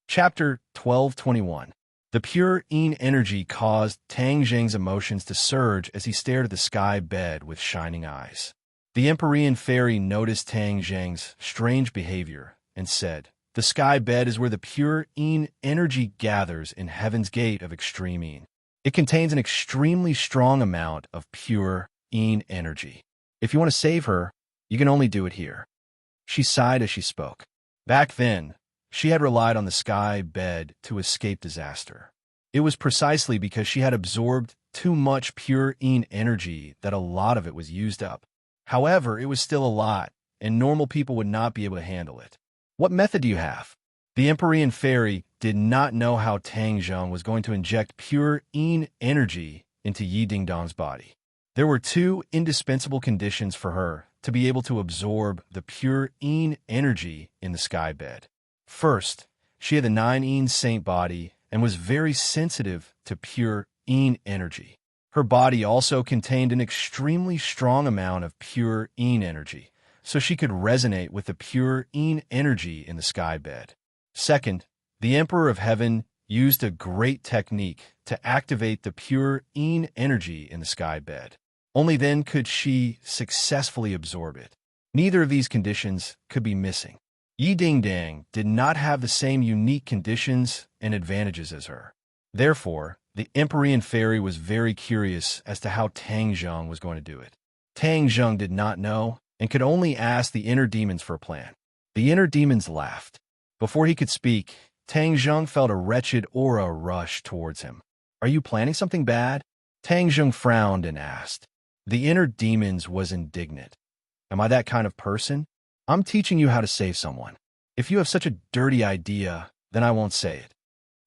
Chapter 1221. The pure Yin energy caused Tang Zheng's emotions to surge as he stared at the sky bed with shining eyes. The Empyrean Fairy noticed Tang Zheng's strange behavior and said, "The sky bed is where the pure Yin energy gathers in Heaven's Gate of Extreme Yin. It contains an extremely strong amount of pure Yin energy. If you want to save her, you can only do it here." She sighed as she spoke. Back then, she had relied on the sky bed to escape disaster. It was precisely because she had absorbed too much pure Yin energy that a lot of it was used up. However, it was still a lot, and normal people would not be able to handle it. "What method do you have?" The Empyrean Fairy did not know how Tang Zheng was going to inject pure Yin energy into Yi Dingdong's body. There were two indispensable conditions for her to be able to absorb the pure Yin energy in the sky bed. First, she had the 9 Yin saint body and was very sensitive to pure Yin energy. Her body also contained an extremely strong amount of pure Yin energy, so she could resonate with the pure Yin energy in the sky bed. Second, the Emperor of Heaven used a great technique to activate the pure Yin energy in the sky bed. Only then could she successfully absorb it. Neither of these conditions could be missing. Yi Dingdong did not have the same unique conditions and advantages as her. Therefore, the Empyrean Fairy was very curious as to how Tang Zheng was going to do it. Tang Zheng did not know and could only ask the inner demons for a plan. The inner demons laughed. Before he could speak, Tang Zheng felt a wretched aura rush towards him. "Are you planning something bad?" Tang Zheng frowned and asked. The inner demons was indignant. "Am I that kind of person? I'm teaching you how to save someone. If you have such a dirty idea, then I won't say it."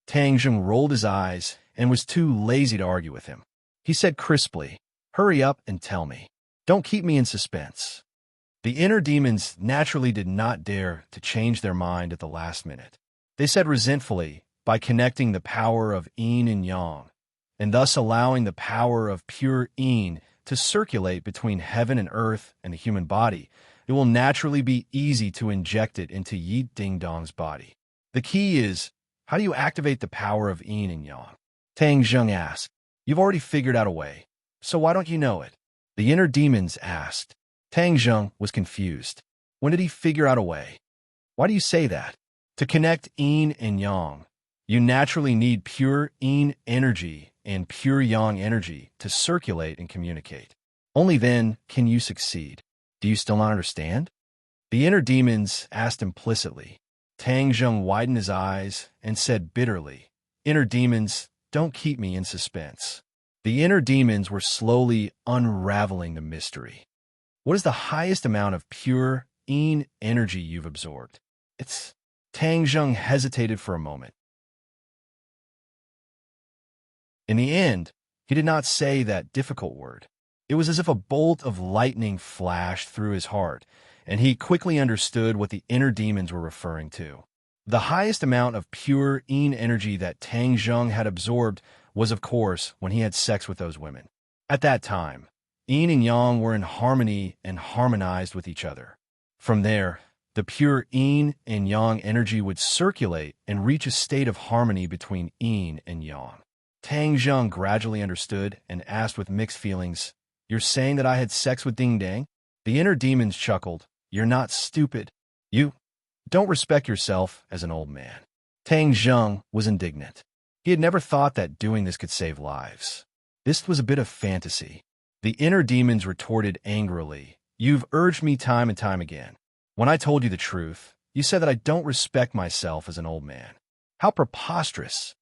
Tang Zheng rolled his eyes and was too lazy to argue with him. He said crisply, "Hurry up and tell me. Don't keep me in suspense." The inner demons naturally did not dare to change their mind at the last minute. They said resentfully, by connecting the power of Yin and Yang, and thus allowing the power of pure Yin to circulate between heaven and earth and the human body, it will naturally be easy to inject it into Yi Dingdong's body. The key is, how do you activate the power of Yin and Yang? Tang Zheng asked. "You've already figured out a way, so why don't you know it?" The inner demons asked. Tang Zheng was confused. When did he figure out a way? Why do you say that? To connect Yin and Yang, you naturally need pure Yin energy and pure Yang energy to circulate and communicate. Only then can you succeed. Do you still not understand? The inner demons asked implicitly. Tang Zheng widened his eyes and said bitterly, "Inner demons, don't keep me in suspense." The inner demons were slowly unraveling the mystery. "What is the highest amount of pure Yin energy you've absorbed?" It's... Tang Zheng hesitated for a moment. In the end, he did not say that difficult word. It was as if a bolt of lightning flashed through his heart, and he quickly understood what the inner demons were referring to. The highest amount of pure Yin energy that Tang Zheng had absorbed was, of course, when he had sex with those women. At that time, Yin and Yang were in harmony and harmonized with each other. From there, the pure Yin and Yang energy would circulate and reach a state of harmony between Yin and Yang. Tang Zheng gradually understood and asked with mixed feelings, "You're saying that I had sex with Ding Dang?" The inner demons chuckled. "You're not stupid. You don't respect yourself as an old man." Tang Zheng was indignant. He had never thought that doing this could save lives. This was a bit of fantasy. The inner demons retorted angrily, "You've urged me time and time again. When I told you the truth, you said that I don't respect myself as an old man. How preposterous,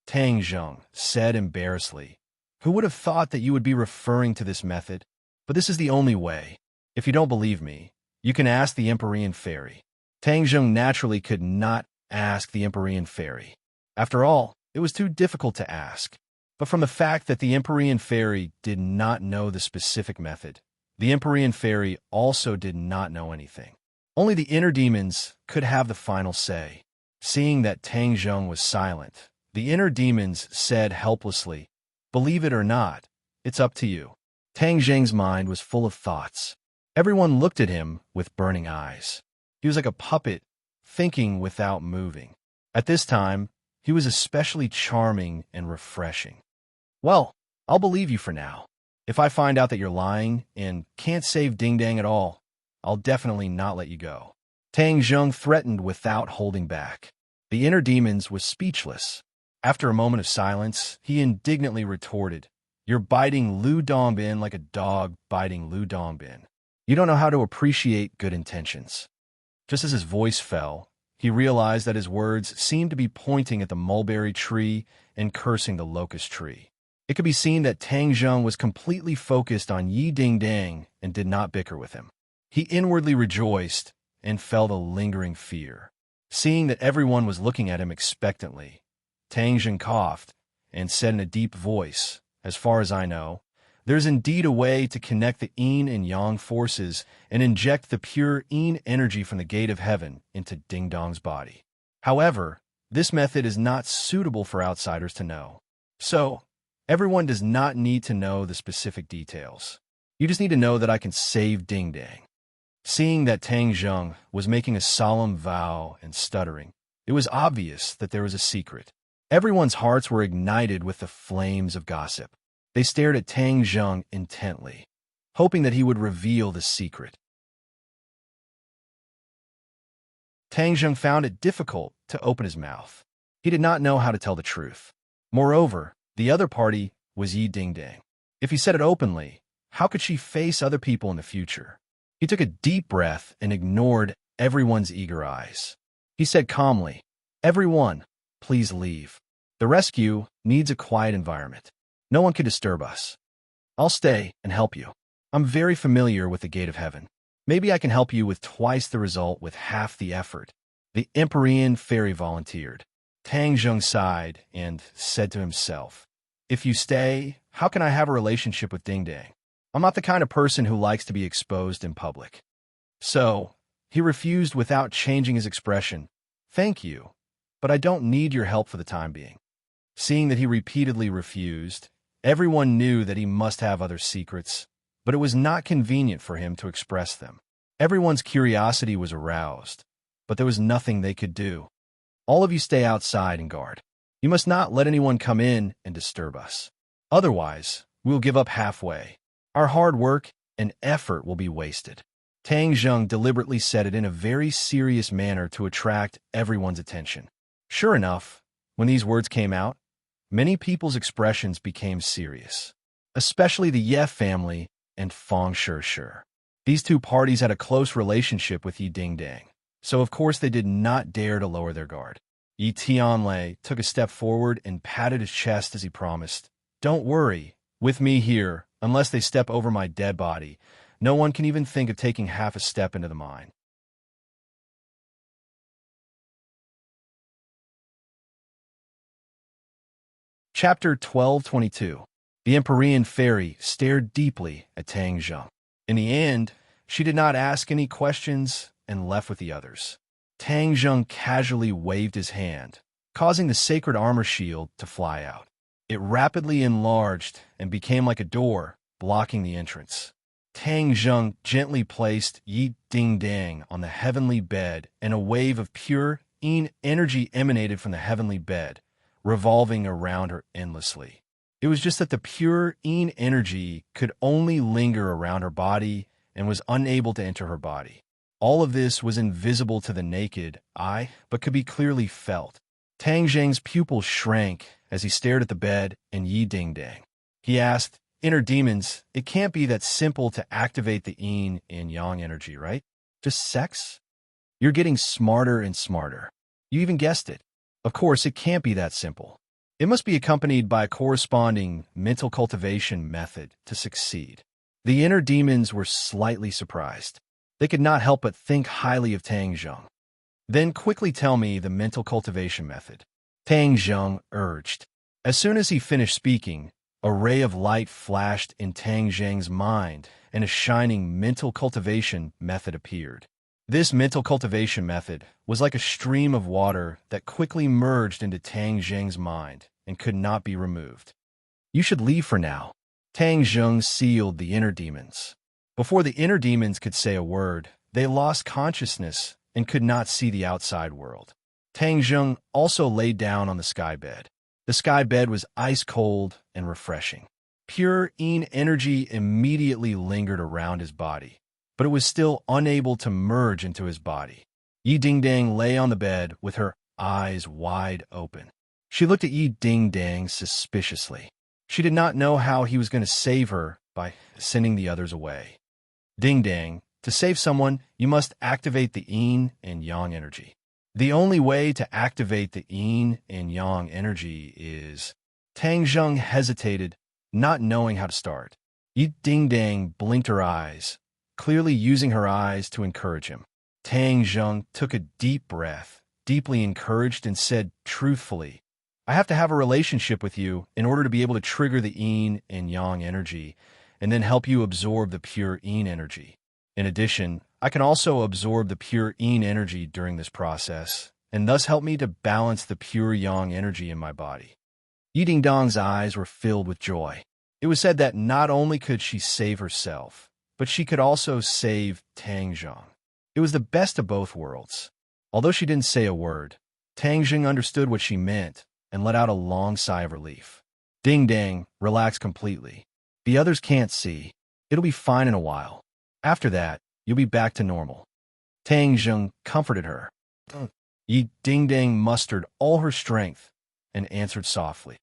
Tang Zheng said embarrassedly. Who would have thought that you would be referring to this method? But this is the only way. If you don't believe me, you can ask the Empyrean Fairy. Tang Zheng naturally could not ask the Empyrean Fairy. After all, it was too difficult to ask. But from the fact that the Empyrean Fairy did not know the specific method, the Empyrean Fairy also did not know anything. Only the inner demons could have the final say. Seeing that Tang Zheng was silent, the inner demons said helplessly, "Believe it or not, it's up to you." Tang Zheng's mind was full of thoughts. Everyone looked at him with burning eyes. He was like a puppet, thinking without moving. At this time, he was especially charming and refreshing. "Well, I'll believe you for now. If I find out that you're lying and can't save Ding Dang at all, I'll definitely not let you go." Tang Zheng threatened without holding back. The inner demons was speechless. After a moment of silence, he indignantly retorted, "You're biting Lu Dongbin like a dog biting Lu Dongbin. You don't know how to appreciate good intentions." Just as his voice fell, he realized that his words seemed to be pointing at the mulberry tree and cursing the locust tree. It could be seen that Tang Zheng was completely focused on Yi Ding Dang and did not bicker with him. He inwardly rejoiced and felt a lingering fear. Seeing that everyone was looking at him expectantly, Tang Zheng coughed and said in a deep voice, "As far as I know, there's indeed a way to connect the yin and yang forces and inject the pure yin energy from the gate of heaven into Ding Dong's body. However, this method is not suitable for outsiders to know. So, everyone does not need to know the specific details. You just need to know that I can save Ding Dang." Seeing that Tang Zheng was making a solemn vow and stuttering, it was obvious that there was a secret. Everyone's hearts were ignited with the flames of gossip. They stared at Tang Zheng intently, hoping that he would reveal the secret. Tang Zheng found it difficult to open his mouth. He did not know how to tell the truth. Moreover, the other party was Yi Ding Dang. If he said it openly, how could she face other people in the future? He took a deep breath and ignored everyone's eager eyes. He said calmly, "Everyone, please leave. The rescue needs a quiet environment. No one can disturb us. I'll stay and help you. I'm very familiar with the gate of heaven. Maybe I can help you with twice the result with half the effort." The Empyrean Fairy volunteered. Tang Zheng sighed and said to himself, "If you stay, how can I have a relationship with Ding Dang? I'm not the kind of person who likes to be exposed in public." So, he refused without changing his expression. "Thank you, but I don't need your help for the time being." Seeing that he repeatedly refused, everyone knew that he must have other secrets, but it was not convenient for him to express them. Everyone's curiosity was aroused, but there was nothing they could do. "All of you stay outside and guard. You must not let anyone come in and disturb us. Otherwise, we'll give up halfway. Our hard work and effort will be wasted." Tang Zheng deliberately said it in a very serious manner to attract everyone's attention. Sure enough, when these words came out, many people's expressions became serious, especially the Ye family and Fang Shi. These two parties had a close relationship with Yi Ding Dang, so of course they did not dare to lower their guard. Yi Tianlei took a step forward and patted his chest as he promised, "Don't worry, with me here, unless they step over my dead body, no one can even think of taking half a step into the mine." Chapter 1222. The Empyrean Fairy stared deeply at Tang Zheng. In the end, she did not ask any questions and left with the others. Tang Zheng casually waved his hand, causing the sacred armor shield to fly out. It rapidly enlarged and became like a door, blocking the entrance. Tang Zheng gently placed Yi Ding Dang on the heavenly bed, and a wave of pure yin energy emanated from the heavenly bed, revolving around her endlessly. It was just that the pure yin energy could only linger around her body and was unable to enter her body. All of this was invisible to the naked eye, but could be clearly felt. Tang Zheng's pupils shrank as he stared at the bed and Yi Ding Dang. He asked, "Inner demons, it can't be that simple to activate the yin and yang energy, right? Just sex?" "You're getting smarter and smarter. You even guessed it. Of course, it can't be that simple. It must be accompanied by a corresponding mental cultivation method to succeed. The inner demons were slightly surprised. They could not help but think highly of Tang Zheng. Then quickly tell me the mental cultivation method, Tang Zheng urged. As soon as he finished speaking, a ray of light flashed in Tang Zheng's mind, and a shining mental cultivation method appeared. This mental cultivation method was like a stream of water that quickly merged into Tang Zheng's mind and could not be removed. You should leave for now. Tang Zheng sealed the inner demons. Before the inner demons could say a word, they lost consciousness and could not see the outside world. Tang Zheng also lay down on the sky bed. The sky bed was ice-cold and refreshing. Pure yin energy immediately lingered around his body, but it was still unable to merge into his body. Yi Dingdang lay on the bed with her eyes wide open. She looked at Yi Dingdang suspiciously. She did not know how he was going to save her by sending the others away. Dingdang, to save someone, you must activate the yin and yang energy. The only way to activate the yin and yang energy is... Tang Zheng hesitated, not knowing how to start. Yi Dingdang blinked her eyes, clearly using her eyes to encourage him. Tang Zheng took a deep breath, deeply encouraged, and said truthfully, I have to have a relationship with you in order to be able to trigger the yin and yang energy, and then help you absorb the pure yin energy. In addition, I can also absorb the pure yin energy during this process, and thus help me to balance the pure yang energy in my body. Yi Dingdang's eyes were filled with joy. It was said that not only could she save herself, but she could also save Tang Zheng. It was the best of both worlds. Although she didn't say a word, Tang Zheng understood what she meant and let out a long sigh of relief. Dingdang, relax completely. The others can't see. It'll be fine in a while. After that, you'll be back to normal. Tang Zheng comforted her. Yi Dingdang mustered all her strength and answered softly.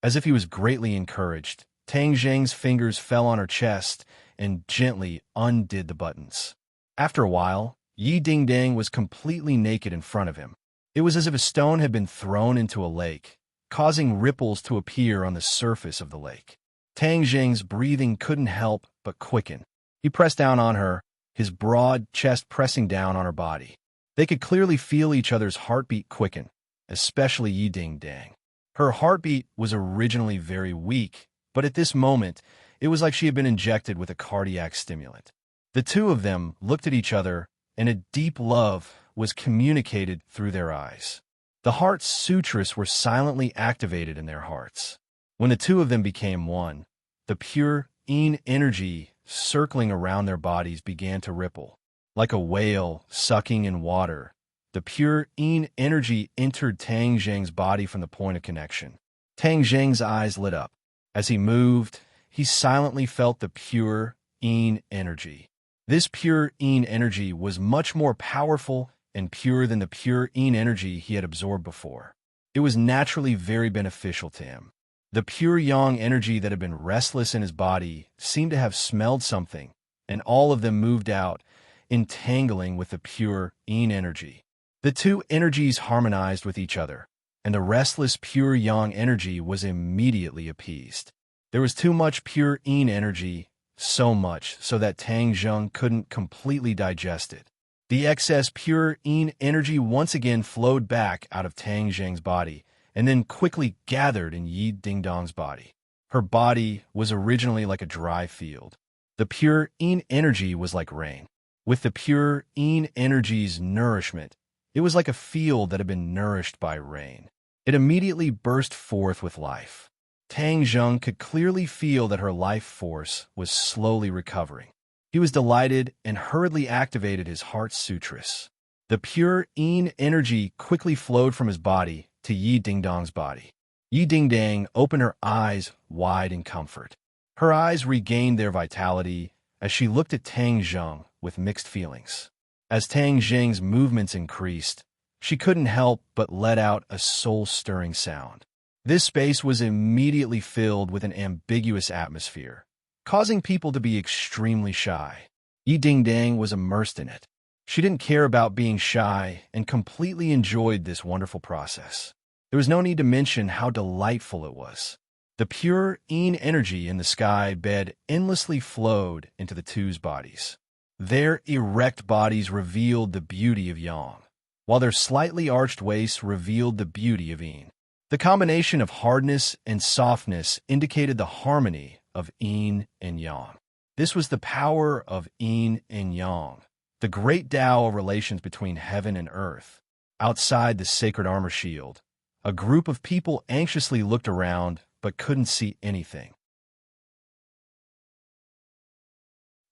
As if he was greatly encouraged, Tang Zheng's fingers fell on her chest and gently undid the buttons. After a while, Yi Dingdang was completely naked in front of him. It was as if a stone had been thrown into a lake, causing ripples to appear on the surface of the lake. Tang Zheng's breathing couldn't help but quicken. He pressed down on her, his broad chest pressing down on her body. They could clearly feel each other's heartbeat quicken, especially Yi Dingdang. Her heartbeat was originally very weak, but at this moment, it was like she had been injected with a cardiac stimulant. The two of them looked at each other, and a deep love was communicated through their eyes. The heart sutras were silently activated in their hearts. When the two of them became one, the pure yin energy circling around their bodies began to ripple. Like a whale sucking in water, the pure yin energy entered Tang Zheng's body from the point of connection. Tang Zheng's eyes lit up. As he moved, he silently felt the pure yin energy. This pure yin energy was much more powerful and pure than the pure yin energy he had absorbed before. It was naturally very beneficial to him. The pure yang energy that had been restless in his body seemed to have smelled something, and all of them moved out, entangling with the pure yin energy. The two energies harmonized with each other, and the restless pure yang energy was immediately appeased. There was too much pure yin energy, so much so that Tang Zheng couldn't completely digest it. The excess pure yin energy once again flowed back out of Tang Zheng's body, and then quickly gathered in Yi Dingdang's body. Her body was originally like a dry field. The pure yin energy was like rain. With the pure yin energy's nourishment, it was like a field that had been nourished by rain. It immediately burst forth with life. Tang Zheng could clearly feel that her life force was slowly recovering. He was delighted and hurriedly activated his heart sutras. The pure yin energy quickly flowed from his body to Yi Dingdang's body. Yi Dingdang opened her eyes wide in comfort. Her eyes regained their vitality as she looked at Tang Zheng with mixed feelings. As Tang Zheng's movements increased, she couldn't help but let out a soul-stirring sound. This space was immediately filled with an ambiguous atmosphere, causing people to be extremely shy. Yi Dingdang was immersed in it. She didn't care about being shy and completely enjoyed this wonderful process. There was no need to mention how delightful it was. The pure Yin energy in the sky bed endlessly flowed into the two's bodies. Their erect bodies revealed the beauty of Yang, while their slightly arched waists revealed the beauty of Yin. The combination of hardness and softness indicated the harmony of Yin and Yang. This was the power of Yin and Yang, the great Tao of relations between heaven and earth. Outside the sacred armor shield, a group of people anxiously looked around but couldn't see anything.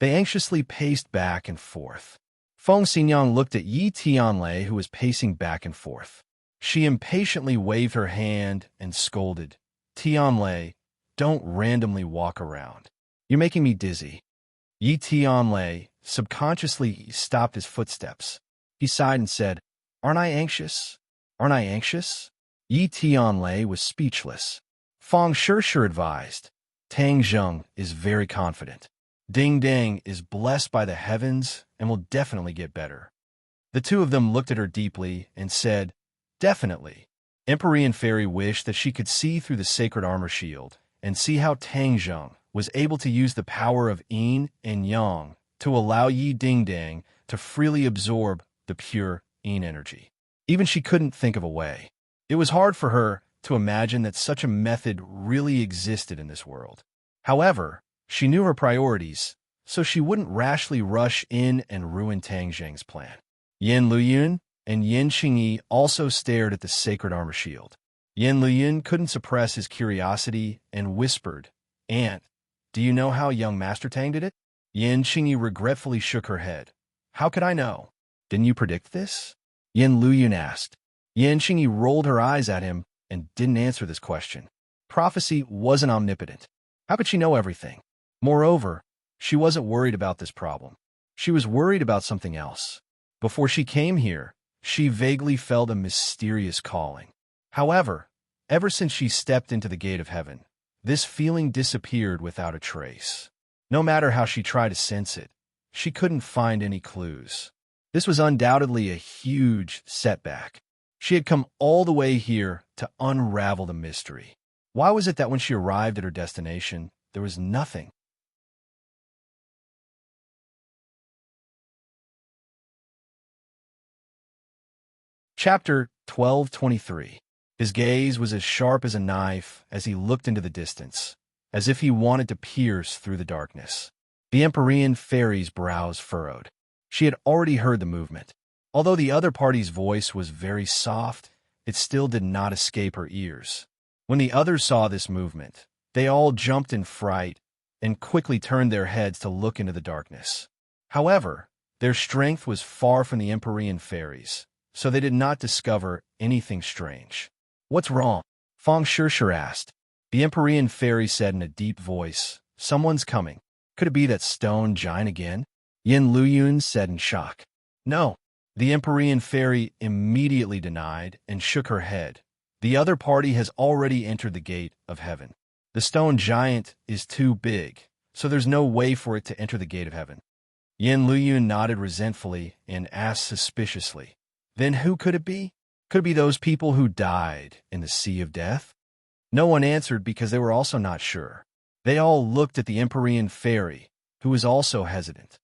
They anxiously paced back and forth. Feng Xinyang looked at Yi Tianlei, who was pacing back and forth. She impatiently waved her hand and scolded, "Tianlei, don't randomly walk around. You're making me dizzy." Yi Tianlei subconsciously stopped his footsteps. He sighed and said, "Aren't I anxious? Aren't I anxious?" Yi Tianlei was speechless. Feng Shishir advised, "Tang Zheng is very confident. Ding Dang is blessed by the heavens and will definitely get better." The two of them looked at her deeply and said, "Definitely." Empyrean Fairy wished that she could see through the sacred armor shield and see how Tang Zheng was able to use the power of Yin and Yang to allow Yi Ding Dang to freely absorb the pure Yin energy. Even she couldn't think of a way. It was hard for her to imagine that such a method really existed in this world. However, she knew her priorities, so she wouldn't rashly rush in and ruin Tang Zheng's plan. Yin Luyun and Yin Qingyi also stared at the sacred armor shield. Yin Luyun couldn't suppress his curiosity and whispered, "Aunt, do you know how young Master Tang did it?" Yin Qingyi regretfully shook her head. "How could I know? Didn't you predict this?" Yin Luyun asked. Yin Qingyi rolled her eyes at him and didn't answer this question. Prophecy wasn't omnipotent. How could she know everything? Moreover, she wasn't worried about this problem. She was worried about something else. Before she came here, she vaguely felt a mysterious calling. However, ever since she stepped into the gate of heaven, this feeling disappeared without a trace. No matter how she tried to sense it, she couldn't find any clues. This was undoubtedly a huge setback. She had come all the way here to unravel the mystery. Why was it that when she arrived at her destination, there was nothing? Chapter 1223. His gaze was as sharp as a knife as he looked into the distance, as if he wanted to pierce through the darkness. The Empyrean Fairy's brows furrowed. She had already heard the movement. Although the other party's voice was very soft, it still did not escape her ears. When the others saw this movement, they all jumped in fright and quickly turned their heads to look into the darkness. However, their strength was far from the Empyrean Fairies, so they did not discover anything strange. "What's wrong?" Feng Shishir asked. The Empyrean Fairy said in a deep voice, "Someone's coming. Could it be that stone giant again?" Yin Luyun said in shock. "No." The Empyrean Fairy immediately denied and shook her head. "The other party has already entered the gate of heaven. The stone giant is too big, so there's no way for it to enter the gate of heaven." Yin Luyun nodded resentfully and asked suspiciously, "Then who could it be? Could it be those people who died in the Sea of Death?" No one answered because they were also not sure. They all looked at the Empyrean Fairy, who was also hesitant.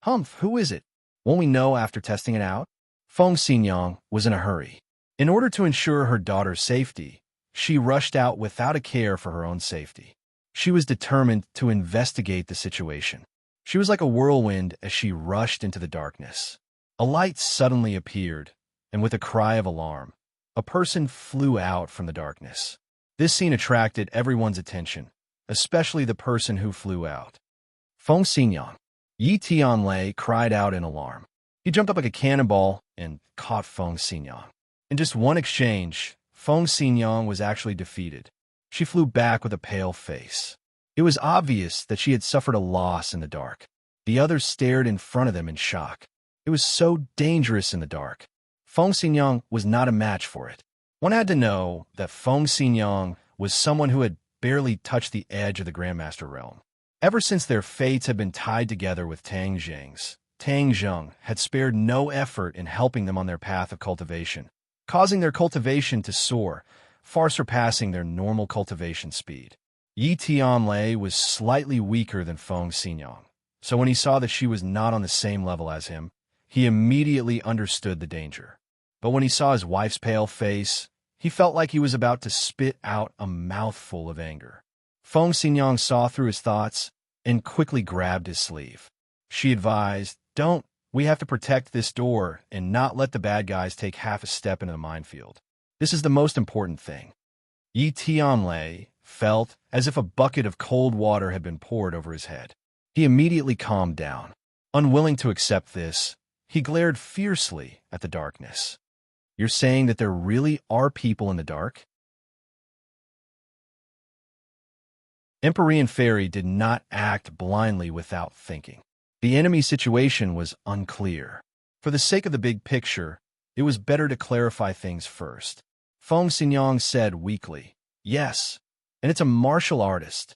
"Humph, who is it? Won't we know after testing it out?" Feng Xinyang was in a hurry. In order to ensure her daughter's safety, she rushed out without a care for her own safety. She was determined to investigate the situation. She was like a whirlwind as she rushed into the darkness. A light suddenly appeared, and with a cry of alarm, a person flew out from the darkness. This scene attracted everyone's attention, especially the person who flew out. Feng Xinyang. Yi Tianlei cried out in alarm. He jumped up like a cannonball and caught Feng Xinyang. In just one exchange, Feng Xinyang was actually defeated. She flew back with a pale face. It was obvious that she had suffered a loss in the dark. The others stared in front of them in shock. It was so dangerous in the dark. Feng Xinyang was not a match for it. One had to know that Feng Xinyang was someone who had barely touched the edge of the Grandmaster realm. Ever since their fates had been tied together with Tang Zheng's, Tang Zheng, had spared no effort in helping them on their path of cultivation, causing their cultivation to soar, far surpassing their normal cultivation speed. Yi Tianlei was slightly weaker than Feng Xinyang, so when he saw that she was not on the same level as him, he immediately understood the danger. But when he saw his wife's pale face, he felt like he was about to spit out a mouthful of anger. Feng Xinyang saw through his thoughts and quickly grabbed his sleeve. She advised, "Don't. We have to protect this door and not let the bad guys take half a step into the minefield. This is the most important thing." Yi Tianlei felt as if a bucket of cold water had been poured over his head. He immediately calmed down. Unwilling to accept this, he glared fiercely at the darkness. "You're saying that there really are people in the dark?" Empyrean Fairy did not act blindly without thinking. The enemy situation was unclear. For the sake of the big picture, it was better to clarify things first. Feng Xinyang said weakly, "Yes, and it's a martial artist."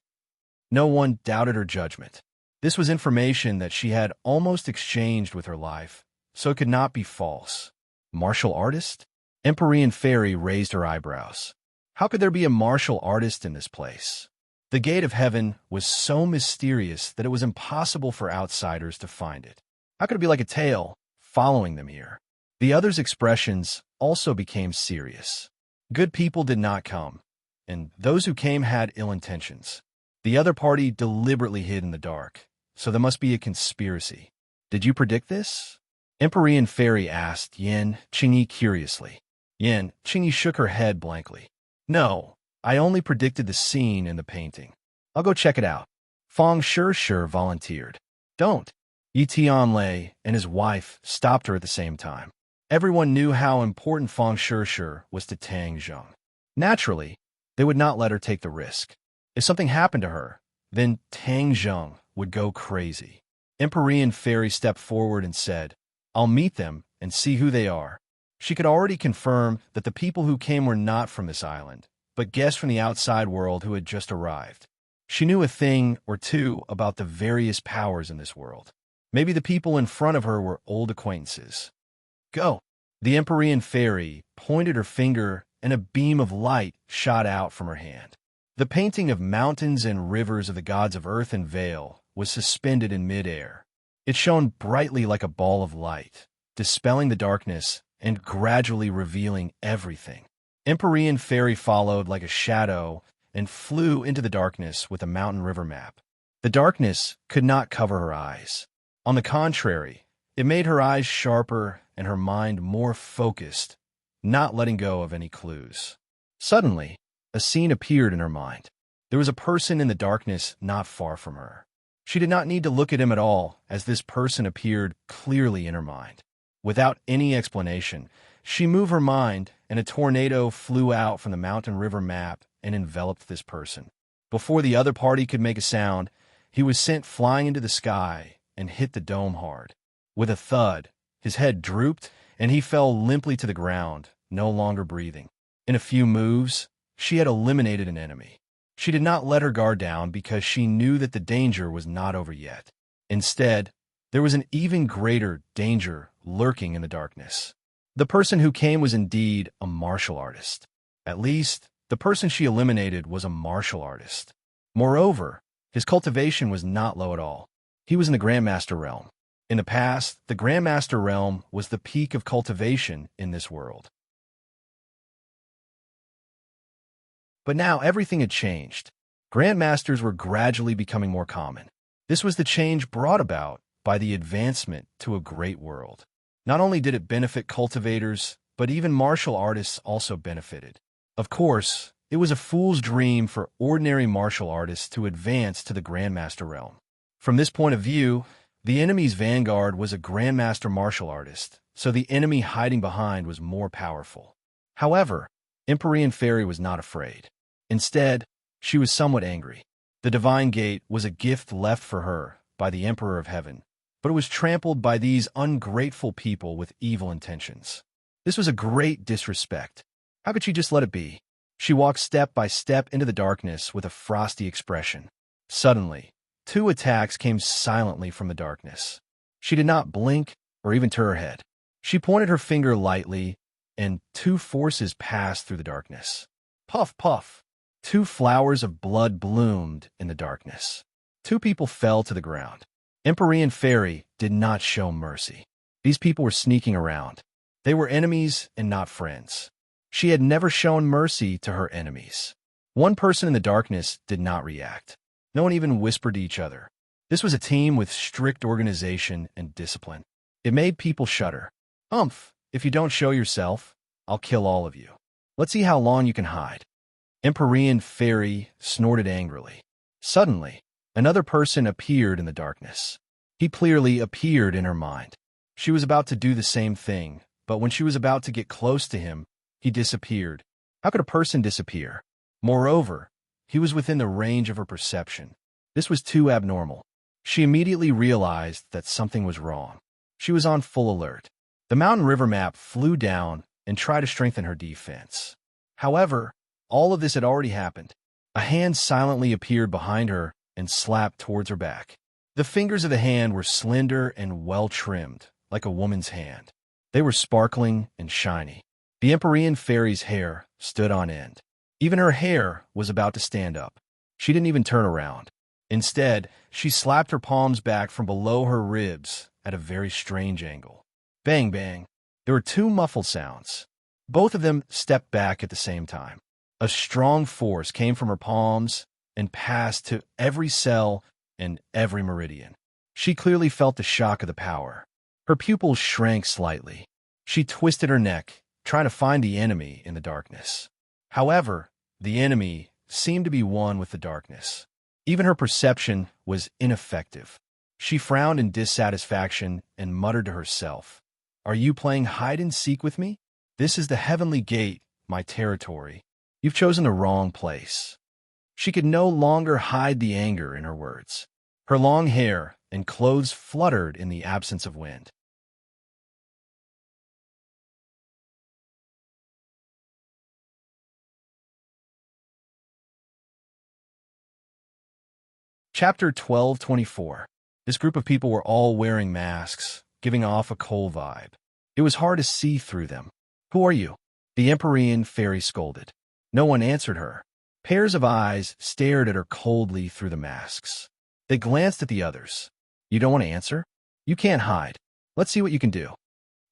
No one doubted her judgment. This was information that she had almost exchanged with her life, so it could not be false. Martial artist? Empyrean Fairy raised her eyebrows. How could there be a martial artist in this place? The gate of heaven was so mysterious that it was impossible for outsiders to find it. How could it be like a tail following them here? The others' expressions also became serious. Good people did not come, and those who came had ill intentions. The other party deliberately hid in the dark, so there must be a conspiracy. "Did you predict this?" Empyrean Fairy asked Yan Qingyi curiously. Yan Qingyi shook her head blankly. "No, I only predicted the scene in the painting. I'll go check it out." Feng Shishir volunteered. "Don't." Yi Tianlei and his wife stopped her at the same time. Everyone knew how important Feng Shishir was to Tang Zheng. Naturally, they would not let her take the risk. If something happened to her, then Tang Zheng would go crazy. Empyrean Fairy stepped forward and said, "I'll meet them and see who they are." She could already confirm that the people who came were not from this island, but guests from the outside world who had just arrived. She knew a thing or two about the various powers in this world. Maybe the people in front of her were old acquaintances. "Go." The Empyrean Fairy pointed her finger, and a beam of light shot out from her hand. The painting of mountains and rivers of the gods of earth and Vale was suspended in midair. It shone brightly like a ball of light, dispelling the darkness and gradually revealing everything. Empyrean Fairy followed like a shadow and flew into the darkness with a mountain river map. The darkness could not cover her eyes. On the contrary, it made her eyes sharper and her mind more focused, not letting go of any clues. Suddenly, a scene appeared in her mind. There was a person in the darkness not far from her. She did not need to look at him at all, as this person appeared clearly in her mind. Without any explanation, she moved her mind, and a tornado flew out from the mountain river map and enveloped this person. Before the other party could make a sound, he was sent flying into the sky and hit the dome hard. With a thud, his head drooped, and he fell limply to the ground, no longer breathing. In a few moves, she had eliminated an enemy. She did not let her guard down because she knew that the danger was not over yet. Instead, there was an even greater danger lurking in the darkness. The person who came was indeed a martial artist. At least, the person she eliminated was a martial artist. Moreover, his cultivation was not low at all. He was in the Grandmaster realm. In the past, the Grandmaster realm was the peak of cultivation in this world. But now everything had changed. Grandmasters were gradually becoming more common. This was the change brought about by the advancement to a great world. Not only did it benefit cultivators, but even martial artists also benefited. Of course, it was a fool's dream for ordinary martial artists to advance to the Grandmaster realm. From this point of view, the enemy's vanguard was a Grandmaster martial artist, so the enemy hiding behind was more powerful. However, Empyrean Fairy was not afraid. Instead, she was somewhat angry. The Divine Gate was a gift left for her by the Emperor of Heaven, but it was trampled by these ungrateful people with evil intentions. This was a great disrespect. How could she just let it be? She walked step by step into the darkness with a frosty expression. Suddenly, two attacks came silently from the darkness. She did not blink or even turn her head. She pointed her finger lightly, and two forces passed through the darkness. Puff, puff. Two flowers of blood bloomed in the darkness. Two people fell to the ground. Empyrean Fairy did not show mercy. These people were sneaking around. They were enemies and not friends. She had never shown mercy to her enemies. One person in the darkness did not react. No one even whispered to each other. This was a team with strict organization and discipline. It made people shudder. If you don't show yourself, I'll kill all of you. Let's see how long you can hide. Empyrean Fairy snorted angrily. Suddenly, another person appeared in the darkness. He clearly appeared in her mind. She was about to do the same thing, but when she was about to get close to him, he disappeared. How could a person disappear? Moreover, he was within the range of her perception. This was too abnormal. She immediately realized that something was wrong. She was on full alert. The mountain river map flew down and tried to strengthen her defense. However, all of this had already happened. A hand silently appeared behind her and slapped towards her back. The fingers of the hand were slender and well-trimmed, like a woman's hand. They were sparkling and shiny. The Empyrean Fairy's hair stood on end. Even her hair was about to stand up. She didn't even turn around. Instead, she slapped her palms back from below her ribs at a very strange angle. Bang, bang. There were two muffled sounds. Both of them stepped back at the same time. A strong force came from her palms and passed to every cell and every meridian. She clearly felt the shock of the power. Her pupils shrank slightly. She twisted her neck, trying to find the enemy in the darkness. However, the enemy seemed to be one with the darkness. Even her perception was ineffective. She frowned in dissatisfaction and muttered to herself, "Are you playing hide-and-seek with me? This is the heavenly gate, my territory. You've chosen the wrong place." She could no longer hide the anger in her words. Her long hair and clothes fluttered in the absence of wind. Chapter 1224. This group of people were all wearing masks, giving off a cold vibe. It was hard to see through them. "Who are you?" the Empyrean Fairy scolded. No one answered her. Pairs of eyes stared at her coldly through the masks. They glanced at the others. "You don't want to answer? You can't hide. Let's see what you can do."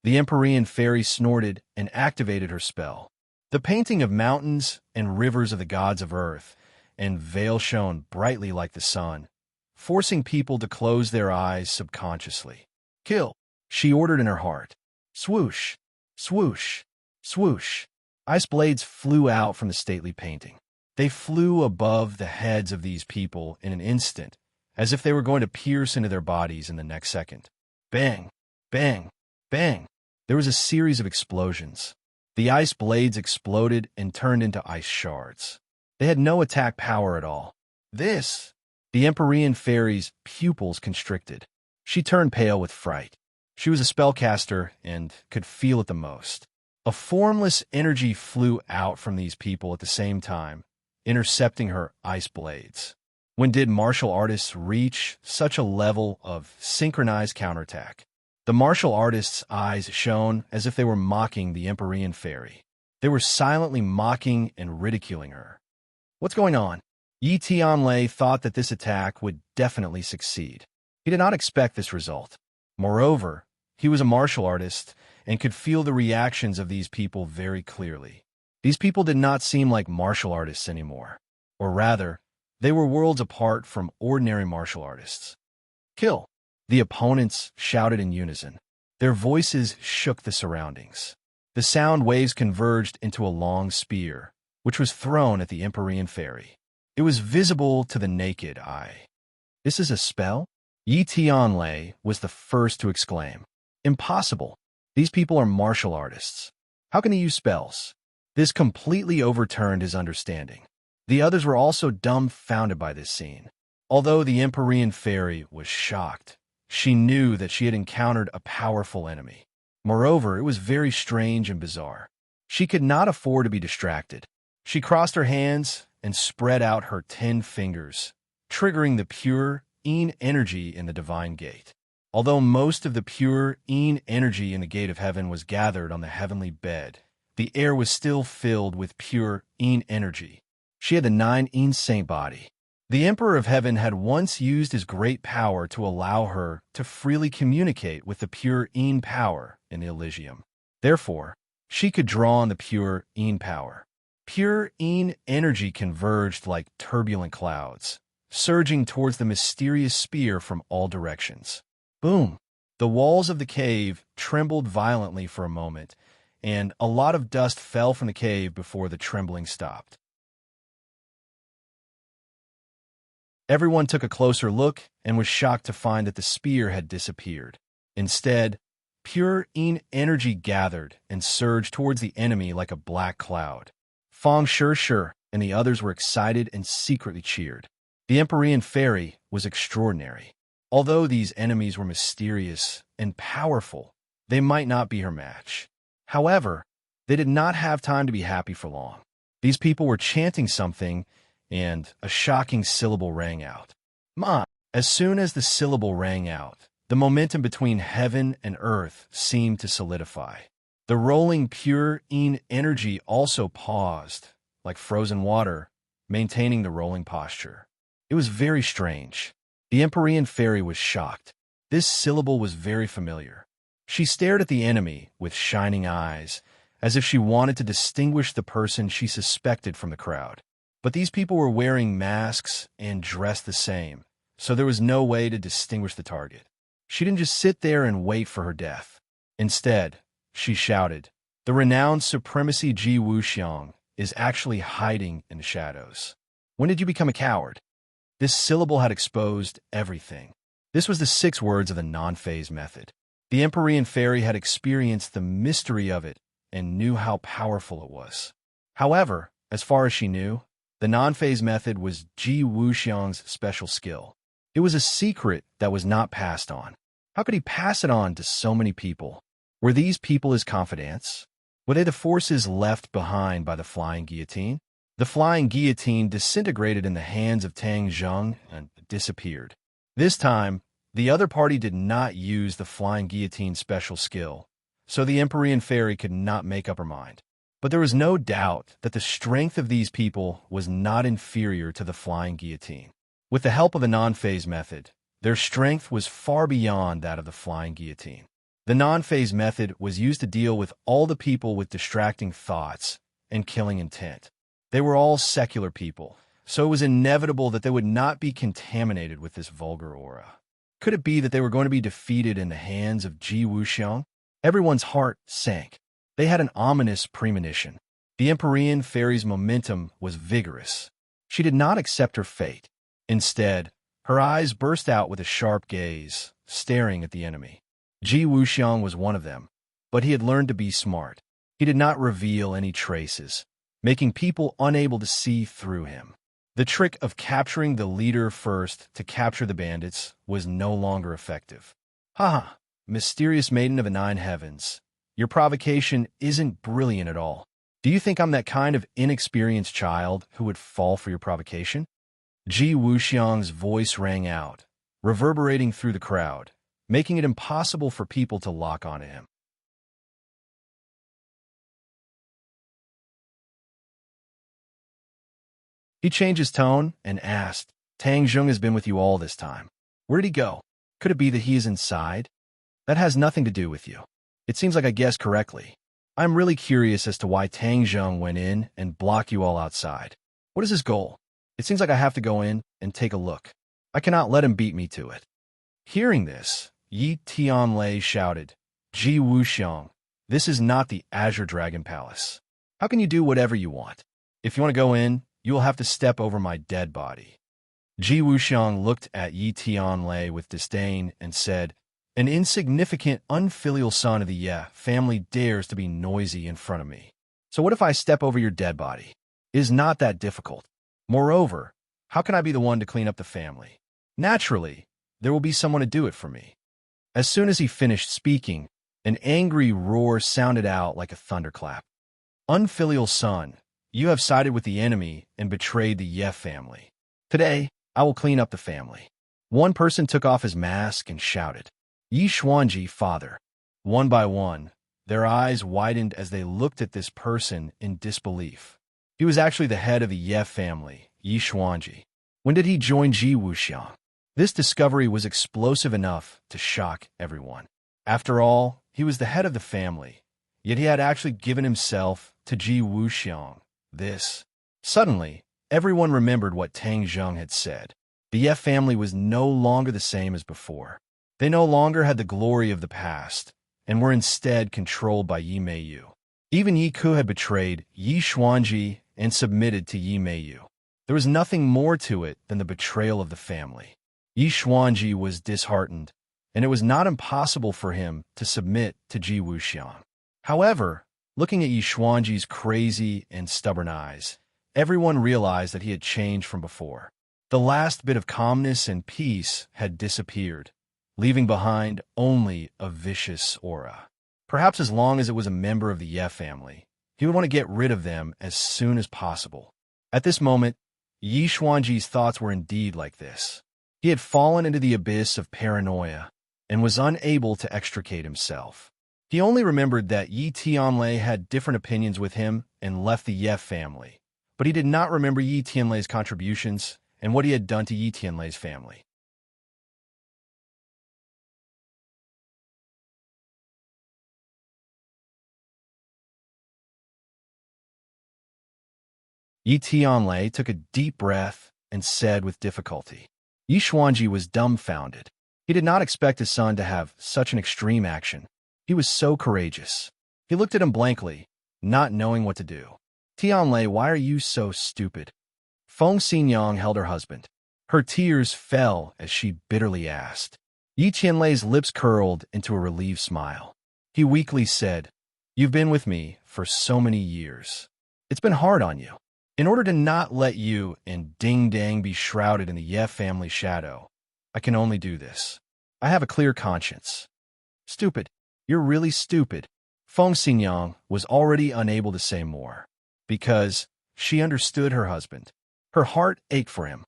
The Empyrean Fairy snorted and activated her spell. The painting of mountains and rivers of the gods of earth and Vale shone brightly like the sun, forcing people to close their eyes subconsciously. "Kill," she ordered in her heart. Swoosh, swoosh, swoosh. Ice blades flew out from the stately painting. They flew above the heads of these people in an instant, as if they were going to pierce into their bodies in the next second. Bang, bang, bang. There was a series of explosions. The ice blades exploded and turned into ice shards. They had no attack power at all. The Empyrean Fairy's pupils constricted. She turned pale with fright. She was a spellcaster and could feel it the most. A formless energy flew out from these people at the same time, intercepting her ice blades. When did martial artists reach such a level of synchronized counterattack? The martial artists' eyes shone as if they were mocking the Empyrean Fairy. They were silently mocking and ridiculing her. What's going on? Yi Tianlei thought that this attack would definitely succeed. He did not expect this result. Moreover, he was a martial artist and could feel the reactions of these people very clearly. These people did not seem like martial artists anymore. Or rather, they were worlds apart from ordinary martial artists. "Kill!" The opponents shouted in unison. Their voices shook the surroundings. The sound waves converged into a long spear, which was thrown at the Empyrean Fairy. It was visible to the naked eye. "This is a spell?" Yi Tianlei was the first to exclaim. "Impossible. These people are martial artists. How can they use spells?" This completely overturned his understanding. The others were also dumbfounded by this scene. Although the Empyrean Fairy was shocked, she knew that she had encountered a powerful enemy. Moreover, it was very strange and bizarre. She could not afford to be distracted. She crossed her hands and spread out her 10 fingers, triggering the pure energy in the divine gate. Although most of the pure Een energy in the gate of heaven was gathered on the heavenly bed, the air was still filled with pure Een energy. She had the 9 Een saint body. The Emperor of Heaven had once used his great power to allow her to freely communicate with the pure Een power in the Elysium. Therefore, she could draw on the pure Een power. Pure Een energy converged like turbulent clouds, surging towards the mysterious spear from all directions. Boom! The walls of the cave trembled violently for a moment, and a lot of dust fell from the cave before the trembling stopped. Everyone took a closer look and was shocked to find that the spear had disappeared. Instead, pure Een energy gathered and surged towards the enemy like a black cloud. Feng Shi and the others were excited and secretly cheered. The Empyrean fairy was extraordinary. Although these enemies were mysterious and powerful, they might not be her match. However, they did not have time to be happy for long. These people were chanting something, and a shocking syllable rang out. Ma! As soon as the syllable rang out, the momentum between heaven and earth seemed to solidify. The rolling pure Een energy also paused, like frozen water, maintaining the rolling posture. It was very strange. The Empyrean fairy was shocked. This syllable was very familiar. She stared at the enemy with shining eyes, as if she wanted to distinguish the person she suspected from the crowd. But these people were wearing masks and dressed the same, so there was no way to distinguish the target. She didn't just sit there and wait for her death. Instead, she shouted, "The renowned supremacy Ji Wuxiang is actually hiding in the shadows. When did you become a coward?" This syllable had exposed everything. This was the 6 words of the non-phase method. The Empyrean fairy had experienced the mystery of it and knew how powerful it was. However, as far as she knew, the non-phase method was Ji Wuxiang's special skill. It was a secret that was not passed on. How could he pass it on to so many people? Were these people his confidants? Were they the forces left behind by the flying guillotine? The flying guillotine disintegrated in the hands of Tang Zheng and disappeared. This time, the other party did not use the flying guillotine special skill, so the Empyrean fairy could not make up her mind. But there was no doubt that the strength of these people was not inferior to the flying guillotine. With the help of the non-phase method, their strength was far beyond that of the flying guillotine. The non-phase method was used to deal with all the people with distracting thoughts and killing intent. They were all secular people, so it was inevitable that they would not be contaminated with this vulgar aura. Could it be that they were going to be defeated in the hands of Ji Wuxiang? Everyone's heart sank. They had an ominous premonition. The Empyrean fairy's momentum was vigorous. She did not accept her fate. Instead, her eyes burst out with a sharp gaze, staring at the enemy. Ji Wuxiang was one of them, but he had learned to be smart. He did not reveal any traces, making people unable to see through him. The trick of capturing the leader first to capture the bandits was no longer effective. Haha, mysterious maiden of the 9 heavens, your provocation isn't brilliant at all. Do you think I'm that kind of inexperienced child who would fall for your provocation? Ji Wuxiang's voice rang out, reverberating through the crowd, making it impossible for people to lock onto him. He changed his tone and asked, "Tang Zheng has been with you all this time. Where did he go? Could it be that he is inside? That has nothing to do with you. It seems like I guessed correctly. I'm really curious as to why Tang Zheng went in and blocked you all outside. What is his goal? It seems like I have to go in and take a look. I cannot let him beat me to it." Hearing this, Yi Tianlei shouted, "Ji Wuxiang, this is not the Azure Dragon Palace. How can you do whatever you want? If you want to go in, you will have to step over my dead body." Ji Wuxiang looked at Yi Tianlei with disdain and said, "An insignificant, unfilial son of the Ye family dares to be noisy in front of me. So what if I step over your dead body? It is not that difficult. Moreover, how can I be the one to clean up the family? Naturally, there will be someone to do it for me." As soon as he finished speaking, an angry roar sounded out like a thunderclap. "Unfilial son, you have sided with the enemy and betrayed the Ye family. Today, I will clean up the family." One person took off his mask and shouted. Yi Xuanji, father. One by one, their eyes widened as they looked at this person in disbelief. He was actually the head of the Ye family, Yi Xuanji. When did he join Ji Wuxiang? This discovery was explosive enough to shock everyone. After all, he was the head of the family, yet he had actually given himself to Ji Wuxiang. Suddenly, everyone remembered what Tang Zheng had said. The Ye family was no longer the same as before. They no longer had the glory of the past, and were instead controlled by Yi Meiyu. Even Yi Ku had betrayed Yi Xuanji and submitted to Yi Meiyu. There was nothing more to it than the betrayal of the family. Yi Xuanji was disheartened, and it was not impossible for him to submit to Ji Wuxiang. However, looking at Yi Xuanji's crazy and stubborn eyes, everyone realized that he had changed from before. The last bit of calmness and peace had disappeared, leaving behind only a vicious aura. Perhaps as long as it was a member of the Ye family, he would want to get rid of them as soon as possible. At this moment, Yi Xuanji's thoughts were indeed like this. He had fallen into the abyss of paranoia and was unable to extricate himself. He only remembered that Yi Tianlei had different opinions with him and left the Ye family, but he did not remember Yi Tianlei's contributions and what he had done to Yi Tianlei's family. Yi Tianlei took a deep breath and said with difficulty. Yi Xuanji was dumbfounded. He did not expect his son to have such an extreme action. He was so courageous. He looked at him blankly, not knowing what to do. Tianlei, why are you so stupid? Feng Xinyang held her husband. Her tears fell as she bitterly asked. Yi Tianlei's lips curled into a relieved smile. He weakly said, "You've been with me for so many years. It's been hard on you. In order to not let you and Ding Dang be shrouded in the Ye family shadow, I can only do this. I have a clear conscience." Stupid. You're really stupid. Feng Xinyang was already unable to say more, because she understood her husband. Her heart ached for him.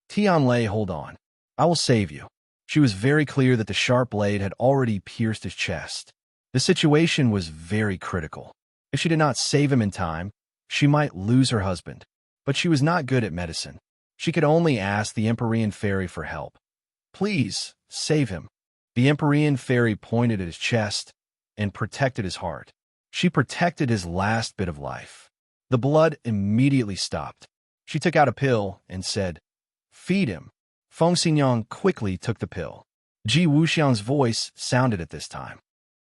Tianlei, hold on. I will save you. She was very clear that the sharp blade had already pierced his chest. The situation was very critical. If she did not save him in time, she might lose her husband. But she was not good at medicine. She could only ask the Empyrean fairy for help. Please, save him. The Empyrean fairy pointed at his chest and protected his heart. She protected his last bit of life. The blood immediately stopped. She took out a pill and said, "Feed him." Feng Xinyang quickly took the pill. Ji Wuxiang's voice sounded at this time.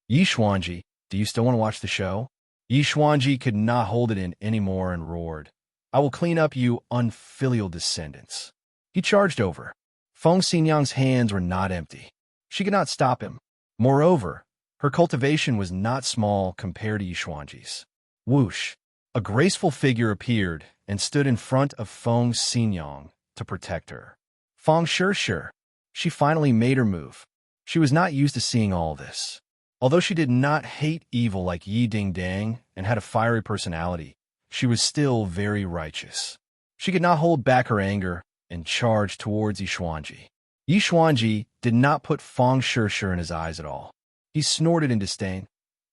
"Yi Xuanji, do you still want to watch the show?" Yi Xuanji could not hold it in anymore and roared, "I will clean up you unfilial descendants." He charged over. Feng Xinyang's hands were not empty. She could not stop him. Moreover, her cultivation was not small compared to Yi Xuanji's. Whoosh! A graceful figure appeared and stood in front of Feng Xinyang to protect her. Feng Shishir. She finally made her move. She was not used to seeing all this. Although she did not hate evil like Yi Dingdang and had a fiery personality, she was still very righteous. She could not hold back her anger and charged towards Yi Xuanji. Yi Xuanji did not put Feng Shishir in his eyes at all. He snorted in disdain.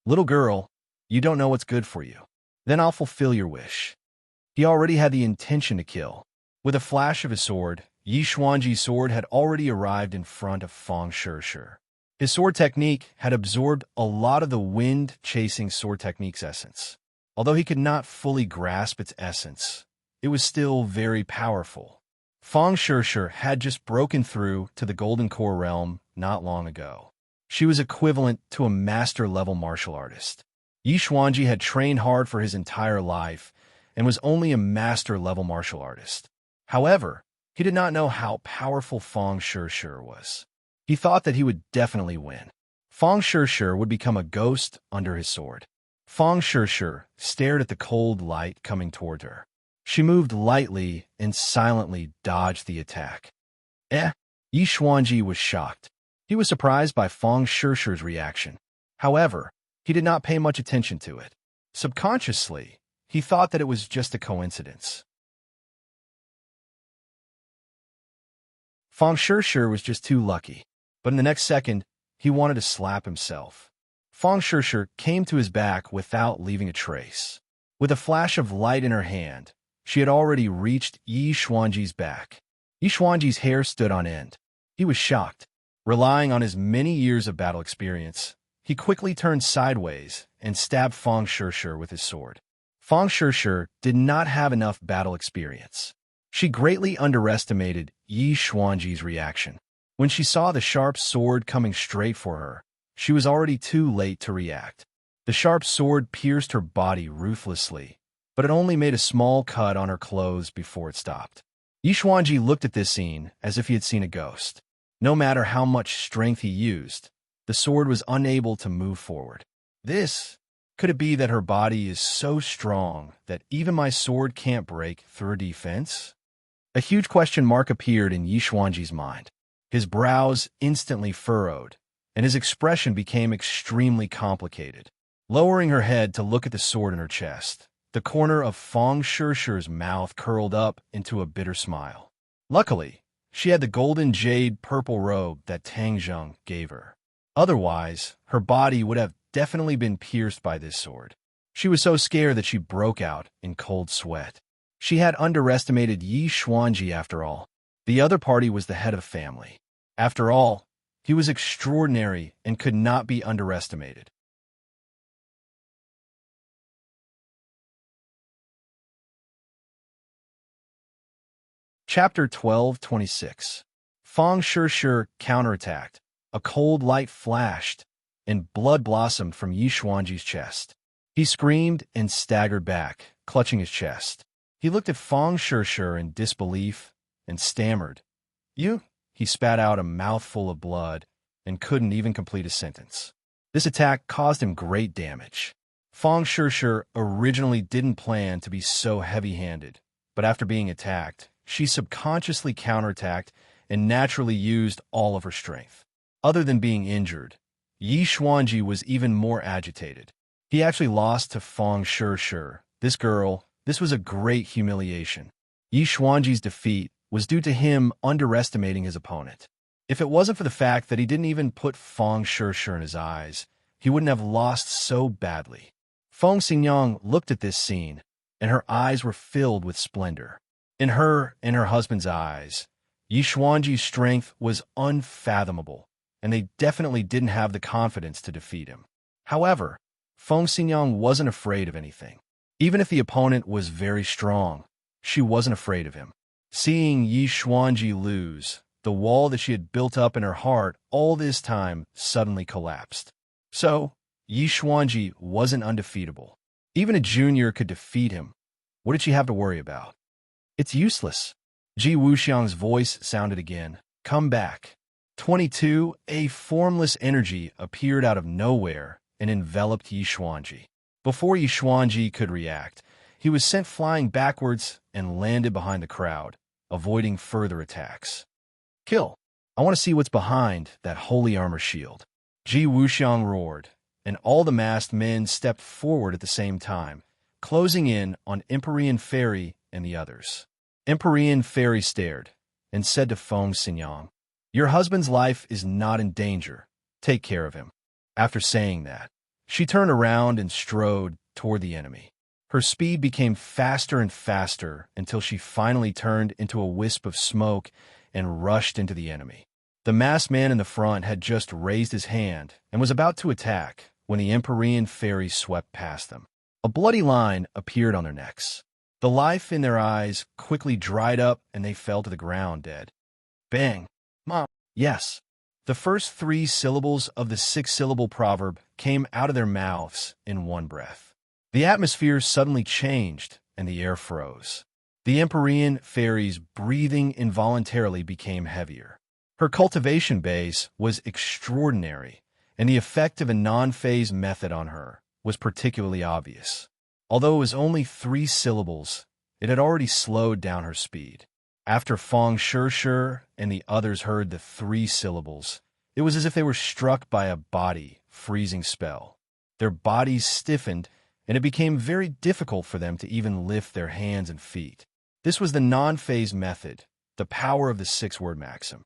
"Little girl, you don't know what's good for you. Then I'll fulfill your wish." He already had the intention to kill. With a flash of his sword, Yi Xuanji's sword had already arrived in front of Feng Shishir. His sword technique had absorbed a lot of the wind-chasing sword technique's essence. Although he could not fully grasp its essence, it was still very powerful. Feng Shishir had just broken through to the Golden Core realm not long ago. She was equivalent to a master-level martial artist. Yi Xuanji had trained hard for his entire life and was only a master-level martial artist. However, he did not know how powerful Feng Shishir was. He thought that he would definitely win. Feng Shishir would become a ghost under his sword. Feng Shishir stared at the cold light coming toward her. She moved lightly and silently dodged the attack. Yi Xuanji was shocked. He was surprised by Feng Shishir's reaction. However, he did not pay much attention to it. Subconsciously, he thought that it was just a coincidence. Feng Shishir was just too lucky. But in the next second, He wanted to slap himself. Feng Shishir came to his back without leaving a trace. With a flash of light in her hand, she had already reached Yi Xuanji's back. Yi Xuanji's hair stood on end. He was shocked. Relying on his many years of battle experience, he quickly turned sideways and stabbed Feng Shishir with his sword. Feng Shishir did not have enough battle experience. She greatly underestimated Yi Xuanji's reaction. When she saw the sharp sword coming straight for her, she was already too late to react. The sharp sword pierced her body ruthlessly, but it only made a small cut on her clothes before it stopped. Yi Xuanji looked at this scene as if he had seen a ghost. No matter how much strength he used, the sword was unable to move forward. Could it be that her body is so strong that even my sword can't break through her defense? A huge question mark appeared in Yi Xuanji's mind. His brows instantly furrowed, and his expression became extremely complicated. Lowering her head to look at the sword in her chest, the corner of Feng Shishir's mouth curled up into a bitter smile. Luckily, she had the golden jade purple robe that Tang Zheng gave her. Otherwise, her body would have definitely been pierced by this sword. She was so scared that she broke out in cold sweat. She had underestimated Yi Xuanji after all. The other party was the head of the family. After all, he was extraordinary and could not be underestimated. Chapter 12:26. Feng Shishir counterattacked. A cold light flashed, and blood blossomed from Yi Xuanji's chest. He screamed and staggered back, clutching his chest. He looked at Feng Shishir in disbelief and stammered. "You?" He spat out a mouthful of blood and couldn't even complete a sentence. This attack caused him great damage. Feng Shishir originally didn't plan to be so heavy-handed, but after being attacked, she subconsciously counterattacked and naturally used all of her strength. Other than being injured, Yi Xuanji was even more agitated. He actually lost to Feng Shishir. This was a great humiliation. Yi Xuanji's defeat was due to him underestimating his opponent. If it wasn't for the fact that he didn't even put Feng Shishir in his eyes, he wouldn't have lost so badly. Feng Xingyang looked at this scene, and her eyes were filled with splendor. In her and her husband's eyes, Yi Xuanji's strength was unfathomable, and they definitely didn't have the confidence to defeat him. However, Feng Xingyang wasn't afraid of anything. Even if the opponent was very strong, she wasn't afraid of him. Seeing Yi Xuanji lose, the wall that she had built up in her heart all this time suddenly collapsed. So, Yi Xuanji wasn't undefeatable. Even a junior could defeat him. What did she have to worry about? It's useless. Ji Wuxiang's voice sounded again. Come back. 22. A formless energy appeared out of nowhere and enveloped Yi Xuanji. Before Yi Xuanji could react, he was sent flying backwards and landed behind the crowd, avoiding further attacks. Kill! I want to see what's behind that holy armor shield. Ji Wuxiang roared, and all the masked men stepped forward at the same time, closing in on Empyrean Fairy and the others. Empyrean Fairy stared and said to Feng Xingyang, "Your husband's life is not in danger. Take care of him." After saying that, she turned around and strode toward the enemy. Her speed became faster and faster until she finally turned into a wisp of smoke and rushed into the enemy. The masked man in the front had just raised his hand and was about to attack when the Empyrean Fairy swept past them. A bloody line appeared on their necks. The life in their eyes quickly dried up and they fell to the ground dead. Bang! Mom! Yes! The first 3 syllables of the 6-syllable proverb came out of their mouths in one breath. The atmosphere suddenly changed and the air froze. The Empyrean Fairy's breathing involuntarily became heavier. Her cultivation base was extraordinary, and the effect of a non-phase method on her was particularly obvious. Although it was only 3 syllables, it had already slowed down her speed. After Feng Shishir and the others heard the 3 syllables, it was as if they were struck by a body-freezing spell. Their bodies stiffened, and it became very difficult for them to even lift their hands and feet. This was the non-phase method, the power of the 6-word maxim.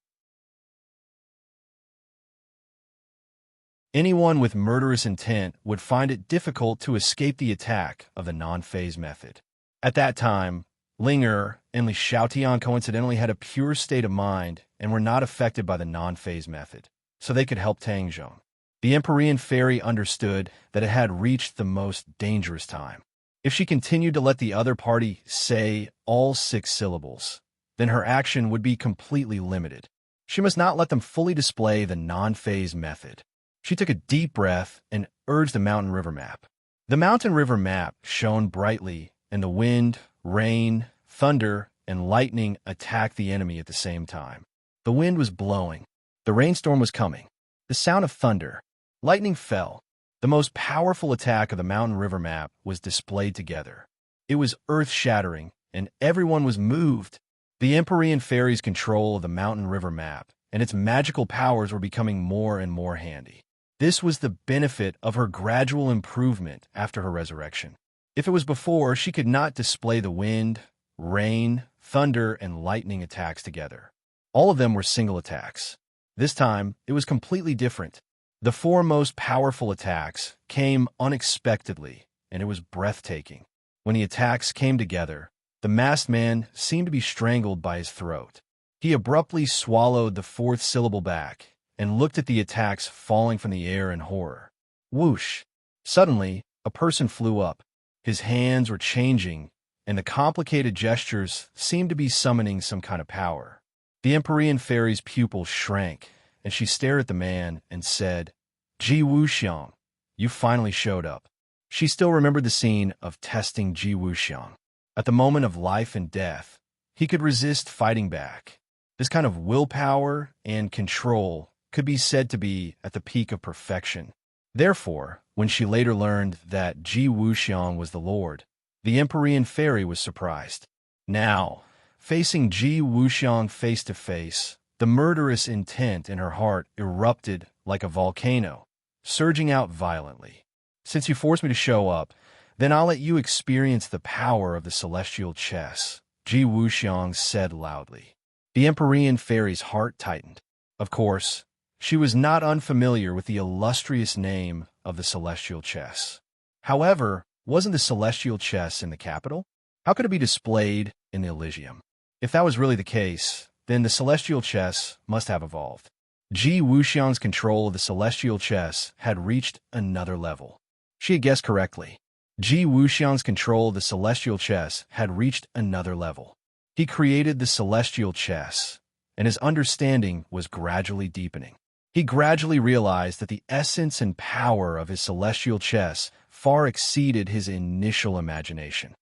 Anyone with murderous intent would find it difficult to escape the attack of the non-phase method. At that time, Linger and Li Xiaotian coincidentally had a pure state of mind and were not affected by the non-phase method, so they could help Tang Zhong. The Empyrean fairy understood that it had reached the most dangerous time. If she continued to let the other party say all 6 syllables, then her action would be completely limited. She must not let them fully display the non-phase method. She took a deep breath and urged the mountain river map. The mountain river map shone brightly, and the wind, rain, thunder, and lightning attacked the enemy at the same time. The wind was blowing. The rainstorm was coming. The sound of thunder. Lightning fell. The most powerful attack of the mountain river map was displayed together. It was earth-shattering, and everyone was moved. The Empyrean fairy's control of the mountain river map and its magical powers were becoming more and more handy. This was the benefit of her gradual improvement after her resurrection. If it was before, she could not display the wind, rain, thunder, and lightning attacks together. All of them were single attacks. This time, it was completely different. The 4 most powerful attacks came unexpectedly, and it was breathtaking. When the attacks came together, the masked man seemed to be strangled by his throat. He abruptly swallowed the 4th syllable back and looked at the attacks falling from the air in horror. Whoosh! Suddenly, a person flew up. His hands were changing, and the complicated gestures seemed to be summoning some kind of power. The Empyrean fairy's pupils shrank, and she stared at the man and said, "Ji Wuxiang, you finally showed up." She still remembered the scene of testing Ji Wuxiang. At the moment of life and death, he could resist fighting back. This kind of willpower and control could be said to be at the peak of perfection. Therefore, when she later learned that Ji Wuxiang was the Lord, the Empyrean fairy was surprised. Now, facing Ji Wuxiang face to face, the murderous intent in her heart erupted like a volcano, surging out violently. "Since you forced me to show up, then I'll let you experience the power of the celestial chess," Ji Wuxiang said loudly. The Empyrean fairy's heart tightened. Of course, she was not unfamiliar with the illustrious name of the celestial chess. However, wasn't the celestial chess in the capital? How could it be displayed in the Elysium? If that was really the case, then the celestial chess must have evolved. Ji Wuxiang's control of the celestial chess had reached another level. She had guessed correctly. Ji Wuxiang's control of the celestial chess had reached another level. He created the celestial chess, and his understanding was gradually deepening. He gradually realized that the essence and power of his celestial chess far exceeded his initial imagination.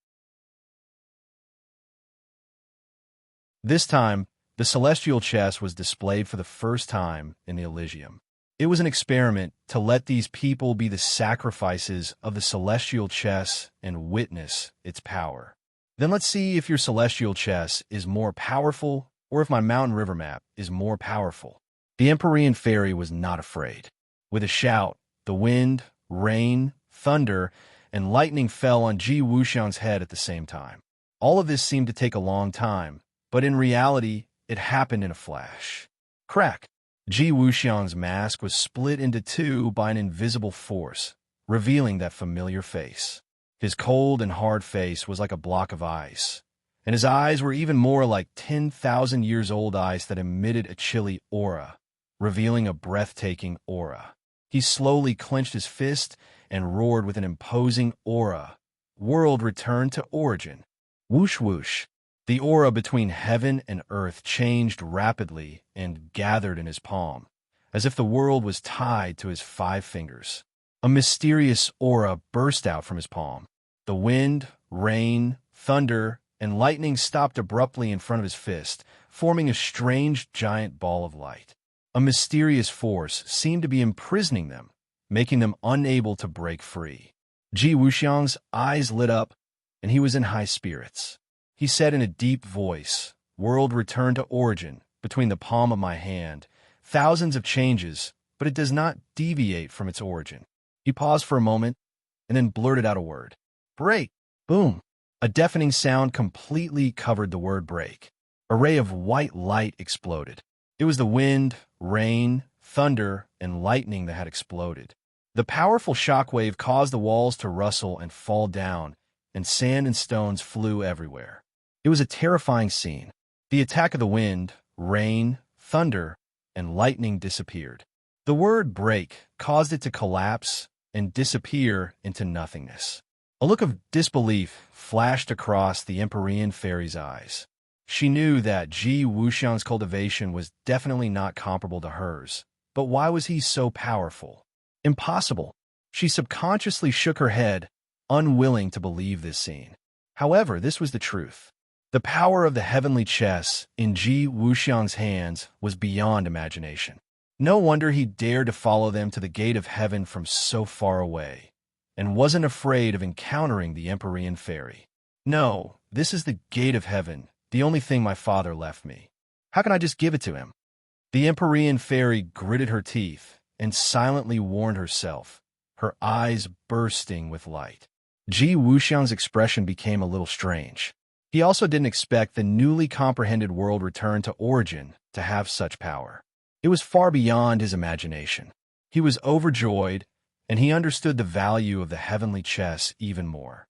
This time, the celestial chess was displayed for the first time in the Elysium. It was an experiment to let these people be the sacrifices of the celestial chess and witness its power. Then let's see if your celestial chess is more powerful or if my mountain river map is more powerful. The Empyrean fairy was not afraid. With a shout, the wind, rain, thunder, and lightning fell on Ji Wuxiang's head at the same time. All of this seemed to take a long time, but in reality, it happened in a flash. Crack! Ji Wuxiang's mask was split into 2 by an invisible force, revealing that familiar face. His cold and hard face was like a block of ice, and his eyes were even more like 10,000 years old ice that emitted a chilly aura, revealing a breathtaking aura. He slowly clenched his fist and roared with an imposing aura. World returned to origin. Whoosh whoosh. The aura between heaven and earth changed rapidly and gathered in his palm, as if the world was tied to his 5 fingers. A mysterious aura burst out from his palm. The wind, rain, thunder, and lightning stopped abruptly in front of his fist, forming a strange giant ball of light. A mysterious force seemed to be imprisoning them, making them unable to break free. Ji Wuxiang's eyes lit up, and he was in high spirits. He said in a deep voice, "World returned to origin between the palm of my hand. Thousands of changes, but it does not deviate from its origin." He paused for a moment and then blurted out a word. "Break!" Boom! A deafening sound completely covered the word break. A ray of white light exploded. It was the wind, rain, thunder, and lightning that had exploded. The powerful shockwave caused the walls to rustle and fall down, and sand and stones flew everywhere. It was a terrifying scene. The attack of the wind, rain, thunder, and lightning disappeared. The word break caused it to collapse and disappear into nothingness. A look of disbelief flashed across the Empyrean fairy's eyes. She knew that Ji Wuxiang's cultivation was definitely not comparable to hers, but why was he so powerful? Impossible. She subconsciously shook her head, unwilling to believe this scene. However, this was the truth. The power of the heavenly chess in Ji Wuxiang's hands was beyond imagination. No wonder he dared to follow them to the gate of heaven from so far away, and wasn't afraid of encountering the Empyrean fairy. No, this is the gate of heaven, the only thing my father left me. How can I just give it to him? The Empyrean fairy gritted her teeth and silently warned herself, her eyes bursting with light. Ji Wuxiang's expression became a little strange. He also didn't expect the newly comprehended world returned to origin to have such power. It was far beyond his imagination. He was overjoyed, and he understood the value of the heavenly chess even more.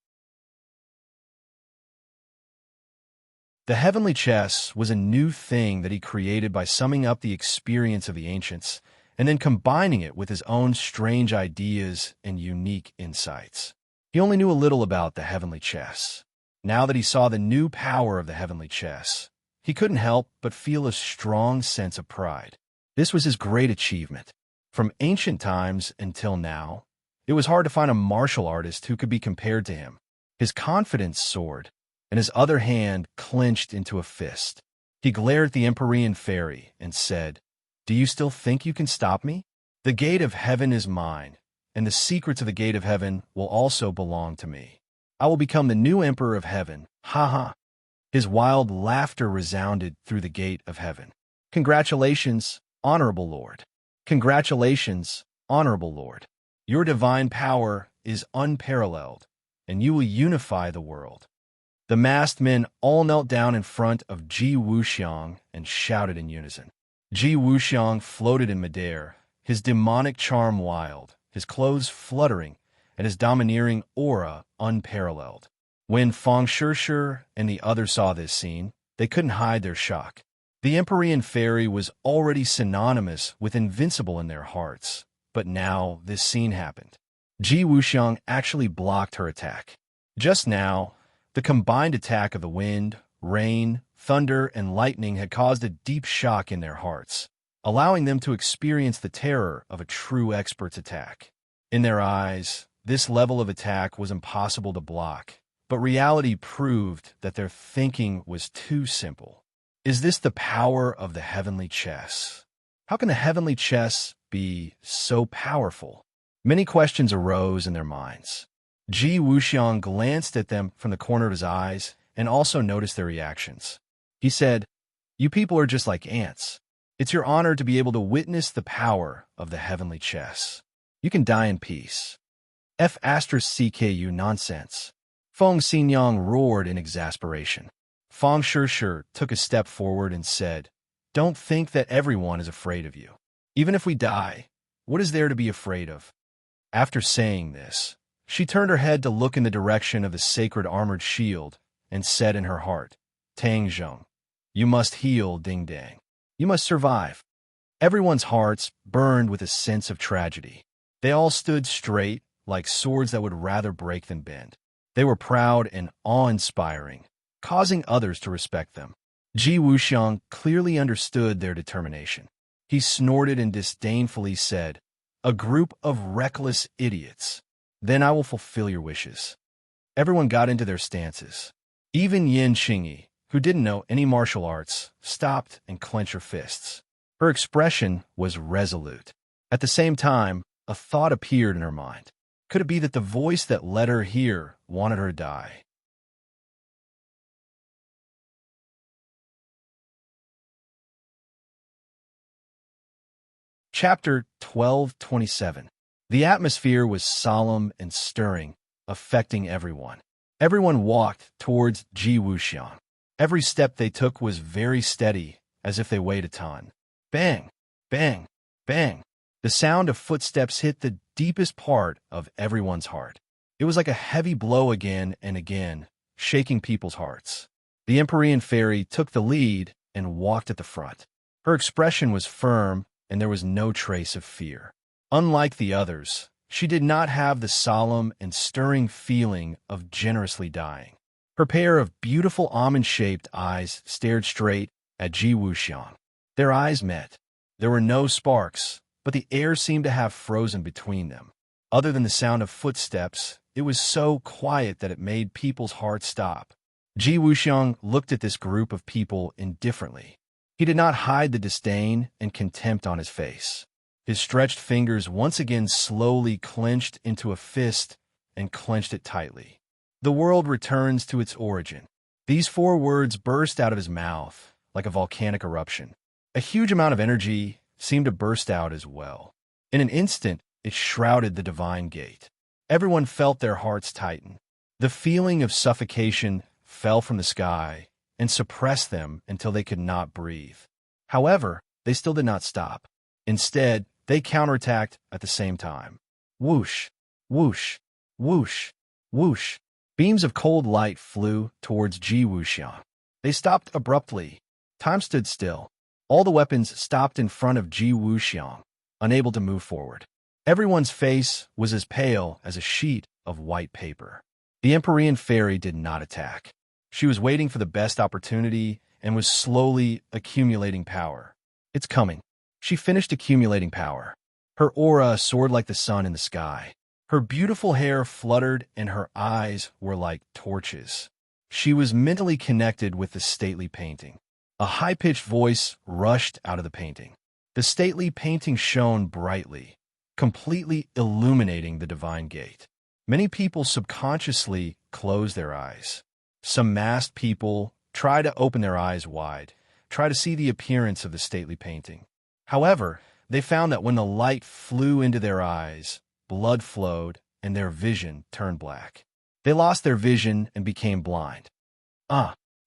The heavenly chess was a new thing that he created by summing up the experience of the ancients and then combining it with his own strange ideas and unique insights. He only knew a little about the heavenly chess. Now that he saw the new power of the heavenly chess, he couldn't help but feel a strong sense of pride. This was his great achievement. From ancient times until now, it was hard to find a martial artist who could be compared to him. His confidence soared, and his other hand clenched into a fist. He glared at the Empyrean fairy and said, "Do you still think you can stop me? The gate of heaven is mine, and the secrets of the gate of heaven will also belong to me. I will become the new emperor of heaven. Ha ha." His wild laughter resounded through the gate of heaven. "Congratulations, honorable lord. Congratulations, honorable lord. Your divine power is unparalleled, and you will unify the world." The masked men all knelt down in front of Ji Wuxiang and shouted in unison. Ji Wuxiang floated in midair, his demonic charm wild, his clothes fluttering, and his domineering aura unparalleled. When Feng Shishir and the others saw this scene, they couldn't hide their shock. The Empyrean fairy was already synonymous with invincible in their hearts, but now this scene happened. Ji Wuxiang actually blocked her attack. Just now, the combined attack of the wind, rain, thunder, and lightning had caused a deep shock in their hearts, allowing them to experience the terror of a true expert's attack. In their eyes, this level of attack was impossible to block, but reality proved that their thinking was too simple. Is this the power of the heavenly chess? How can the heavenly chess be so powerful? Many questions arose in their minds. Ji Wuxiang glanced at them from the corner of his eyes and also noticed their reactions. He said, "You people are just like ants. It's your honor to be able to witness the power of the heavenly chess. You can die in peace." F*CKU nonsense. Feng Xinyang roared in exasperation. Feng Shishir took a step forward and said, "Don't think that everyone is afraid of you. Even if we die, what is there to be afraid of?" After saying this, she turned her head to look in the direction of the sacred armored shield and said in her heart, "Tang Zheng, you must heal Ding Dang. You must survive." Everyone's hearts burned with a sense of tragedy. They all stood straight, like swords that would rather break than bend. They were proud and awe-inspiring, causing others to respect them. Ji Wuxiang clearly understood their determination. He snorted and disdainfully said, "A group of reckless idiots. Then I will fulfill your wishes." Everyone got into their stances. Even Yin Qingyi, who didn't know any martial arts, stopped and clenched her fists. Her expression was resolute. At the same time, a thought appeared in her mind. Could it be that the voice that led her here wanted her to die? Chapter 12:27. The atmosphere was solemn and stirring, affecting everyone. Everyone walked towards Ji Wuxiang. Every step they took was very steady, as if they weighed a ton. Bang! Bang! Bang! The sound of footsteps hit the deepest part of everyone's heart. It was like a heavy blow again and again, shaking people's hearts. The Empyrean fairy took the lead and walked at the front. Her expression was firm, and there was no trace of fear. Unlike the others, she did not have the solemn and stirring feeling of generously dying. Her pair of beautiful almond-shaped eyes stared straight at Ji Wuxiang. Their eyes met. There were no sparks, but the air seemed to have frozen between them. Other than the sound of footsteps, it was so quiet that it made people's hearts stop. Ji Wuxiang looked at this group of people indifferently. He did not hide the disdain and contempt on his face. His stretched fingers once again slowly clenched into a fist and clenched it tightly. The world returns to its origin. These 4 words burst out of his mouth like a volcanic eruption. A huge amount of energy seemed to burst out as well. In an instant, it shrouded the divine gate. Everyone felt their hearts tighten. The feeling of suffocation fell from the sky and suppressed them until they could not breathe. However, they still did not stop. Instead, they counterattacked at the same time. Whoosh, whoosh, whoosh, whoosh. Beams of cold light flew towards Ji Wuxiang. They stopped abruptly. Time stood still. All the weapons stopped in front of Ji Wuxiang, unable to move forward. Everyone's face was as pale as a sheet of white paper. The Empyrean fairy did not attack. She was waiting for the best opportunity and was slowly accumulating power. It's coming. She finished accumulating power. Her aura soared like the sun in the sky. Her beautiful hair fluttered and her eyes were like torches. She was mentally connected with the stately painting. A high-pitched voice rushed out of the painting. The stately painting shone brightly, completely illuminating the divine gate. Many people subconsciously closed their eyes. Some masked people tried to open their eyes wide, try to see the appearance of the stately painting. However, they found that when the light flew into their eyes, blood flowed and their vision turned black. They lost their vision and became blind.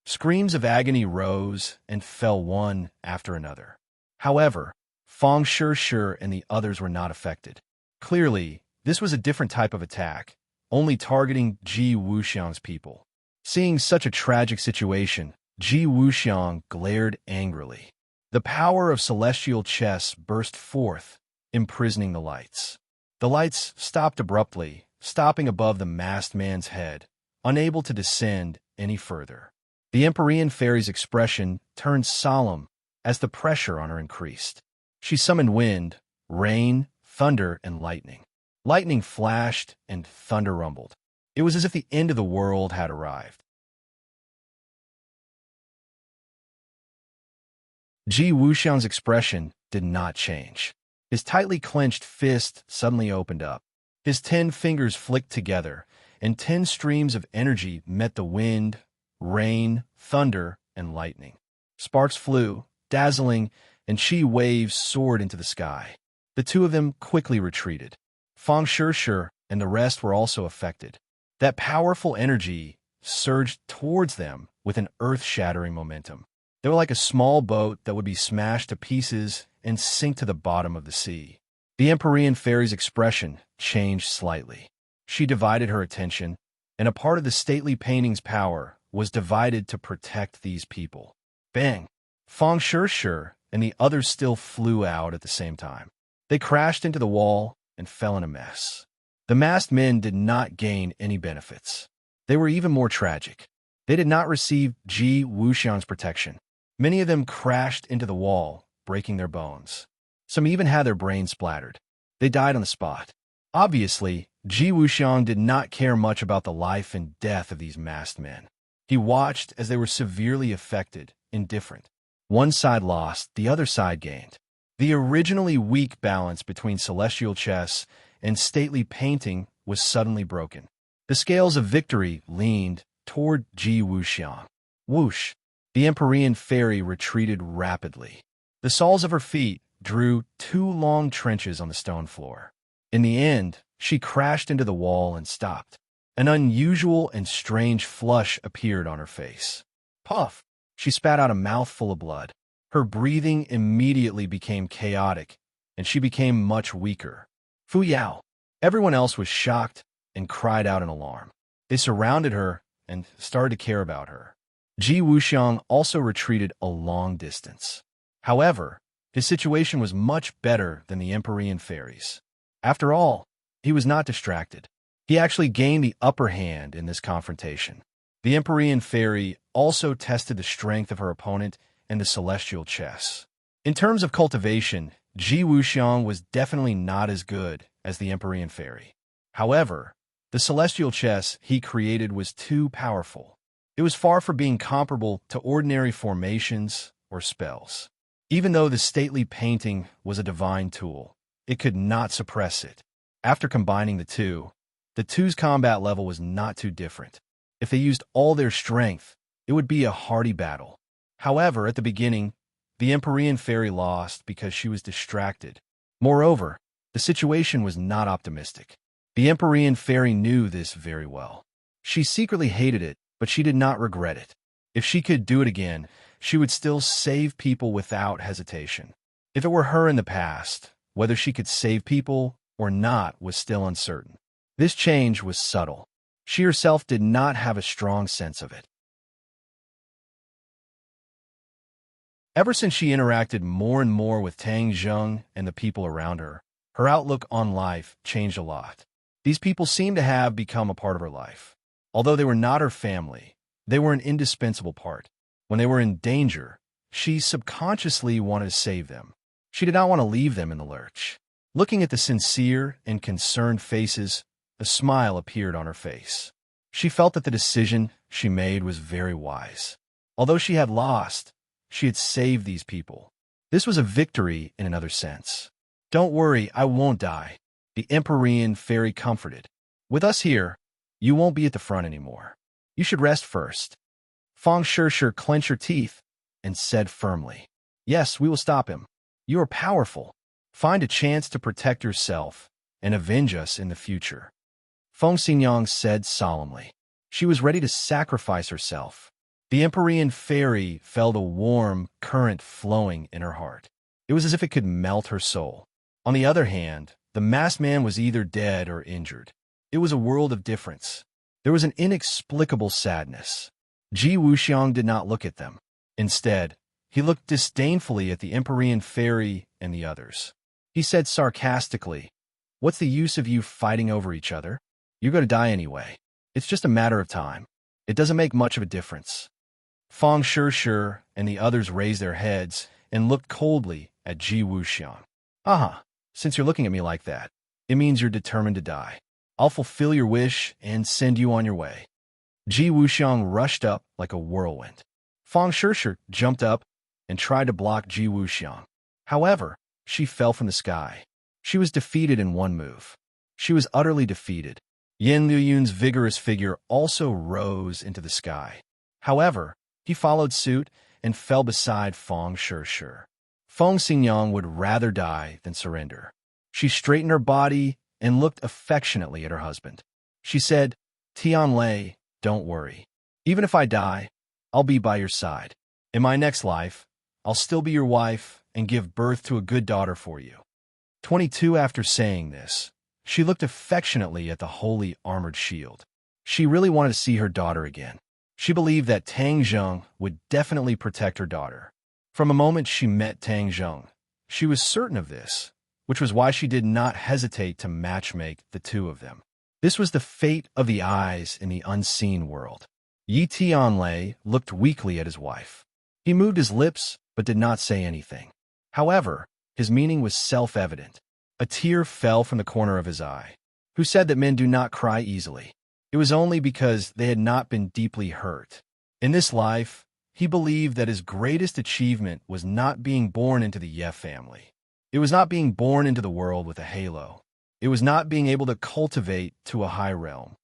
Screams of agony rose and fell one after another. However, Fang Shi and the others were not affected. Clearly, this was a different type of attack, only targeting Ji Wuxiang's people. Seeing such a tragic situation, Ji Wuxiang glared angrily. The power of celestial chess burst forth, imprisoning the lights. The lights stopped abruptly, stopping above the masked man's head, unable to descend any further. The Empyrean fairy's expression turned solemn as the pressure on her increased. She summoned wind, rain, thunder, and lightning. Lightning flashed and thunder rumbled. It was as if the end of the world had arrived. Ji Wuxiang's expression did not change. His tightly clenched fist suddenly opened up. His 10 fingers flicked together, and 10 streams of energy met the wind, rain, thunder, and lightning. Sparks flew, dazzling, and chi waves soared into the sky. The 2 of them quickly retreated. Fang Shi and the rest were also affected. That powerful energy surged towards them with an earth-shattering momentum. They were like a small boat that would be smashed to pieces and sink to the bottom of the sea. The Empyrean fairy's expression changed slightly. She divided her attention, and a part of the stately painting's power was divided to protect these people. Bang! Fang Shi and the others still flew out at the same time. They crashed into the wall and fell in a mess. The masked men did not gain any benefits. They were even more tragic. They did not receive Ji Wuxiang's protection. Many of them crashed into the wall, breaking their bones. Some even had their brains splattered. They died on the spot. Obviously, Ji Wuxiang did not care much about the life and death of these masked men. He watched as they were severely affected, indifferent. One side lost, the other side gained. The originally weak balance between celestial chess and stately painting was suddenly broken. The scales of victory leaned toward Ji Wuxiang. Whoosh! The Empyrean fairy retreated rapidly. The soles of her feet drew 2 long trenches on the stone floor. In the end, she crashed into the wall and stopped. An unusual and strange flush appeared on her face. Puff! She spat out a mouthful of blood. Her breathing immediately became chaotic, and she became much weaker. Fu Yao. Everyone else was shocked and cried out in alarm. They surrounded her and started to care about her. Ji Wuxiang also retreated a long distance. However, his situation was much better than the Empyrean fairies. After all, he was not distracted. He actually gained the upper hand in this confrontation. The Empyrean fairy also tested the strength of her opponent in the celestial chess. In terms of cultivation, Ji Wuxiang was definitely not as good as the Empyrean fairy. However, the celestial chess he created was too powerful. It was far from being comparable to ordinary formations or spells. Even though the stately painting was a divine tool, it could not suppress it. After combining the two's combat level was not too different. If they used all their strength, it would be a hardy battle. However, at the beginning, the Empyrean fairy lost because she was distracted. Moreover, the situation was not optimistic. The Empyrean fairy knew this very well. She secretly hated it, but she did not regret it. If she could do it again, she would still save people without hesitation. If it were her in the past, whether she could save people or not was still uncertain. This change was subtle. She herself did not have a strong sense of it. Ever since she interacted more and more with Tang Zheng and the people around her, her outlook on life changed a lot. These people seemed to have become a part of her life. Although they were not her family, they were an indispensable part. When they were in danger, she subconsciously wanted to save them. She did not want to leave them in the lurch. Looking at the sincere and concerned faces, a smile appeared on her face. She felt that the decision she made was very wise. Although she had lost, she had saved these people. This was a victory in another sense. "Don't worry, I won't die," the Empyrean fairy comforted. "With us here, you won't be at the front anymore. You should rest first." Feng Shishir clenched her teeth and said firmly, "Yes, we will stop him. You are powerful. Find a chance to protect yourself and avenge us in the future." Feng Xinyang said solemnly. She was ready to sacrifice herself. The Empyrean fairy felt a warm current flowing in her heart. It was as if it could melt her soul. On the other hand, the masked man was either dead or injured. It was a world of difference. There was an inexplicable sadness. Ji Wuxiang did not look at them. Instead, he looked disdainfully at the Empyrean fairy and the others. He said sarcastically, "What's the use of you fighting over each other? You're going to die anyway. It's just a matter of time. It doesn't make much of a difference." Feng Shishir and the others raised their heads and looked coldly at Ji Wuxiang. Since you're looking at me like that, it means you're determined to die. I'll fulfill your wish and send you on your way." Ji Wuxiang rushed up like a whirlwind. Feng Shishir jumped up and tried to block Ji Wuxiang. However, she fell from the sky. She was defeated in one move. She was utterly defeated. Yin Liyun's vigorous figure also rose into the sky. However, he followed suit and fell beside Feng Shishir. Feng Xinyang would rather die than surrender. She straightened her body and looked affectionately at her husband. She said, "Tianlei, don't worry. Even if I die, I'll be by your side. In my next life, I'll still be your wife and give birth to a good daughter for you." 22 After saying this, she looked affectionately at the holy armored shield. She really wanted to see her daughter again. She believed that Tang Zheng would definitely protect her daughter. From the moment she met Tang Zheng, she was certain of this, which was why she did not hesitate to matchmake the two of them. This was the fate of the eyes in the unseen world. Yi Tianlei looked weakly at his wife. He moved his lips but did not say anything. However, his meaning was self-evident. A tear fell from the corner of his eye. Who said that men do not cry easily? It was only because they had not been deeply hurt. In this life, he believed that his greatest achievement was not being born into the Ye family. It was not being born into the world with a halo. It was not being able to cultivate to a high realm.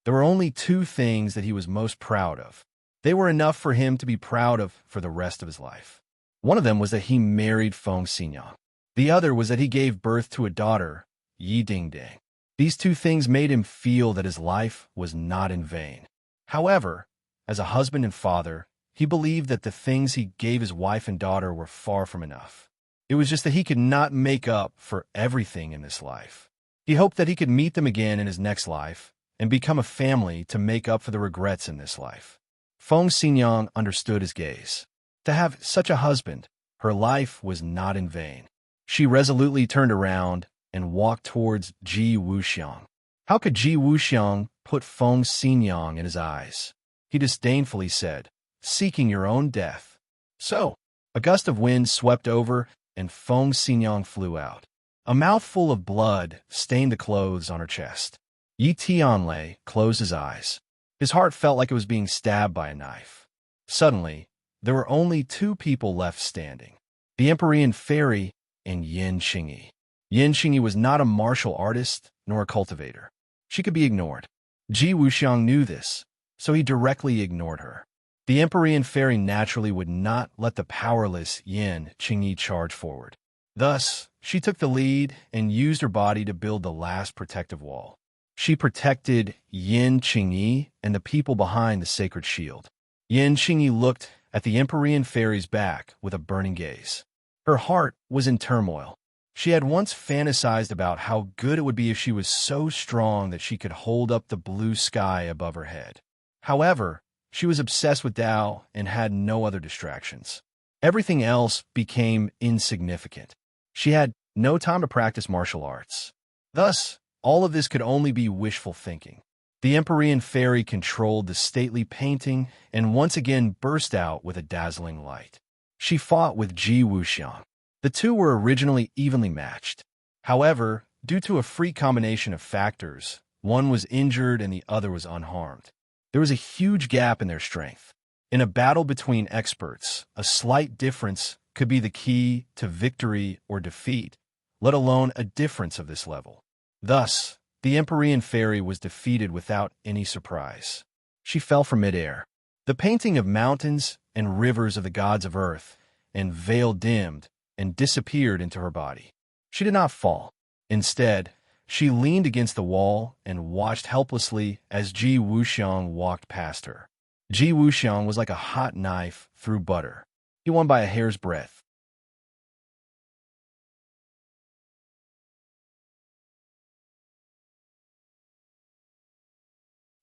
There were only two things that he was most proud of. They were enough for him to be proud of for the rest of his life. One of them was that he married Feng Xinyang. The other was that he gave birth to a daughter, Yi Dingding. These two things made him feel that his life was not in vain. However, as a husband and father, He believed that the things he gave his wife and daughter were far from enough. It was just that he could not make up for everything in this life. He hoped that he could meet them again in his next life and become a family to make up for the regrets in this life. Feng Xinyang understood his gaze. To have such a husband, her life was not in vain. She resolutely turned around and walked towards Ji Wuxiang. How could Ji Wuxiang put Feng Xinyang in his eyes? He disdainfully said, "Seeking your own death." So, a gust of wind swept over, and Feng Xinyang flew out. A mouthful of blood stained the clothes on her chest. Yi Tianlei closed his eyes. His heart felt like it was being stabbed by a knife. Suddenly, there were only two people left standing: the Empyrean Fairy and Yin Qingyi. Yin Qingyi was not a martial artist nor a cultivator. She could be ignored. Ji Wuxiang knew this, so he directly ignored her. The Empyrean Fairy naturally would not let the powerless Yin Qingyi charge forward. Thus, she took the lead and used her body to build the last protective wall. She protected Yin Qingyi and the people behind the sacred shield. Yin Qingyi looked at the Empyrean Fairy's back with a burning gaze. Her heart was in turmoil. She had once fantasized about how good it would be if she was so strong that she could hold up the blue sky above her head. However, she was obsessed with Tao and had no other distractions. Everything else became insignificant. She had no time to practice martial arts. Thus, all of this could only be wishful thinking. The Empyrean Fairy controlled the stately painting and once again burst out with a dazzling light. She fought with Ji Wuxiang. The two were originally evenly matched. However, due to a freak combination of factors, one was injured and the other was unharmed. There was a huge gap in their strength. In a battle between experts, a slight difference could be the key to victory or defeat, let alone a difference of this level. Thus, the Empyrean Fairy was defeated without any surprise. She fell from midair. The painting of mountains and rivers of the gods of earth and veil dimmed and disappeared into her body. She did not fall. Instead, she leaned against the wall and watched helplessly as Ji Wuxiang walked past her. Ji Wuxiang was like a hot knife through butter. He won by a hair's breadth.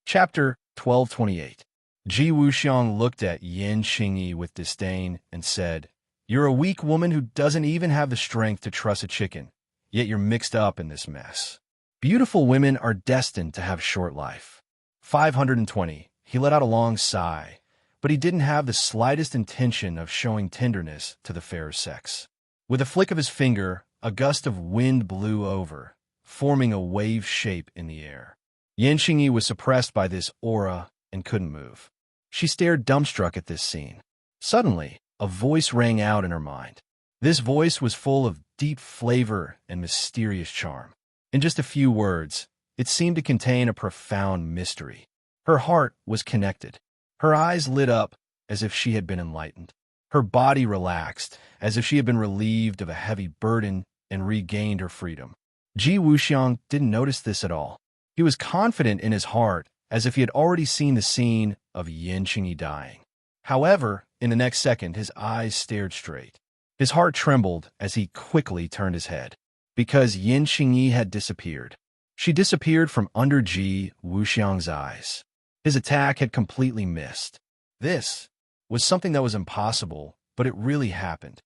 Chapter 1228. Ji Wuxiang looked at Yin Qingyi with disdain and said, "You're a weak woman who doesn't even have the strength to truss a chicken, yet you're mixed up in this mess. Beautiful women are destined to have short life." 520. He let out a long sigh, but he didn't have the slightest intention of showing tenderness to the fairer sex. With a flick of his finger, a gust of wind blew over, forming a wave shape in the air. Yin Qingyi was suppressed by this aura and couldn't move. She stared dumbstruck at this scene. Suddenly, a voice rang out in her mind. This voice was full of deep flavor and mysterious charm. In just a few words, it seemed to contain a profound mystery. Her heart was connected. Her eyes lit up as if she had been enlightened. Her body relaxed as if she had been relieved of a heavy burden and regained her freedom. Ji Wuxiang didn't notice this at all. He was confident in his heart as if he had already seen the scene of Yin Qingyi dying. However, in the next second, his eyes stared straight. His heart trembled as he quickly turned his head. Because Yin Qingyi had disappeared. She disappeared from under Ji Wuxiang's eyes. His attack had completely missed. This was something that was impossible, but it really happened.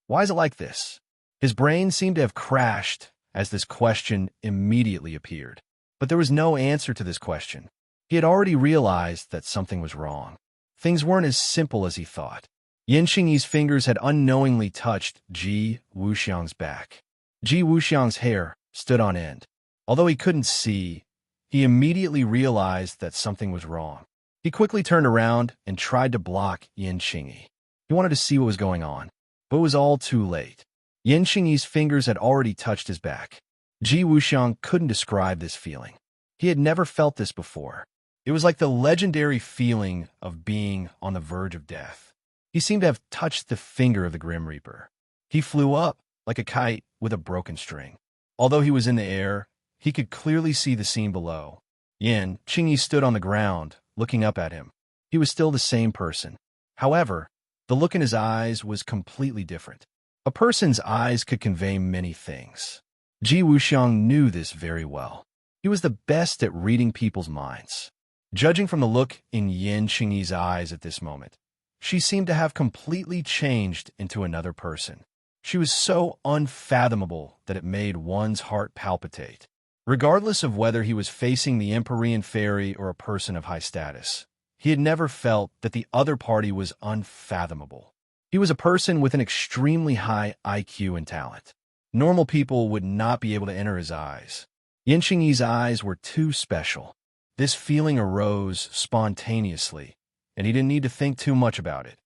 Why is it like this? His brain seemed to have crashed as this question immediately appeared. But there was no answer to this question. He had already realized that something was wrong. Things weren't as simple as he thought. Yin Qingyi's fingers had unknowingly touched Ji Wuxiang's back. Ji Wuxiang's hair stood on end. Although he couldn't see, he immediately realized that something was wrong. He quickly turned around and tried to block Yin Qingyi. He wanted to see what was going on, but it was all too late. Yin Qingyi's fingers had already touched his back. Ji Wuxiang couldn't describe this feeling. He had never felt this before. It was like the legendary feeling of being on the verge of death. He seemed to have touched the finger of the Grim Reaper. He flew up like a kite with a broken string. Although he was in the air, he could clearly see the scene below. Yin Qingyi stood on the ground, looking up at him. He was still the same person. However, the look in his eyes was completely different. A person's eyes could convey many things. Ji Wuxiang knew this very well. He was the best at reading people's minds. Judging from the look in Yan Qingyi's eyes at this moment, she seemed to have completely changed into another person. She was so unfathomable that it made one's heart palpitate. Regardless of whether he was facing the Empyrean fairy or a person of high status, he had never felt that the other party was unfathomable. He was a person with an extremely high IQ and talent. Normal people would not be able to enter his eyes. Yan Qingyi's eyes were too special. This feeling arose spontaneously, and he didn't need to think too much about it.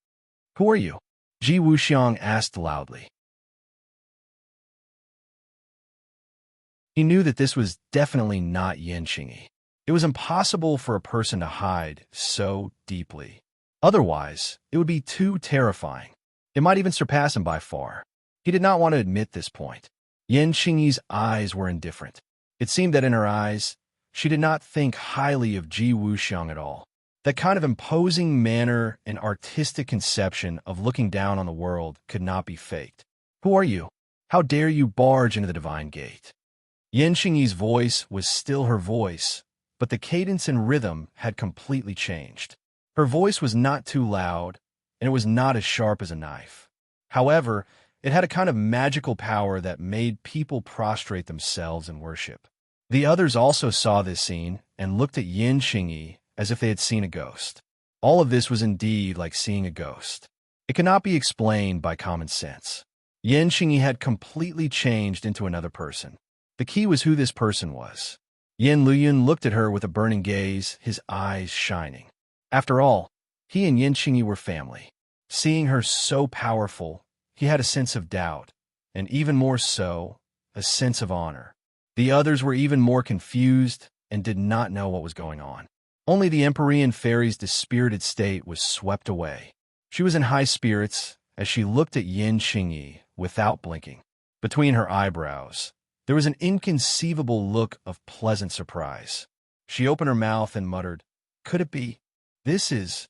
"Who are you?" Ji Wuxiang asked loudly. He knew that this was definitely not Yan Qingyi. It was impossible for a person to hide so deeply. Otherwise, it would be too terrifying. It might even surpass him by far. He did not want to admit this point. Yan Qingyi's eyes were indifferent. It seemed that in her eyes, she did not think highly of Ji Wuxiang at all. That kind of imposing manner and artistic conception of looking down on the world could not be faked. "Who are you? How dare you barge into the divine gate?" Yan Qingyi's voice was still her voice, but the cadence and rhythm had completely changed. Her voice was not too loud, and it was not as sharp as a knife. However, it had a kind of magical power that made people prostrate themselves in worship. The others also saw this scene and looked at Yan Qingyi as if they had seen a ghost. All of this was indeed like seeing a ghost. It cannot be explained by common sense. Yan Qingyi had completely changed into another person. The key was who this person was. Yan Luyun looked at her with a burning gaze, his eyes shining. After all, he and Yan Qingyi were family. Seeing her so powerful, he had a sense of doubt, and even more so, a sense of honor. The others were even more confused and did not know what was going on. Only the Empyrean fairy's dispirited state was swept away. She was in high spirits as she looked at Yan Qingyi without blinking. Between her eyebrows, there was an inconceivable look of pleasant surprise. She opened her mouth and muttered, "Could it be? This is—"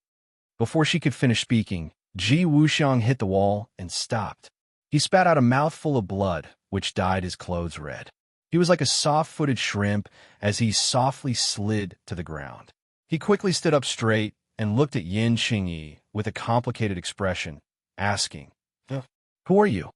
Before she could finish speaking, Ji Wuxiang hit the wall and stopped. He spat out a mouthful of blood, which dyed his clothes red. He was like a soft-footed shrimp as he softly slid to the ground. He quickly stood up straight and looked at Yan Qingyi with a complicated expression, asking, "Who are you?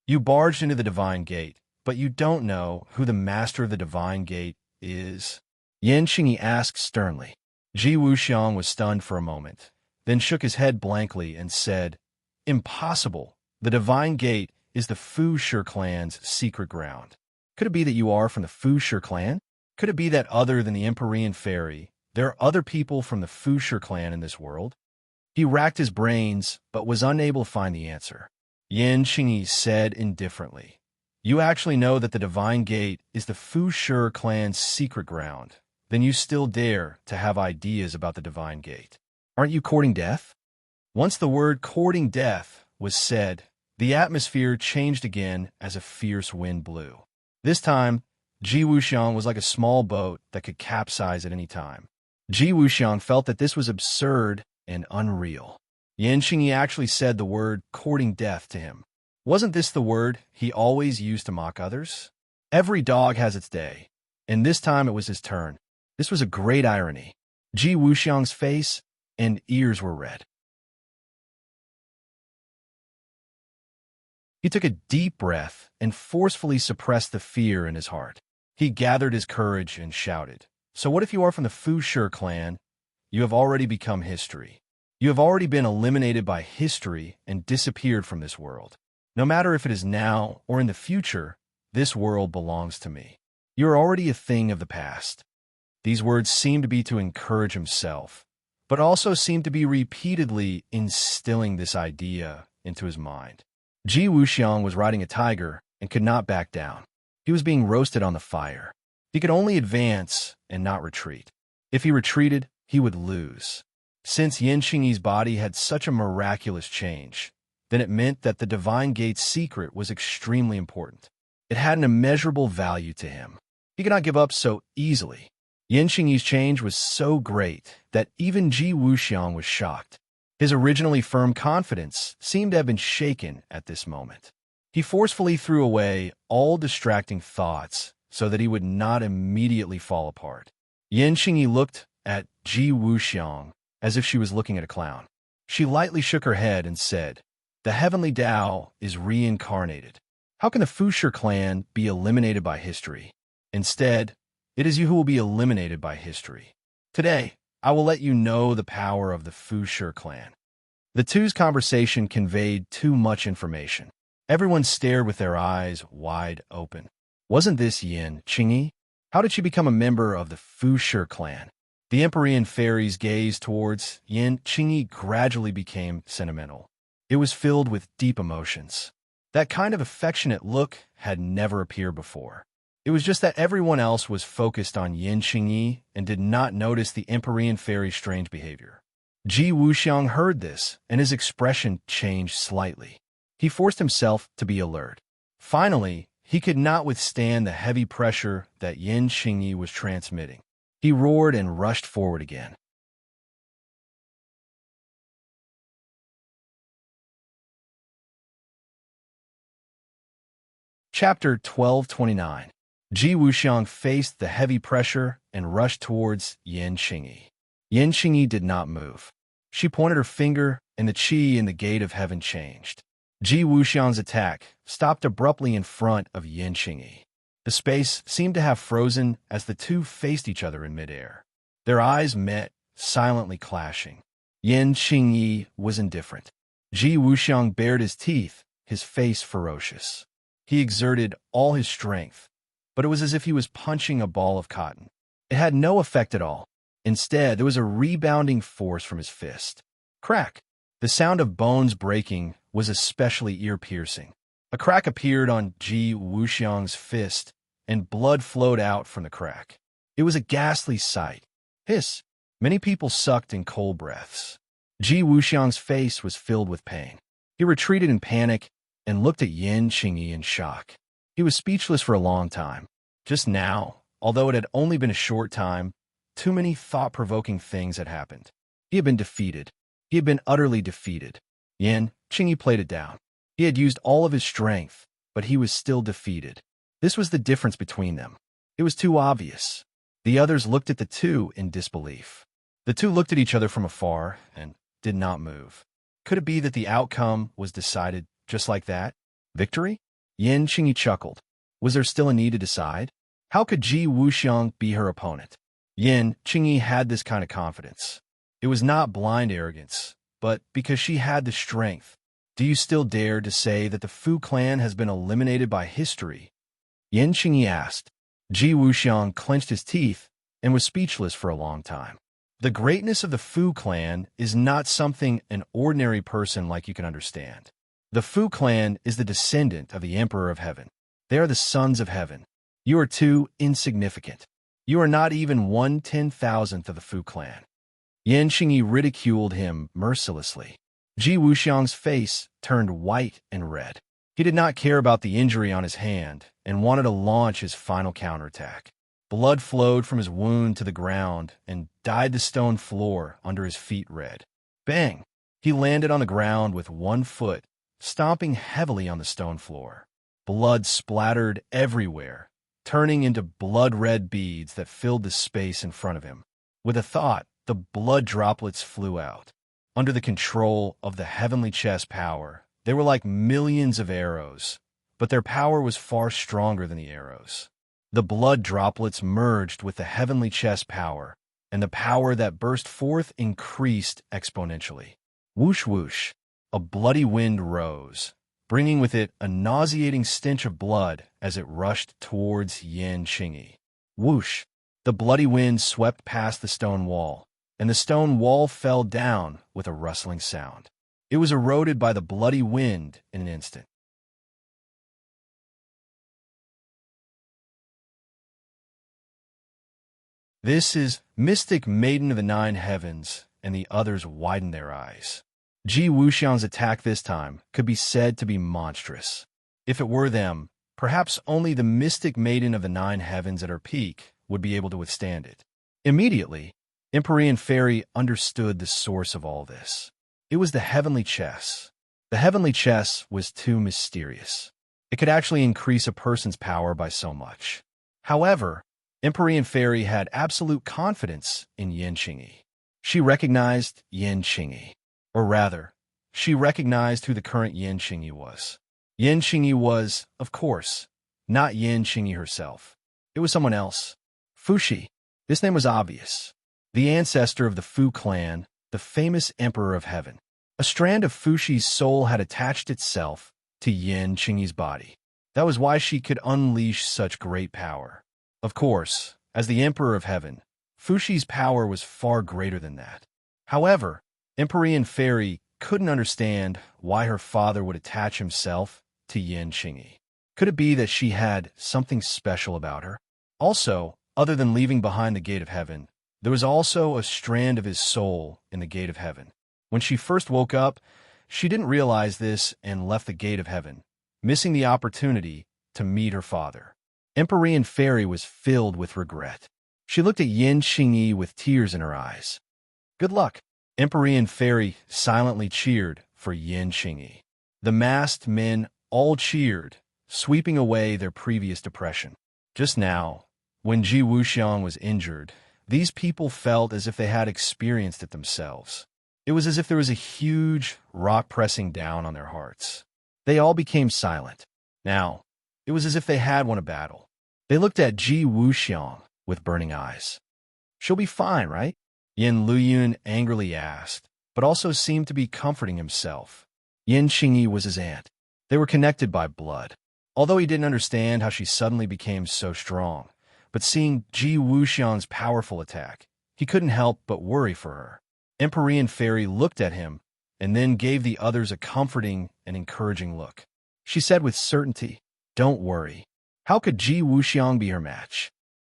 You barged into the divine gate, but you don't know who the master of the divine gate is?" Yan Qingyi asked sternly. Ji Wuxiang was stunned for a moment, then shook his head blankly and said, "Impossible. The divine gate is the Fu-Shi clan's secret ground." Could it be that you are from the Fu-Shi clan? Could it be that other than the Empyrean fairy, there are other people from the Fu-Shi clan in this world? He racked his brains, but was unable to find the answer. Yan Qingyi said indifferently, "You actually know that the divine gate is the Fu-Shi clan's secret ground. Then you still dare to have ideas about the divine gate. Aren't you courting death?" Once the word courting death was said, the atmosphere changed again as a fierce wind blew. This time, Ji Wuxiang was like a small boat that could capsize at any time. Ji Wuxiang felt that this was absurd and unreal. Yan Qingyi actually said the word courting death to him. Wasn't this the word he always used to mock others? Every dog has its day, and this time it was his turn. This was a great irony. Ji Wuxiang's face and ears were red. He took a deep breath and forcefully suppressed the fear in his heart. He gathered his courage and shouted, "So what if you are from the Fu-Shi clan? You have already become history. You have already been eliminated by history and disappeared from this world. No matter if it is now or in the future, this world belongs to me. You are already a thing of the past." These words seemed to be to encourage himself, but also seemed to be repeatedly instilling this idea into his mind. Ji Wuxiang was riding a tiger and could not back down. He was being roasted on the fire. He could only advance and not retreat. If he retreated, he would lose. Since Yan Qingyi's body had such a miraculous change, then it meant that the divine gate's secret was extremely important. It had an immeasurable value to him. He could not give up so easily. Yan Qingyi's change was so great that even Ji Wuxiang was shocked. His originally firm confidence seemed to have been shaken at this moment. He forcefully threw away all distracting thoughts so that he would not immediately fall apart. Yan Qingyi looked at Ji Wuxiang as if she was looking at a clown. She lightly shook her head and said, "The heavenly Tao is reincarnated. How can the Fushi clan be eliminated by history? Instead, it is you who will be eliminated by history. Today, I will let you know the power of the Fushi clan." The two's conversation conveyed too much information. Everyone stared with their eyes wide open. Wasn't this Yan Qingyi? How did she become a member of the Fushi clan? The Empyrean fairy's gaze towards Yan Qingyi gradually became sentimental. It was filled with deep emotions. That kind of affectionate look had never appeared before. It was just that everyone else was focused on Yan Qingyi and did not notice the Empyrean fairy's strange behavior. Ji Wuxiang heard this, and his expression changed slightly. He forced himself to be alert. Finally, he could not withstand the heavy pressure that Yan Qingyi was transmitting. He roared and rushed forward again. Chapter 1229. Ji Wuxiang faced the heavy pressure and rushed towards Yan Qingyi. Yan Qingyi did not move. She pointed her finger, and the qi in the gate of heaven changed. Ji Wuxiang's attack stopped abruptly in front of Yan Qingyi. The space seemed to have frozen as the two faced each other in midair. Their eyes met, silently clashing. Yan Qingyi was indifferent. Ji Wuxiang bared his teeth, his face ferocious. He exerted all his strength, but it was as if he was punching a ball of cotton. It had no effect at all. Instead, there was a rebounding force from his fist. Crack! The sound of bones breaking was especially ear-piercing. A crack appeared on Ji Wuxiang's fist, and blood flowed out from the crack. It was a ghastly sight. Hiss! Many people sucked in cold breaths. Ji Wuxiang's face was filled with pain. He retreated in panic and looked at Yan Qingyi in shock. He was speechless for a long time. Just now, although it had only been a short time, too many thought-provoking things had happened. He had been defeated. He had been utterly defeated. Yan Qingyi played it down. He had used all of his strength, but he was still defeated. This was the difference between them. It was too obvious. The others looked at the two in disbelief. The two looked at each other from afar and did not move. Could it be that the outcome was decided just like that? Victory? Yan Qingyi chuckled. Was there still a need to decide? How could Ji Wuxiang be her opponent? Yan Qingyi had this kind of confidence. It was not blind arrogance, but because she had the strength. Do you still dare to say that the Fu clan has been eliminated by history? Yan Qingyi asked. Ji Wuxiang clenched his teeth and was speechless for a long time. The greatness of the Fu clan is not something an ordinary person like you can understand. The Fu clan is the descendant of the Emperor of Heaven. They are the sons of heaven. You are too insignificant. You are not even 1/10,000th of the Fu clan. Yan Qingyi ridiculed him mercilessly. Ji Wuxiang's face turned white and red. He did not care about the injury on his hand and wanted to launch his final counterattack. Blood flowed from his wound to the ground and dyed the stone floor under his feet red. Bang! He landed on the ground with one foot, stomping heavily on the stone floor. Blood splattered everywhere, turning into blood-red beads that filled the space in front of him. With a thought, the blood droplets flew out. Under the control of the heavenly chess power, they were like millions of arrows, but their power was far stronger than the arrows. The blood droplets merged with the heavenly chess power, and the power that burst forth increased exponentially. Whoosh whoosh, a bloody wind rose, bringing with it a nauseating stench of blood as it rushed towards Yan Qingyi. Whoosh! The bloody wind swept past the stone wall, and the stone wall fell down with a rustling sound. It was eroded by the bloody wind in an instant. This is Mystic Maiden of the Nine Heavens, and the others widened their eyes. Ji Wuxiang's attack this time could be said to be monstrous. If it were them, perhaps only the Mystic Maiden of the Nine Heavens at her peak would be able to withstand it. Immediately, Empyrean Fairy understood the source of all this. It was the heavenly chess. The heavenly chess was too mysterious. It could actually increase a person's power by so much. However, Empyrean Fairy had absolute confidence in Yin Qingyi. She recognized Yin Qingyi. Or rather, she recognized who the current Yin Qingyi was. Yin Qingyi was, of course, not Yin Qingyi herself. It was someone else. Fuxi. This name was obvious. The ancestor of the Fu clan, the famous Emperor of Heaven. A strand of Fuxi's soul had attached itself to Yin Qingyi's body. That was why she could unleash such great power. Of course, as the Emperor of Heaven, Fuxi's power was far greater than that. However, Empyrean Fairy couldn't understand why her father would attach himself to Yin Qingyi. Could it be that she had something special about her? Also, other than leaving behind the gate of heaven, there was also a strand of his soul in the gate of heaven. When she first woke up, she didn't realize this and left the gate of heaven, missing the opportunity to meet her father. Empyrean Fairy was filled with regret. She looked at Yin Qingyi with tears in her eyes. Good luck. Empyrean Fairy silently cheered for Yin Qingyi. The masked men all cheered, sweeping away their previous depression. Just now, when Ji Wuxiang was injured, these people felt as if they had experienced it themselves. It was as if there was a huge rock pressing down on their hearts. They all became silent. Now, it was as if they had won a battle. They looked at Ji Wuxiang with burning eyes. She'll be fine, right? Yin Luyun angrily asked, but also seemed to be comforting himself. Yin Qingyi was his aunt. They were connected by blood. Although he didn't understand how she suddenly became so strong, but seeing Ji Wuxiang's powerful attack, he couldn't help but worry for her. Empyrean Fairy looked at him and then gave the others a comforting and encouraging look. She said with certainty, "Don't worry. How could Ji Wuxiang be her match?"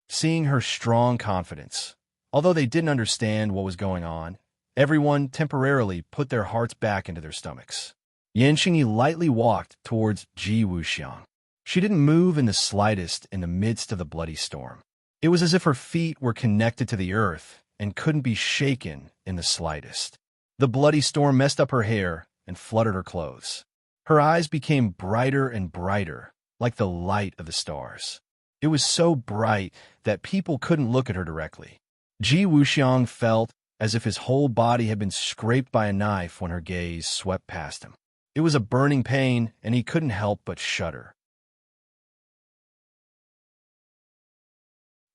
Seeing her strong confidence, although they didn't understand what was going on, everyone temporarily put their hearts back into their stomachs. Yin Qingyi lightly walked towards Ji Wuxiang. She didn't move in the slightest in the midst of the bloody storm. It was as if her feet were connected to the earth and couldn't be shaken in the slightest. The bloody storm messed up her hair and fluttered her clothes. Her eyes became brighter and brighter, like the light of the stars. It was so bright that people couldn't look at her directly. Ji Wuxiang felt as if his whole body had been scraped by a knife when her gaze swept past him. It was a burning pain, and he couldn't help but shudder.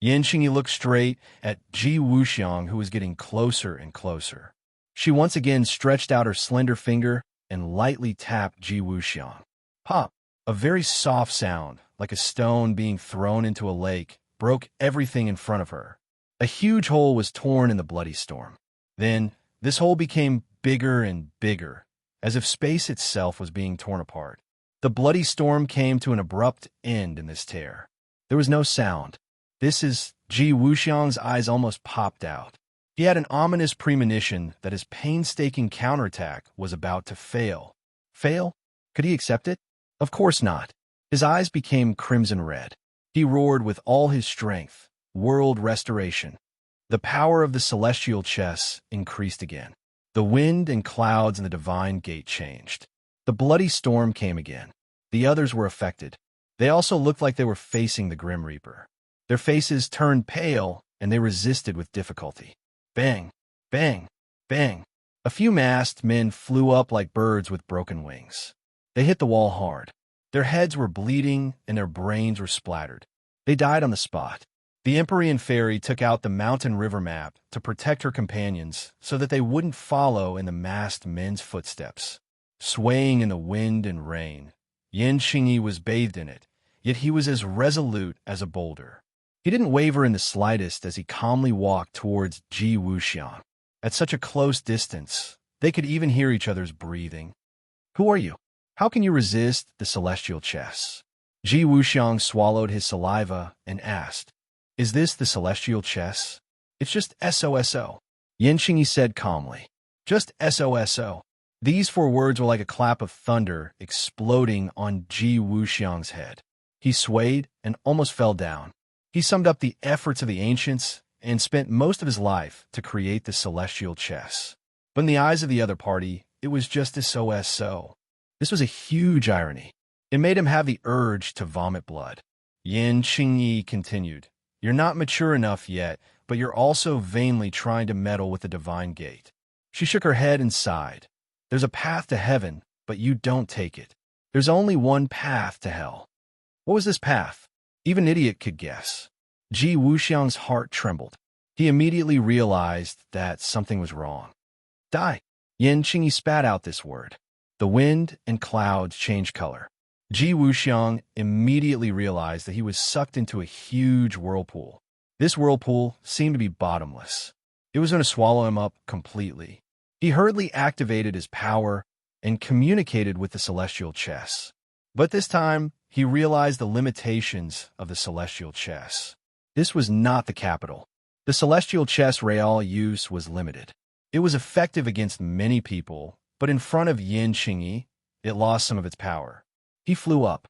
Yin Qingyi looked straight at Ji Wuxiang, who was getting closer and closer. She once again stretched out her slender finger and lightly tapped Ji Wuxiang. Pop! A very soft sound, like a stone being thrown into a lake, broke everything in front of her. A huge hole was torn in the bloody storm. Then, this hole became bigger and bigger, as if space itself was being torn apart. The bloody storm came to an abrupt end in this tear. There was no sound. Ji Wuxiang's eyes almost popped out. He had an ominous premonition that his painstaking counterattack was about to fail. Fail? Could he accept it? Of course not. His eyes became crimson red. He roared with all his strength, "World restoration." The power of the celestial chess increased again. The wind and clouds in the divine gate changed. The bloody storm came again. The others were affected. They also looked like they were facing the Grim Reaper. Their faces turned pale, and they resisted with difficulty. Bang! Bang! Bang! A few masked men flew up like birds with broken wings. They hit the wall hard. Their heads were bleeding, and their brains were splattered. They died on the spot. The Empyrean Fairy took out the mountain river map to protect her companions so that they wouldn't follow in the masked men's footsteps. Swaying in the wind and rain, Yin Qingyi was bathed in it, yet he was as resolute as a boulder. He didn't waver in the slightest as he calmly walked towards Ji Wuxiang. At such a close distance, they could even hear each other's breathing. "Who are you? How can you resist the celestial chess?" Ji Wuxiang swallowed his saliva and asked, "Is this the celestial chess?" "It's just SOSO," Yin Qingyi said calmly. "Just SOSO." These 4 words were like a clap of thunder exploding on Ji Wuxiang's head. He swayed and almost fell down. He summed up the efforts of the ancients and spent most of his life to create the celestial chess. But in the eyes of the other party, it was just so. This was a huge irony. It made him have the urge to vomit blood. Yin Qingyi continued, "You're not mature enough yet, but you're also vainly trying to meddle with the divine gate." She shook her head and sighed. "There's a path to heaven, but you don't take it. There's only one path to hell." What was this path? Even an idiot could guess. Ji Wuxiang's heart trembled. He immediately realized that something was wrong. Die. Yin Qingyi spat out this word. The wind and clouds changed color. Ji Wuxiang immediately realized that he was sucked into a huge whirlpool. This whirlpool seemed to be bottomless. It was going to swallow him up completely. He hurriedly activated his power and communicated with the celestial chess. But this time, he realized the limitations of the celestial chess. This was not the capital. The celestial chess Real use was limited. It was effective against many people, but in front of Yin Qingyi, it lost some of its power. He flew up.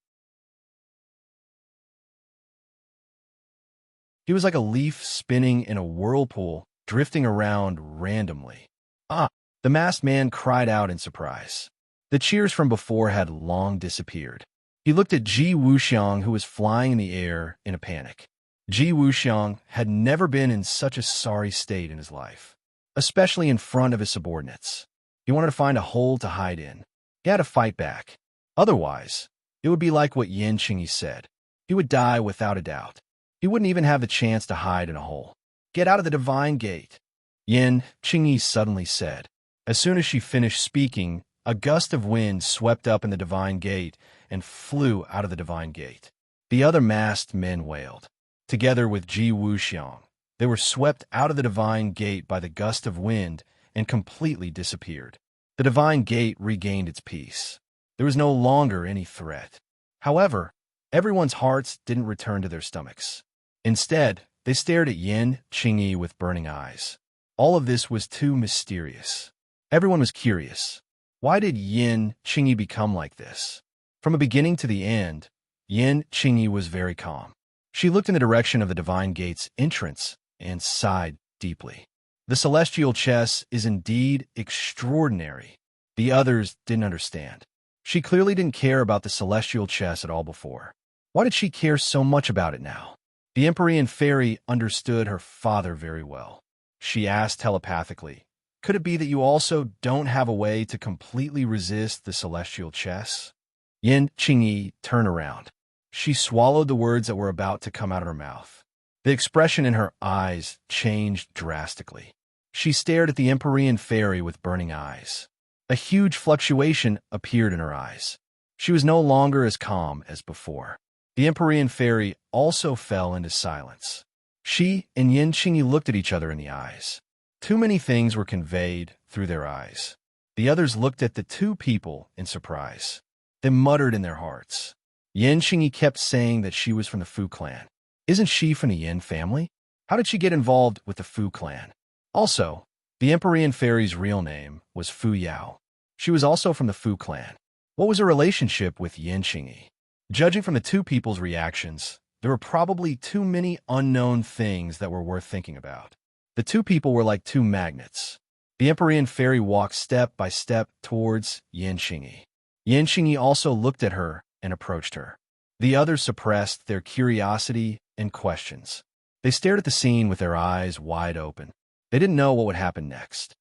He was like a leaf spinning in a whirlpool, drifting around randomly. "Ah!" The masked man cried out in surprise. The cheers from before had long disappeared. He looked at Ji Wuxiang, who was flying in the air in a panic. Ji Wuxiang had never been in such a sorry state in his life, especially in front of his subordinates. He wanted to find a hole to hide in. He had to fight back. Otherwise, it would be like what Yin Qingyi said. He would die without a doubt. He wouldn't even have the chance to hide in a hole. "Get out of the divine gate," Yin Qingyi suddenly said. As soon as she finished speaking, a gust of wind swept up in the divine gate and flew out of the divine gate. The other masked men wailed. Together with Ji Wuxiang, they were swept out of the divine gate by the gust of wind and completely disappeared. The divine gate regained its peace. There was no longer any threat. However, everyone's hearts didn't return to their stomachs. Instead, they stared at Yin Qingyi with burning eyes. All of this was too mysterious. Everyone was curious. Why did Yin Qingyi become like this? From the beginning to the end, Yin Qingyi was very calm. She looked in the direction of the divine gate's entrance and sighed deeply. The celestial chess is indeed extraordinary. The others didn't understand. She clearly didn't care about the celestial chess at all before. Why did she care so much about it now? The Empyrean fairy understood her father very well. She asked telepathically, "Could it be that you also don't have a way to completely resist the celestial chess?" Yin Qingyi turned around. She swallowed the words that were about to come out of her mouth. The expression in her eyes changed drastically. She stared at the Empyrean fairy with burning eyes. A huge fluctuation appeared in her eyes. She was no longer as calm as before. The Empyrean fairy also fell into silence. She and Yin Qingyi looked at each other in the eyes. Too many things were conveyed through their eyes. The others looked at the two people in surprise. They muttered in their hearts. Yin Qingyi kept saying that she was from the Fu clan. Isn't she from the Yin family? How did she get involved with the Fu clan? Also, the Empyrean fairy's real name was Fu Yao. She was also from the Fu clan. What was her relationship with Yin Qingyi? Judging from the two people's reactions, there were probably too many unknown things that were worth thinking about. The two people were like two magnets. The Empyrean fairy walked step by step towards Yin Qingyi. Yin Qingyi also looked at her and approached her. The others suppressed their curiosity and questions. They stared at the scene with their eyes wide open. They didn't know what would happen next.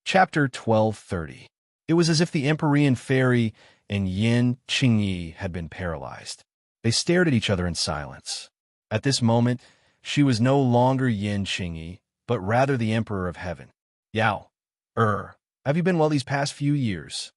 Chapter 1230. It was as if the Empyrean fairy and Yin Qingyi had been paralyzed. They stared at each other in silence. At this moment, she was no longer Yin Qingyi, but rather the Emperor of Heaven. "Yao, have you been well these past few years?"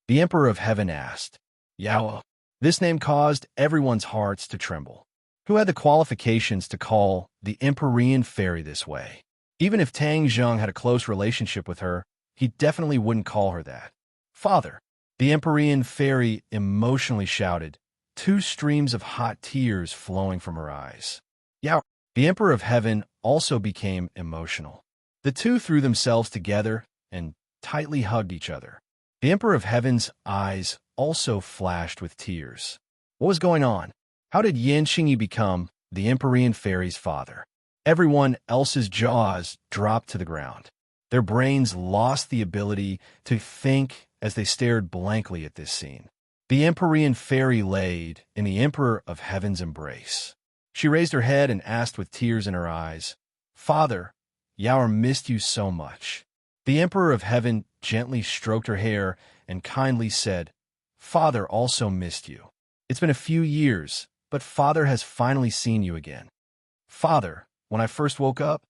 The Emperor of Heaven asked. Yao. This name caused everyone's hearts to tremble. Who had the qualifications to call the Empyrean fairy this way? Even if Tang Zheng had a close relationship with her, he definitely wouldn't call her that. "Father," the Empyrean fairy emotionally shouted, two streams of hot tears flowing from her eyes. Yao. The Emperor of Heaven also became emotional. The two threw themselves together and tightly hugged each other. The Emperor of Heaven's eyes also flashed with tears. What was going on? How did Yin Qingyi become the Empyrean fairy's father. Everyone else's jaws dropped to the ground. Their brains lost the ability to think as they stared blankly at this scene. The Empyrean fairy laid in the Emperor of Heaven's embrace. She raised her head and asked with tears in her eyes, "Father, Yaoer missed you so much." The Emperor of Heaven gently stroked her hair and kindly said, "Father also missed you. It's been a few years, but Father has finally seen you again. Father, when I first woke up,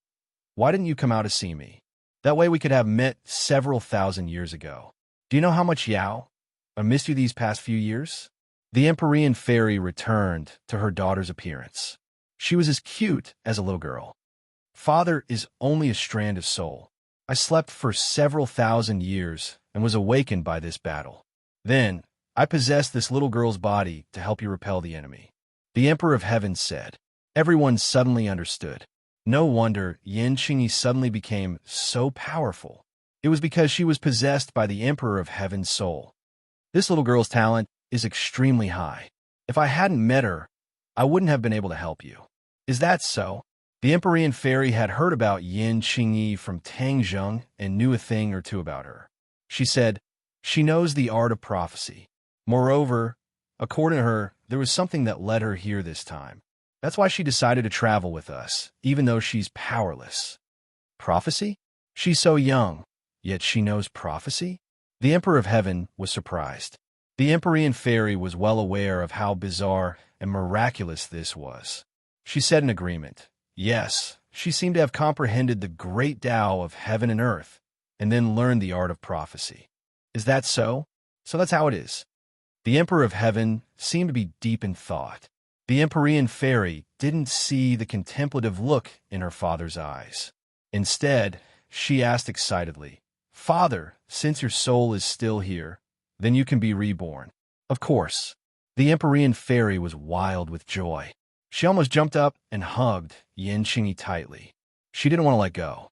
why didn't you come out to see me? That way we could have met several thousand years ago. Do you know how much I missed you these past few years?" The Empyrean fairy returned to her daughter's appearance. She was as cute as a little girl. "Father is only a strand of soul. I slept for several thousand years and was awakened by this battle. Then, I possessed this little girl's body to help you repel the enemy," the Emperor of Heaven said. Everyone suddenly understood. No wonder Yin Qingyi suddenly became so powerful. It was because she was possessed by the Emperor of Heaven's soul. This little girl's talent is extremely high. If I hadn't met her, I wouldn't have been able to help you. Is that so? The Empyrean fairy had heard about Yin Qingyi from Tang Zheng and knew a thing or two about her. She said, "She knows the art of prophecy. Moreover, according to her, there was something that led her here this time. That's why she decided to travel with us, even though she's powerless." Prophecy? She's so young, yet she knows prophecy? The Emperor of Heaven was surprised. The Empyrean fairy was well aware of how bizarre and miraculous this was. She said in agreement, yes, she seemed to have comprehended the great Tao of heaven and earth, and then learned the art of prophecy. Is that so? So that's how it is. The Emperor of Heaven seemed to be deep in thought. The Empyrean fairy didn't see the contemplative look in her father's eyes. Instead, she asked excitedly, "Father, since your soul is still here, then you can be reborn." Of course. The Empyrean fairy was wild with joy. She almost jumped up and hugged Yin Qingyi tightly. She didn't want to let go.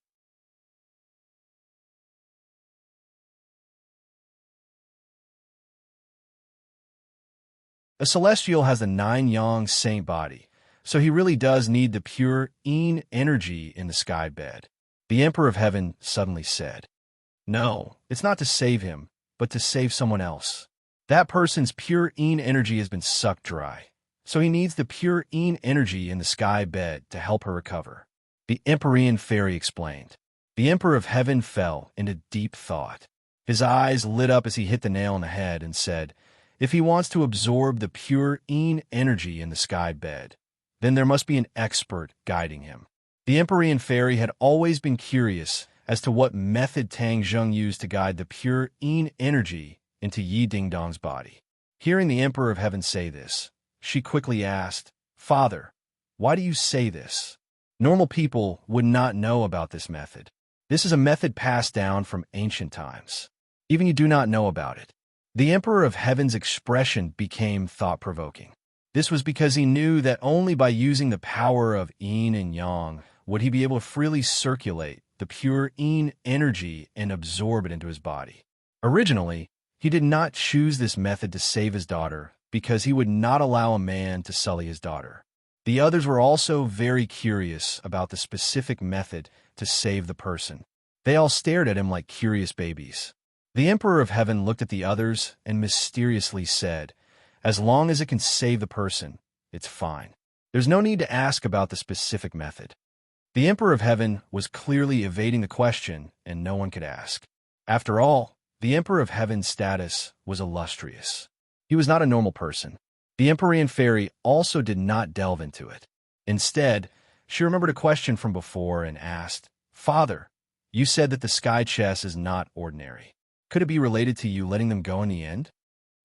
A celestial has the 9-yang saint body, so he really does need the pure Yin energy in the sky bed. The Emperor of Heaven suddenly said, "No, it's not to save him, but to save someone else. That person's pure Yin energy has been sucked dry, so he needs the pure Yin energy in the sky bed to help her recover." The Empyrean fairy explained. The Emperor of Heaven fell into deep thought. His eyes lit up as he hit the nail on the head and said, if he wants to absorb the pure Yin energy in the sky bed, then there must be an expert guiding him. The Empyrean fairy had always been curious as to what method Tang Zheng used to guide the pure Yin energy into Yi Dingdong's body. Hearing the Emperor of Heaven say this, she quickly asked, "Father, why do you say this? Normal people would not know about this method. This is a method passed down from ancient times. Even you do not know about it." The Emperor of Heaven's expression became thought-provoking. This was because he knew that only by using the power of Yin and Yang would he be able to freely circulate the pure Yin energy and absorb it into his body. Originally, he did not choose this method to save his daughter because he would not allow a man to sully his daughter. The others were also very curious about the specific method to save the person. They all stared at him like curious babies. The Emperor of Heaven looked at the others and mysteriously said, "As long as it can save the person, it's fine. There's no need to ask about the specific method." The Emperor of Heaven was clearly evading the question, and no one could ask. After all, the Emperor of Heaven's status was illustrious. He was not a normal person. The Empyrean fairy also did not delve into it. Instead, she remembered a question from before and asked, "Father, you said that the sky chess is not ordinary. Could it be related to you letting them go in the end?"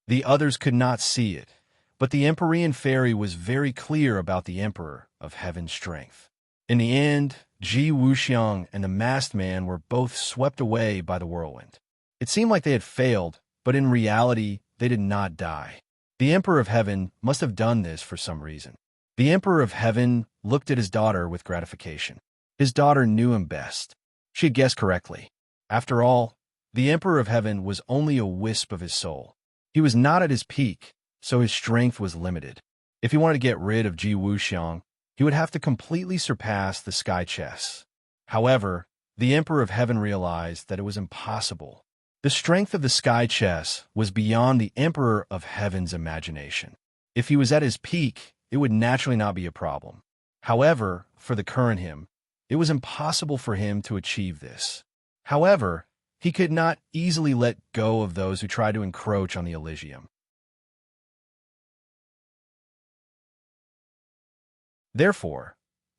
The others could not see it, but the Empyrean fairy was very clear about the Emperor of Heaven's strength. In the end, Ji Wuxiang and the masked man were both swept away by the whirlwind. It seemed like they had failed, but in reality, they did not die. The Emperor of Heaven must have done this for some reason. The Emperor of Heaven looked at his daughter with gratification. His daughter knew him best. She had guessed correctly. After all, the Emperor of Heaven was only a wisp of his soul. He was not at his peak, so his strength was limited. If he wanted to get rid of Ji Wuxiang, he would have to completely surpass the sky chess. However, the Emperor of Heaven realized that it was impossible. The strength of the sky chess was beyond the Emperor of Heaven's imagination. If he was at his peak, it would naturally not be a problem. However, for the current him, it was impossible for him to achieve this. However, he could not easily let go of those who tried to encroach on the Elysium. Therefore,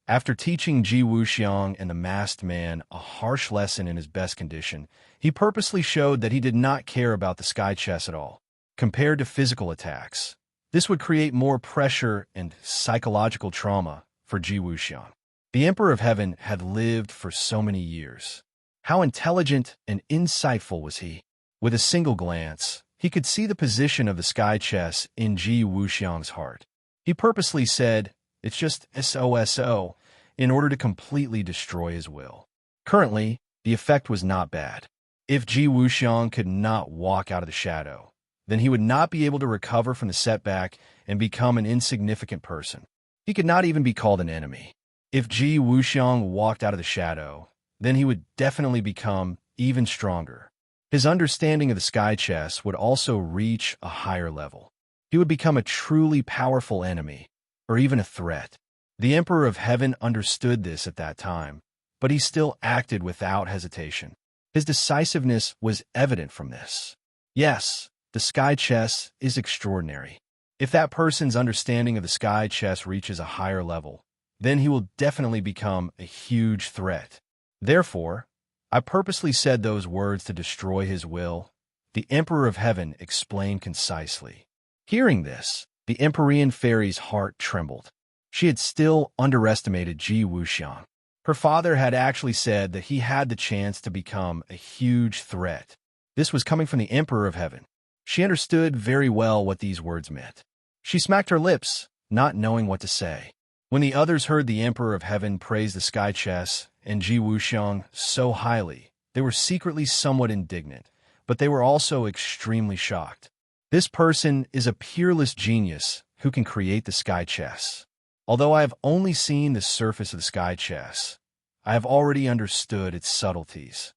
after teaching Ji Wuxiang and the masked man a harsh lesson in his best condition, he purposely showed that he did not care about the sky chess at all. Compared to physical attacks, this would create more pressure and psychological trauma for Ji Wuxiang. The Emperor of Heaven had lived for so many years. How intelligent and insightful was he? With a single glance, he could see the position of the sky chess in Ji Wuxiang's heart. He purposely said, "It's just SOSO," in order to completely destroy his will. Currently, the effect was not bad. If Ji Wuxiang could not walk out of the shadow, then he would not be able to recover from the setback and become an insignificant person. He could not even be called an enemy. If Ji Wuxiang walked out of the shadow, then he would definitely become even stronger. His understanding of the sky chess would also reach a higher level. He would become a truly powerful enemy, or even a threat. The Emperor of Heaven understood this at that time, but he still acted without hesitation. His decisiveness was evident from this. Yes, the sky chess is extraordinary. If that person's understanding of the sky chess reaches a higher level, then he will definitely become a huge threat. Therefore, I purposely said those words to destroy his will, the Emperor of Heaven explained concisely. Hearing this, the Empyrean fairy's heart trembled. She had still underestimated Ji Wuxiang. Her father had actually said that he had the chance to become a huge threat. This was coming from the Emperor of Heaven. She understood very well what these words meant. She smacked her lips, not knowing what to say. When the others heard the Emperor of Heaven praise the sky chess and Ji Wuxiang so highly, they were secretly somewhat indignant, but they were also extremely shocked. This person is a peerless genius who can create the sky chess. Although I have only seen the surface of the sky chess, I have already understood its subtleties.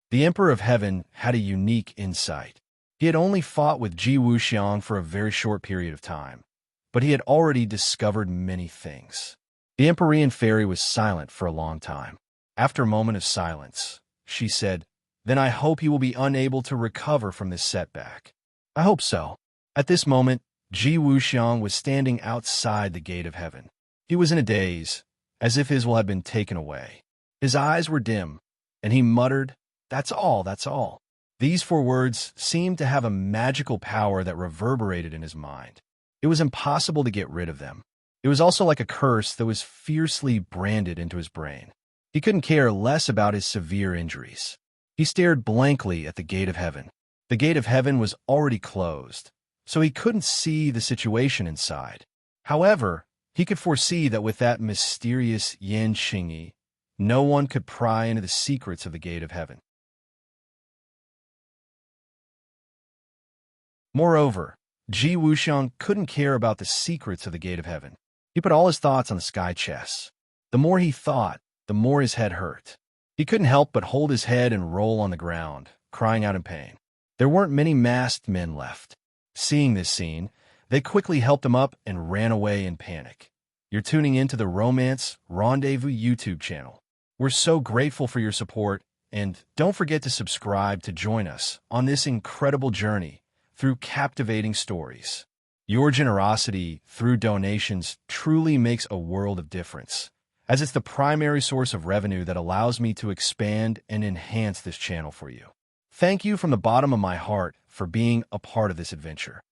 The Emperor of Heaven had a unique insight. He had only fought with Ji Wuxiang for a very short period of time, but he had already discovered many things. The Empyrean fairy was silent for a long time. After a moment of silence, she said, "Then I hope he will be unable to recover from this setback." "I hope so." At this moment, Ji Wuxiang was standing outside the gate of heaven. He was in a daze, as if his will had been taken away. His eyes were dim, and he muttered, "That's all, that's all." These 4 words seemed to have a magical power that reverberated in his mind. It was impossible to get rid of them. It was also like a curse that was fiercely branded into his brain. He couldn't care less about his severe injuries. He stared blankly at the gate of heaven. The gate of heaven was already closed, so he couldn't see the situation inside. However, he could foresee that with that mysterious Yan Xingyi, no one could pry into the secrets of the gate of heaven. Moreover, Ji Wuxiang couldn't care about the secrets of the gate of heaven. He put all his thoughts on the sky chess. The more he thought, the more his head hurt. He couldn't help but hold his head and roll on the ground, crying out in pain. There weren't many masked men left. Seeing this scene, they quickly helped him up and ran away in panic. You're tuning into the Romance Rendezvous YouTube channel. We're so grateful for your support, and don't forget to subscribe to join us on this incredible journey through captivating stories. Your generosity through donations truly makes a world of difference, as it's the primary source of revenue that allows me to expand and enhance this channel for you. Thank you from the bottom of my heart for being a part of this adventure.